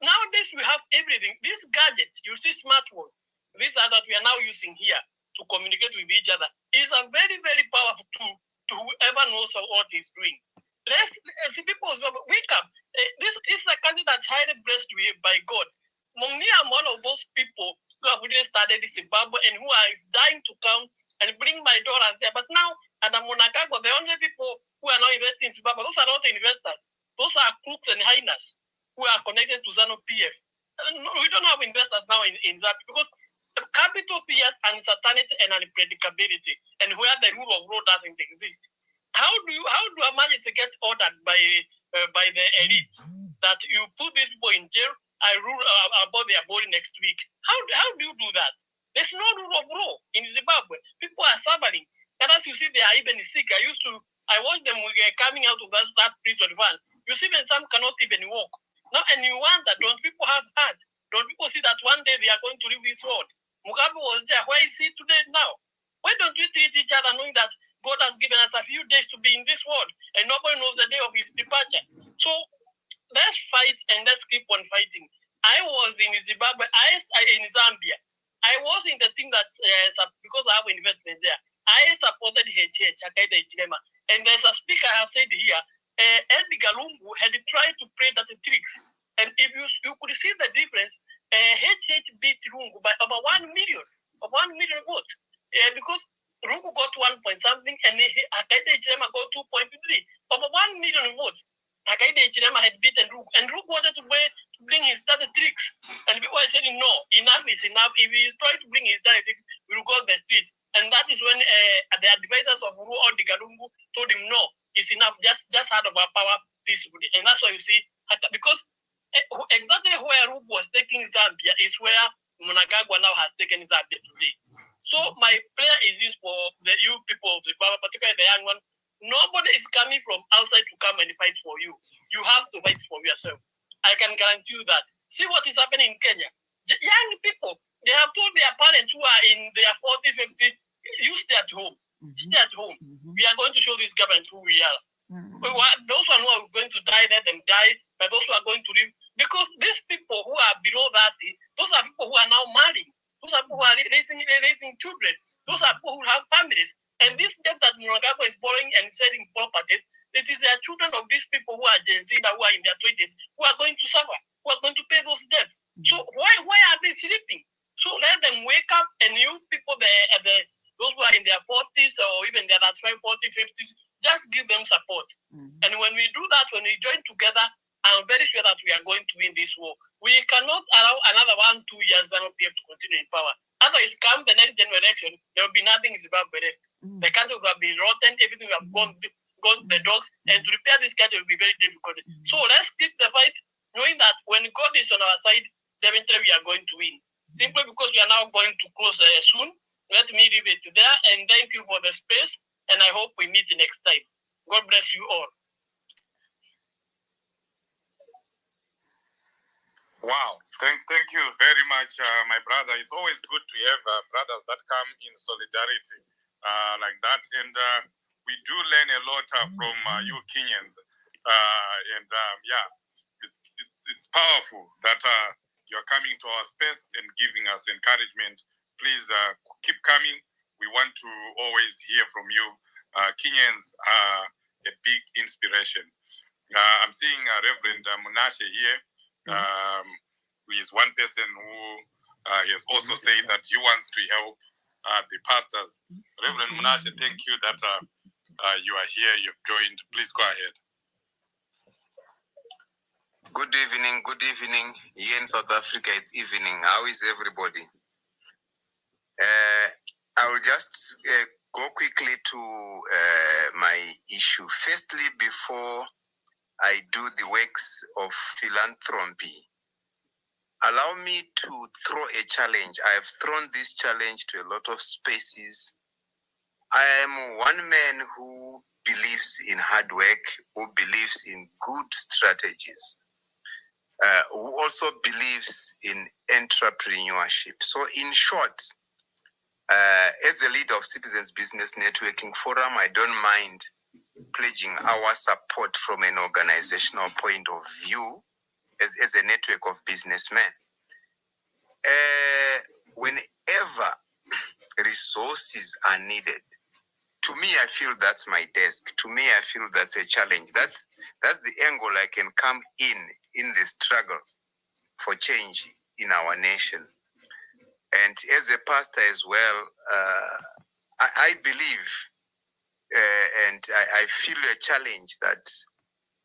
Speaker 15: nowadays we have everything. These gadgets, you see smartphones, these are that we are now using here to communicate with each other, is a very, very powerful tool to whoever never knows what he's doing. The people wake up. This is a country that's highly blessed by God. Me, I'm one of those people who have really started in Zimbabwe and who are dying to come and bring my dollars there. But now, and I'm Monagago, the only people who are now investing in Zimbabwe, those are not investors. Those are crooks and hyenas who are connected to ZANU PF. No, we don't have investors now in that because capital fears uncertainty and unpredictability, and where the rule of law doesn't exist. How do I manage to get ordered by the elite that you put these people in jail? I rule about their body next week. How do you do that? There's no rule of law in Zimbabwe. People are suffering, and as you see, they are even sick. I watch them coming out of that prison van. You see, when some cannot even walk. Now, and you wonder, don't people have heart? Don't people see that one day they are going to leave this world? Mugabe was there. Where is he today now? Why don't we treat each other knowing that God has given us a few days to be in this world and nobody knows the day of his departure? So let's fight and let's keep on fighting. I was in Zimbabwe, in Zambia. I was in the thing that, because I have investment there, I supported HH, Akaida Ichilema. And there's a speaker I have said here, Edgar Lungu had tried to play that tricks. And if you could see the difference, HH beat Lungu by about 1 million votes. Because Lungu got 1 point something and Akaida Ichilema got 2.3. Over 1 million votes. Akaida Ichilema had beaten Lungu. And Lungu wanted to bring his dirty tricks. And people are saying, no, enough is enough. If he is trying to bring his dirty tricks, we will go on the street. And that is when the advisors of Uru Odigalungu told him, no, it's enough, just hand over power peacefully. And that's why you see, because exactly where Rubu was taking Zambia is where Mnangagwa now has taken Zambia today. So my prayer is this for the you people of Zimbabwe, particularly the young one. Nobody is coming from outside to come and fight for you. You have to fight for yourself. I can guarantee you that. See what is happening in Kenya. Young people, they have told their parents who are in their 40, 50, you stay at home. Stay at home. We are going to show this government who we are. Those who are going to die, let them die. But those who are going to live, because these people who are below 30, those are people who are now marrying. Those are people who are raising children. Those are people who have families. And this debt that Mnangagwa is borrowing and selling properties, it is the children of these people who are Gen Z, who are in their 20s, who are going to suffer, who are going to pay those debts. So why are they sleeping? So let them wake up, and you people, those who are in their 40s or even their 35, 40, 50s, just give them support. And when we do that, when we join together, I'm very sure that we are going to win this war. We cannot allow another 1-2 years ZANU PF to continue in power. Otherwise, come the next general election, there will be nothing in Zimbabwe left. The country will be rotten, everything will have gone to the dogs, and to repair this country will be very difficult. So let's keep the fight, knowing that when God is on our side, definitely we are going to win. Simply because we are now going to close soon. Let me leave it there, and thank you for the space, and I hope we meet next time. God bless you all.
Speaker 6: Wow, thank you very much, my brother. It's always good to have brothers that come in solidarity like that, and we do learn a lot from you Kenyans, and it's powerful that you're coming to our space and giving us encouragement. Please keep coming. We want to always hear from you. Kenyans are a big inspiration. I'm seeing Reverend Munashe here. Who is one person who has also said that he wants to help the pastors. Reverend Munashe, thank you that you are here, you've joined. Please go ahead.
Speaker 16: Good evening. Here in South Africa, it's evening. How is everybody? I will just go quickly to my issue. Firstly, before I do the works of philanthropy, allow me to throw a challenge. I have thrown this challenge to a lot of spaces. I am one man who believes in hard work, who believes in good strategies, who also believes in entrepreneurship. So in short, as a leader of Citizens Business Networking Forum, I don't mind pledging our support from an organizational point of view as a network of businessmen. Whenever resources are needed To me, I feel that's my desk. To me, I feel that's a challenge. That's the angle I can come in the struggle for change in our nation. And as a pastor as well, I believe and I feel a challenge that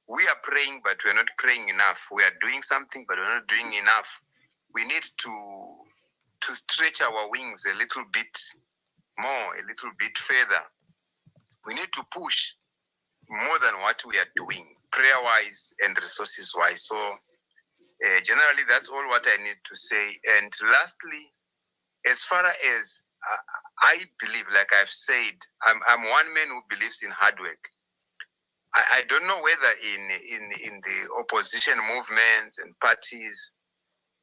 Speaker 16: we are praying, but we're not praying enough. We are doing something, but we're not doing enough. We need to stretch our wings a little bit more, a little bit further. We need to push more than what we are doing, prayer-wise and resources-wise. So generally, that's all what I need to say. And lastly, as far as I believe, like I've said, I'm one man who believes in hard work. I don't know whether in the opposition movements and parties,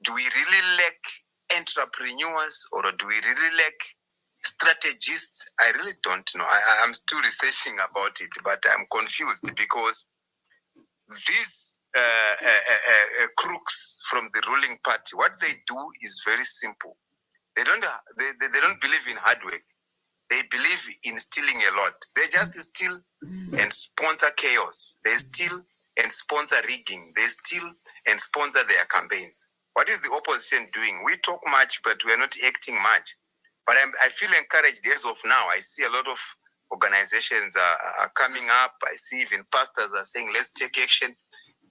Speaker 16: do we really lack entrepreneurs or do we really lack strategists? I really don't know. I'm still researching about it, but I'm confused because these crooks from the ruling party, what they do is very simple. They don't believe in hard work. They believe in stealing a lot. They just steal and sponsor chaos. They steal and sponsor rigging. They steal and sponsor their campaigns. What is the opposition doing? We talk much, but we're not acting much. But I feel encouraged as of now. I see a lot of organizations are coming up. I see even pastors are saying, let's take action.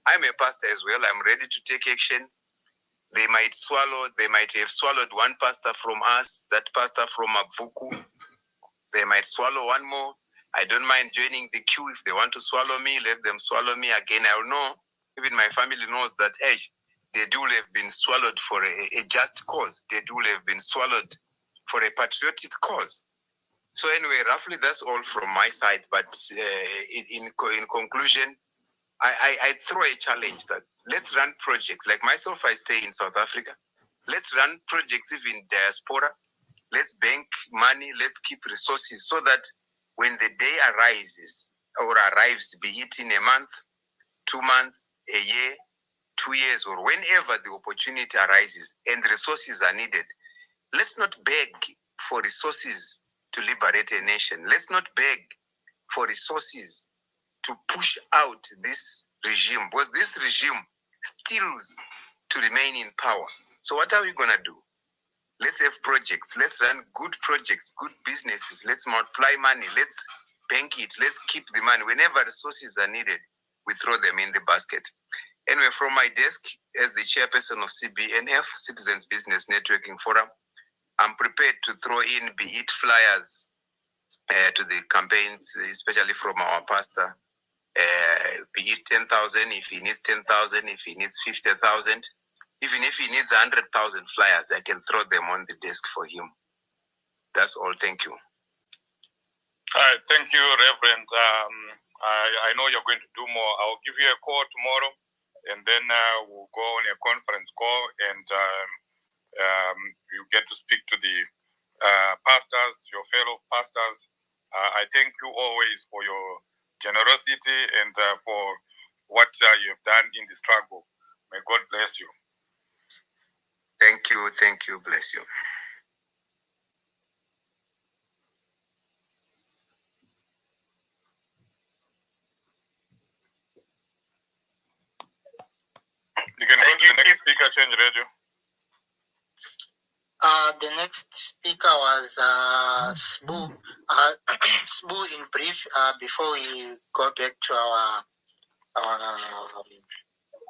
Speaker 16: I'm a pastor as well. I'm ready to take action. They might have swallowed one pastor from us, that pastor from Abuku. They might swallow one more. I don't mind joining the queue. If they want to swallow me, let them swallow me again. I'll know. Even my family knows that, hey, they do have been swallowed for a just cause. They do have been swallowed for a patriotic cause. So anyway, roughly that's all from my side. But in conclusion, I throw a challenge that let's run projects. Like myself, I stay in South Africa. Let's run projects even diaspora. Let's bank money. Let's keep resources so that when the day arises or arrives, be it in a month, 2 months, a year, 2 years, or whenever the opportunity arises and the resources are needed, let's not beg for resources to liberate a nation. Let's not beg for resources to push out this regime, because this regime steals to remain in power. So what are we going to do? Let's have projects. Let's run good projects, good businesses. Let's multiply money. Let's bank it. Let's keep the money. Whenever resources are needed, we throw them in the basket. Anyway, from my desk, as the chairperson of CBNF, Citizens Business Networking Forum, I'm prepared to throw in, be it flyers to the campaigns, especially from our pastor, be it 10,000, if he needs 10,000, if he needs 50,000, even if he needs 100,000 flyers, I can throw them on the desk for him. That's all. Thank you.
Speaker 6: All right. Thank you, Reverend. I know you're going to do more. I'll give you a call tomorrow, and then we'll go on a conference call, and you get to speak to the pastors, your fellow pastors. I thank you always for your generosity and for what you've done in the struggle. May God bless you.
Speaker 16: Thank you. Thank you. Bless you.
Speaker 6: You can go to the next speaker, change radio.
Speaker 3: The next speaker was Sbu. Sbu, in brief, before we go back to our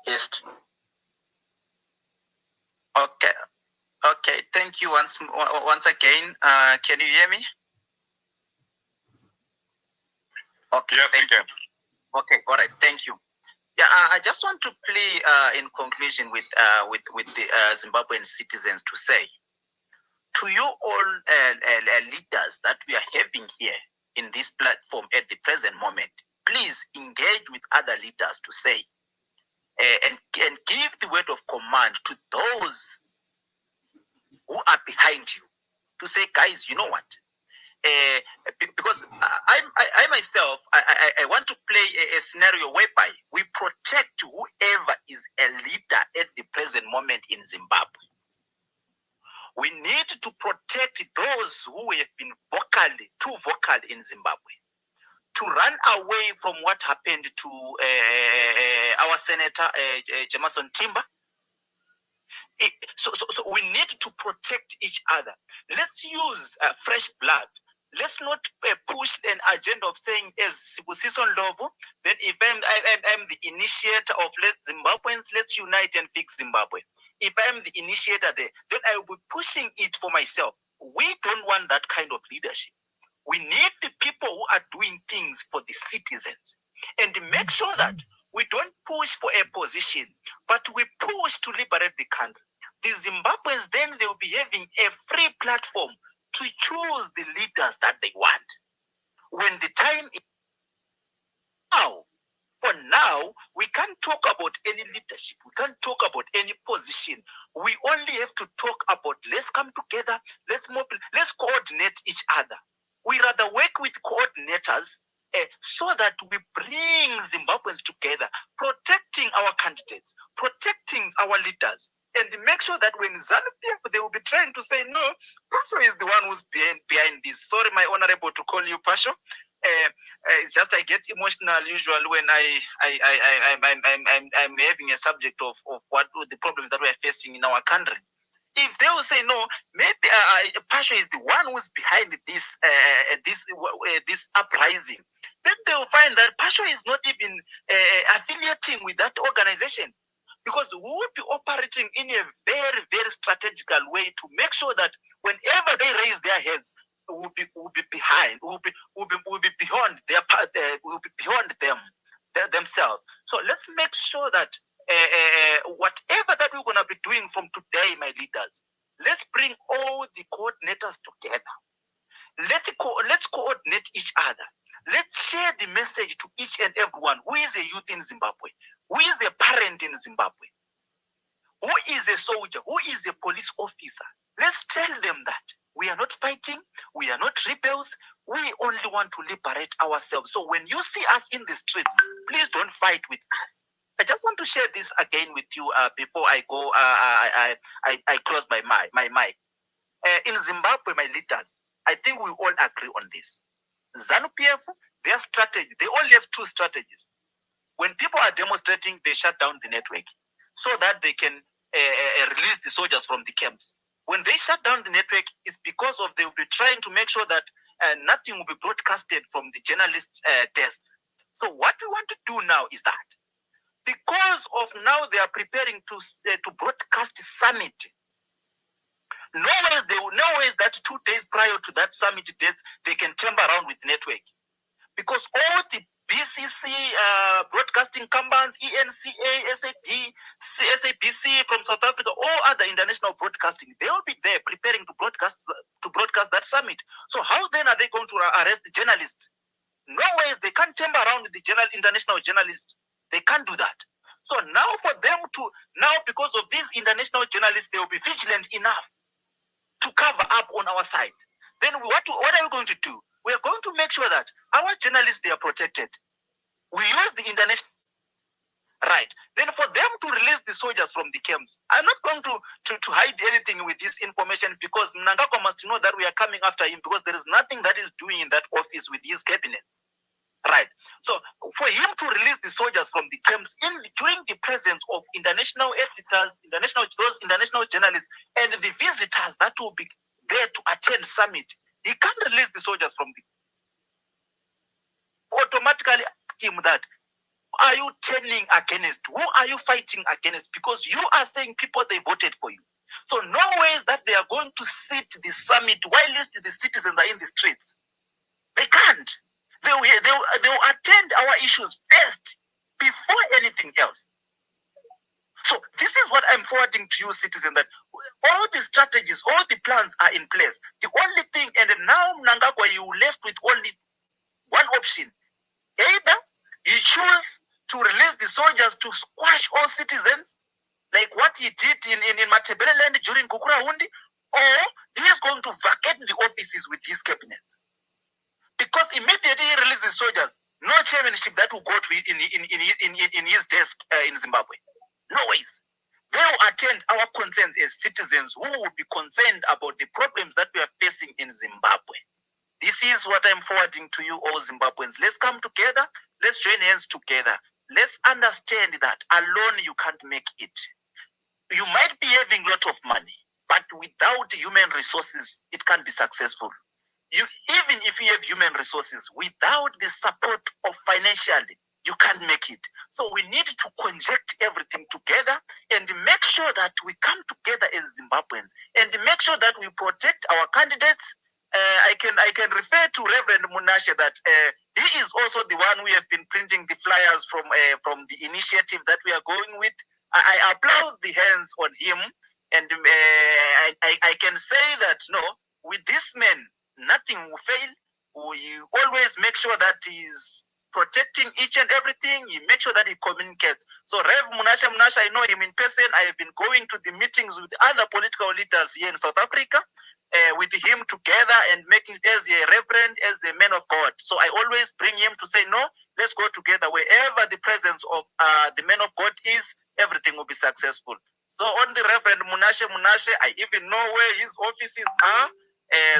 Speaker 3: guest.
Speaker 12: Okay. Thank you once again. Can you hear me? Okay.
Speaker 6: Yes, we can.
Speaker 12: Okay. All right. Thank you. Yeah, I just want to play in conclusion with the Zimbabwean citizens to say to you all leaders that we are having here in this platform at the present moment, please engage with other leaders to say and give the word of command to those who are behind you to say, guys, you know what? Because I myself, I want to play a scenario whereby we protect whoever is a leader at the present moment in Zimbabwe. We need to protect those who have been too vocal in Zimbabwe, to run away from what happened to our Senator Jameson Timber. So we need to protect each other. Let's use fresh blood. Let's not push an agenda of saying, as Sibusiso Ndlovu, then if I'm the initiator of Zimbabweans, let's unite and fix Zimbabwe. If I'm the initiator there, then I will be pushing it for myself. We don't want that kind of leadership. We need the people who are doing things for the citizens, and make sure that we don't push for a position, but we push to liberate the country. The Zimbabweans, then they will be having a free platform to choose the leaders that they want. When the time is now, for now, we can't talk about any leadership. We can't talk about any position. We only have to talk about, let's come together, let's coordinate each other. We rather work with coordinators so that we bring Zimbabweans together, protecting our candidates, protecting our leaders, and make sure that when ZANU-PF, they will be trying to say, no, Pasho is the one who's behind this. Sorry, my honorable, to call you Pasho. It's just I get emotional usually when I'm having a subject of what the problems that we're facing in our country. If they will say no, maybe Pasho is the one who's behind this this uprising, then they will find that Pasho is not even affiliating with that organization, because we will be operating in a very, very strategical way to make sure that whenever they raise their heads, we'll be behind, we'll be beyond their part, we'll be beyond themselves. So let's make sure that whatever that we're gonna be doing from today, my leaders, let's bring all the coordinators together. Let's coordinate each other. Let's share the message to each and everyone who is a youth in Zimbabwe, who is a parent in Zimbabwe, who is a soldier, who is a police officer. Let's tell them that we are not fighting, we are not rebels, we only want to liberate ourselves. So when you see us in the streets, please don't fight with us. I just want to share this again with you before I go. I close my mic. In Zimbabwe, my leaders, I think we all agree on this. ZANU-PF, their strategy, they only have two strategies. When people are demonstrating, they shut down the network so that they can release the soldiers from the camps. When they shut down the network, it's because of they will be trying to make sure that nothing will be broadcasted from the journalists' desk. So what we want to do now is that, because of now they are preparing to broadcast the summit. No ways that 2 days prior to that summit date they can tamper around with network, because all the BCC broadcasting companies, ENCA, SABC from South Africa, all other international broadcasting, they will be there preparing to broadcast that summit. So how then are they going to arrest the journalists? No ways, they can't tamper around with the international journalists. They can't do that. So now for them to, because of these international journalists, they will be vigilant enough to cover up on our side. Then what are we going to do? We are going to make sure that our journalists, they are protected. We use the international right. Then for them to release the soldiers from the camps, I'm not going to hide anything with this information, because Mnangagwa must know that we are coming after him, because there is nothing that is doing in that office with his cabinet. Right. So for him to release the soldiers from the camps during the presence of international editors, international journalists, and the visitors that will be there to attend summit, he can't release the soldiers from the automatically ask him that, are you turning against? Who are you fighting against? Because you are saying people, they voted for you. So no way that they are going to sit the summit while the citizens are in the streets. They can't. They will attend our issues first before anything else. So this is what I'm forwarding to you, citizens, that all the strategies, all the plans are in place. The only thing, and now Mnangagwa, you left with only one option. Either he choose to release the soldiers to squash all citizens, like what he did in Matebeleland during Kukurahundi, or he is going to vacate the offices with his cabinet. Because immediately he releases soldiers, no chairmanship that will go to in his desk in Zimbabwe. No ways. They will attend our concerns as citizens who will be concerned about the problems that we are facing in Zimbabwe. This is what I'm forwarding to you all Zimbabweans. Let's come together. Let's join hands together. Let's understand that alone you can't make it. You might be having a lot of money, but without human resources, it can't be successful. Even if you have human resources, without the support of financially, you can't make it. So we need to conject everything together and make sure that we come together as Zimbabweans and make sure that we protect our candidates. I can refer to Reverend Munashe that he is also the one we have been printing the flyers from the initiative that we are going with. I applaud the hands on him, and I can say that no, with this man, nothing will fail. We always make sure that he's protecting each and everything. He makes sure that he communicates. So Rev Munashe, I know him in person. I have been going to the meetings with other political leaders here in South Africa, with him together and making it as a reverend, as a man of God. So I always bring him to say, no, let's go together. Wherever the presence of the man of God is, everything will be successful. So on the Reverend Munashe, I even know where his offices are.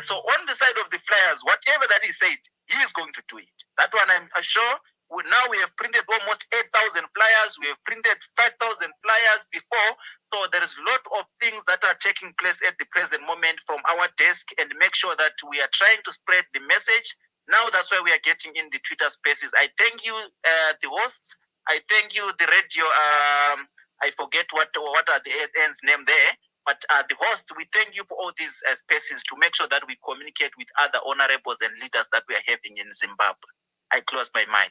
Speaker 12: So on the side of the flyers, whatever that he said, he is going to do it. That one I'm sure. Now we have printed almost 8,000 flyers. We have printed 5,000 flyers before. So there is a lot of things that are taking place at the present moment from our desk, and make sure that we are trying to spread the message. Now that's why we are getting in the Twitter spaces. I thank you, the hosts. I thank you, the radio. I forget what are the ends name there. But the hosts, we thank you for all these spaces to make sure that we communicate with other honorables and leaders that we are having in Zimbabwe. I close my mind.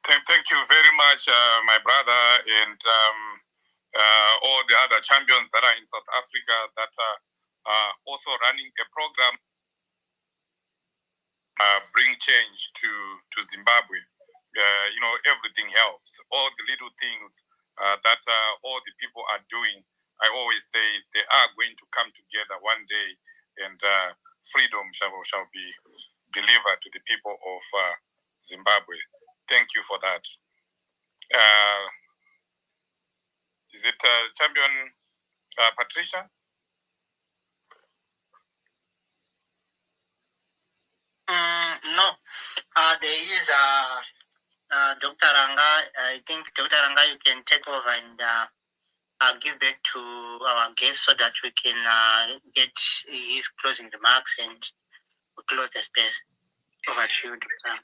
Speaker 6: Thank you very much, my brother, and all the other champions that are in South Africa that are also running a program bring change to Zimbabwe. Everything helps. All the little things that all the people are doing, I always say they are going to come together one day, and freedom shall be delivered to the people of Zimbabwe. Thank you for that. Is it Champion Patricia?
Speaker 3: No, there is Dr. Ranga. I think Dr. Ranga, you can take over and give back to our guest so that we can get his closing remarks and close the space. Over to you, Dr.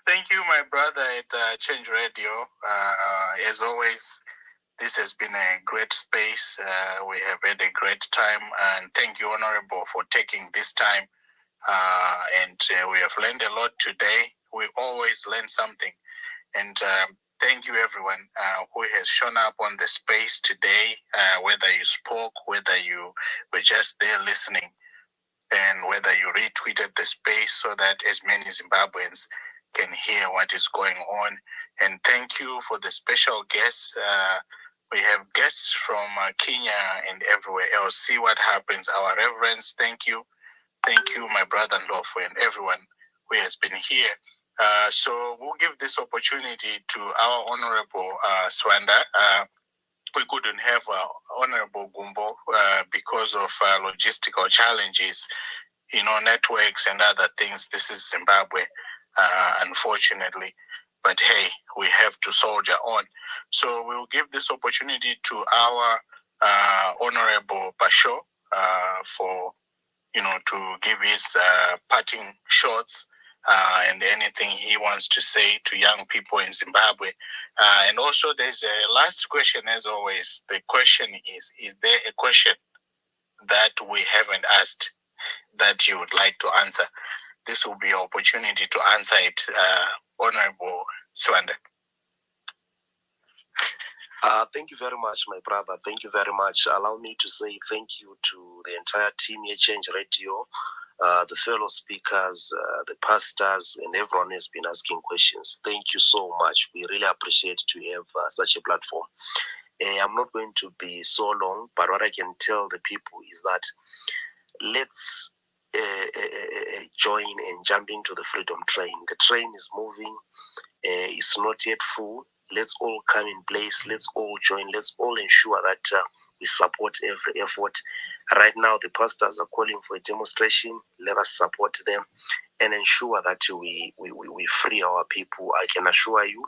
Speaker 4: Thank you, my brother at Change Radio. As always, this has been a great space. We have had a great time, and thank you, Honorable, for taking this time. And we have learned a lot today. We always learn something. And thank you, everyone who has shown up on the space today, whether you spoke, whether you were just there listening, and whether you retweeted the space so that as many Zimbabweans can hear what is going on. And thank you for the special guests. We have guests from Kenya and everywhere else. See what happens. Our reverends, thank you. Thank you, my brother-in-law, and everyone who has been here. So we'll give this opportunity to our Honorable Swanda. We couldn't have Honorable Gumbo because of logistical challenges, networks and other things. This is Zimbabwe, unfortunately. But hey, we have to soldier on. So we'll give this opportunity to our Honorable Basho for, to give his parting shots and anything he wants to say to young people in Zimbabwe. And also there's a last question, as always. The question is there a question that we haven't asked that you would like to answer? This will be an opportunity to answer it, Honorable Swanda.
Speaker 5: Thank you very much, my brother. Thank you very much. Allow me to say thank you to the entire team here, Change Radio, the fellow speakers, the pastors, and everyone has been asking questions. Thank you so much. We really appreciate to have such a platform. I'm not going to be so long, but what I can tell the people is that let's
Speaker 14: join and jump into the freedom train. The train is moving. It's not yet full. Let's all come in place. Let's all join. Let's all ensure that we support every effort. Right now, the pastors are calling for a demonstration. Let us support them and ensure that we free our people. I can assure you,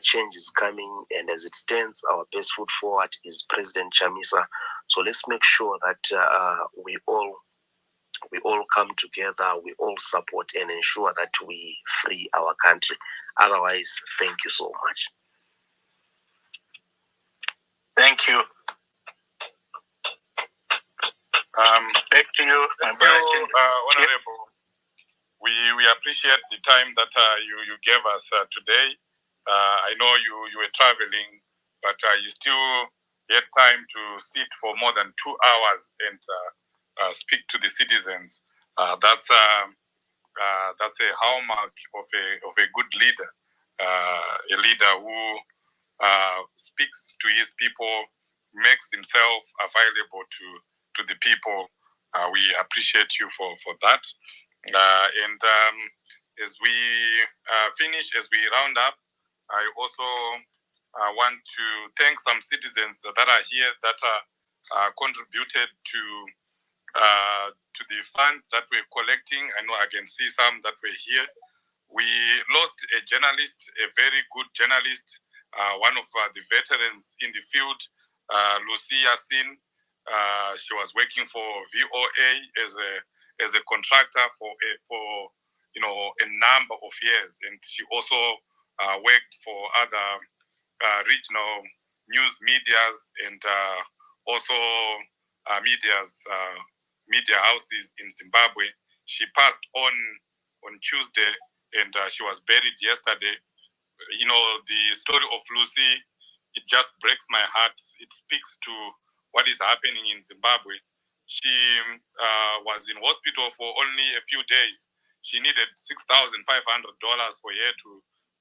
Speaker 14: change is coming, and as it stands, our best foot forward is President Chamisa. So let's make sure that we all come together, we all support and ensure that we free our country. Otherwise, thank you so much.
Speaker 4: Thank you. Back to you,
Speaker 6: Honorable. We appreciate the time that you gave us today. I know you were traveling, but you still had time to sit for more than 2 hours and speak to the citizens. That's a hallmark of a good leader, a leader who speaks to his people, makes himself available to the people. We appreciate you for that. And as we finish, as we round up, I also want to thank some citizens that are here that contributed to the fund that we're collecting. I know I can see some that were here. We lost a journalist, a very good journalist, one of the veterans in the field, Lucy Yassin. She was working for VOA as a contractor for a number of years, and she also worked for other regional news medias and also media houses in Zimbabwe. She passed on Tuesday, and she was buried yesterday. You know, the story of Lucy, it just breaks my heart. It speaks to what is happening in Zimbabwe. She was in hospital for only a few days. She needed $6,500 for her to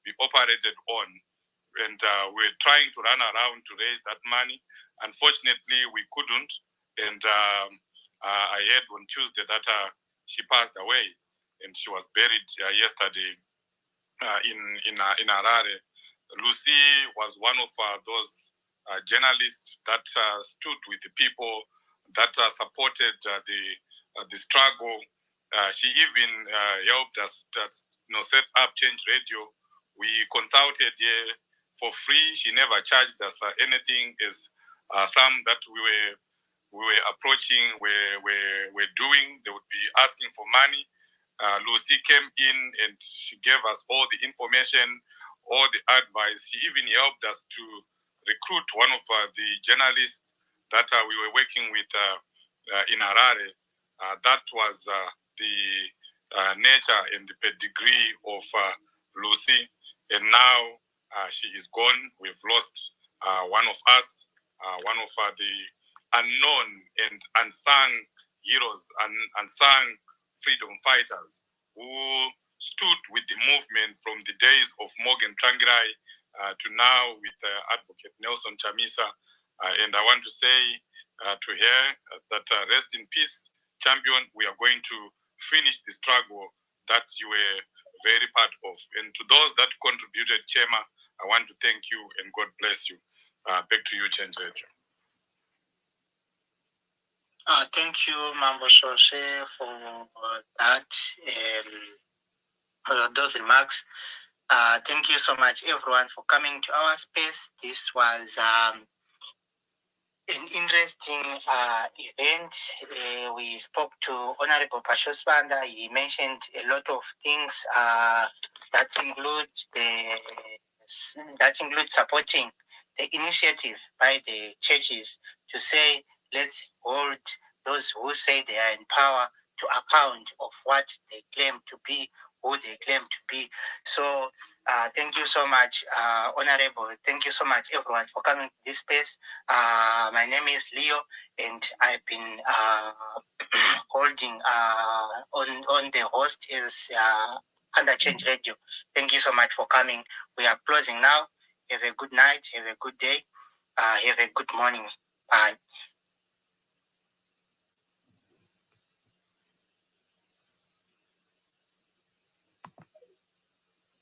Speaker 6: be operated on. And we're trying to run around to raise that money. Unfortunately, we couldn't. And I heard on Tuesday that she passed away, and she was buried yesterday in Harare. Lucy was one of those journalists that stood with the people, that supported the struggle. She even helped us set up Change Radio. We consulted her for free. She never charged us anything, as some that we were approaching were doing. They would be asking for money. Lucy came in and she gave us all the information, all the advice. She even helped us to recruit one of the journalists that we were working with in Harare. That was the nature and the pedigree of Lucy. And now she is gone. We've lost one of us, one of the unknown and unsung heroes and unsung freedom fighters who stood with the movement from the days of Morgan Trangirai to now with Advocate Nelson Chamisa. And I want to say to her that rest in peace, champion. We are going to finish the struggle that you were very part of. And to those that contributed, Chema, I want to thank you and God bless you. Back to you, Change Radio.
Speaker 3: Thank you, Mambo Sose, for that, those remarks. Thank you so much, everyone, for coming to our space. This was an interesting event. We spoke to Honorable Pashoswanda. He mentioned a lot of things that include supporting the initiative by the churches to say, let's hold those who say they are in power to account of what they claim to be, who they claim to be. So thank you so much, Honorable. Thank you so much, everyone, for coming to this space. My name is Leo, and I've been holding on the host is under Change Radio. Thank you so much for coming. We are closing now. Have a good night. Have a good day. Have a good morning. Bye.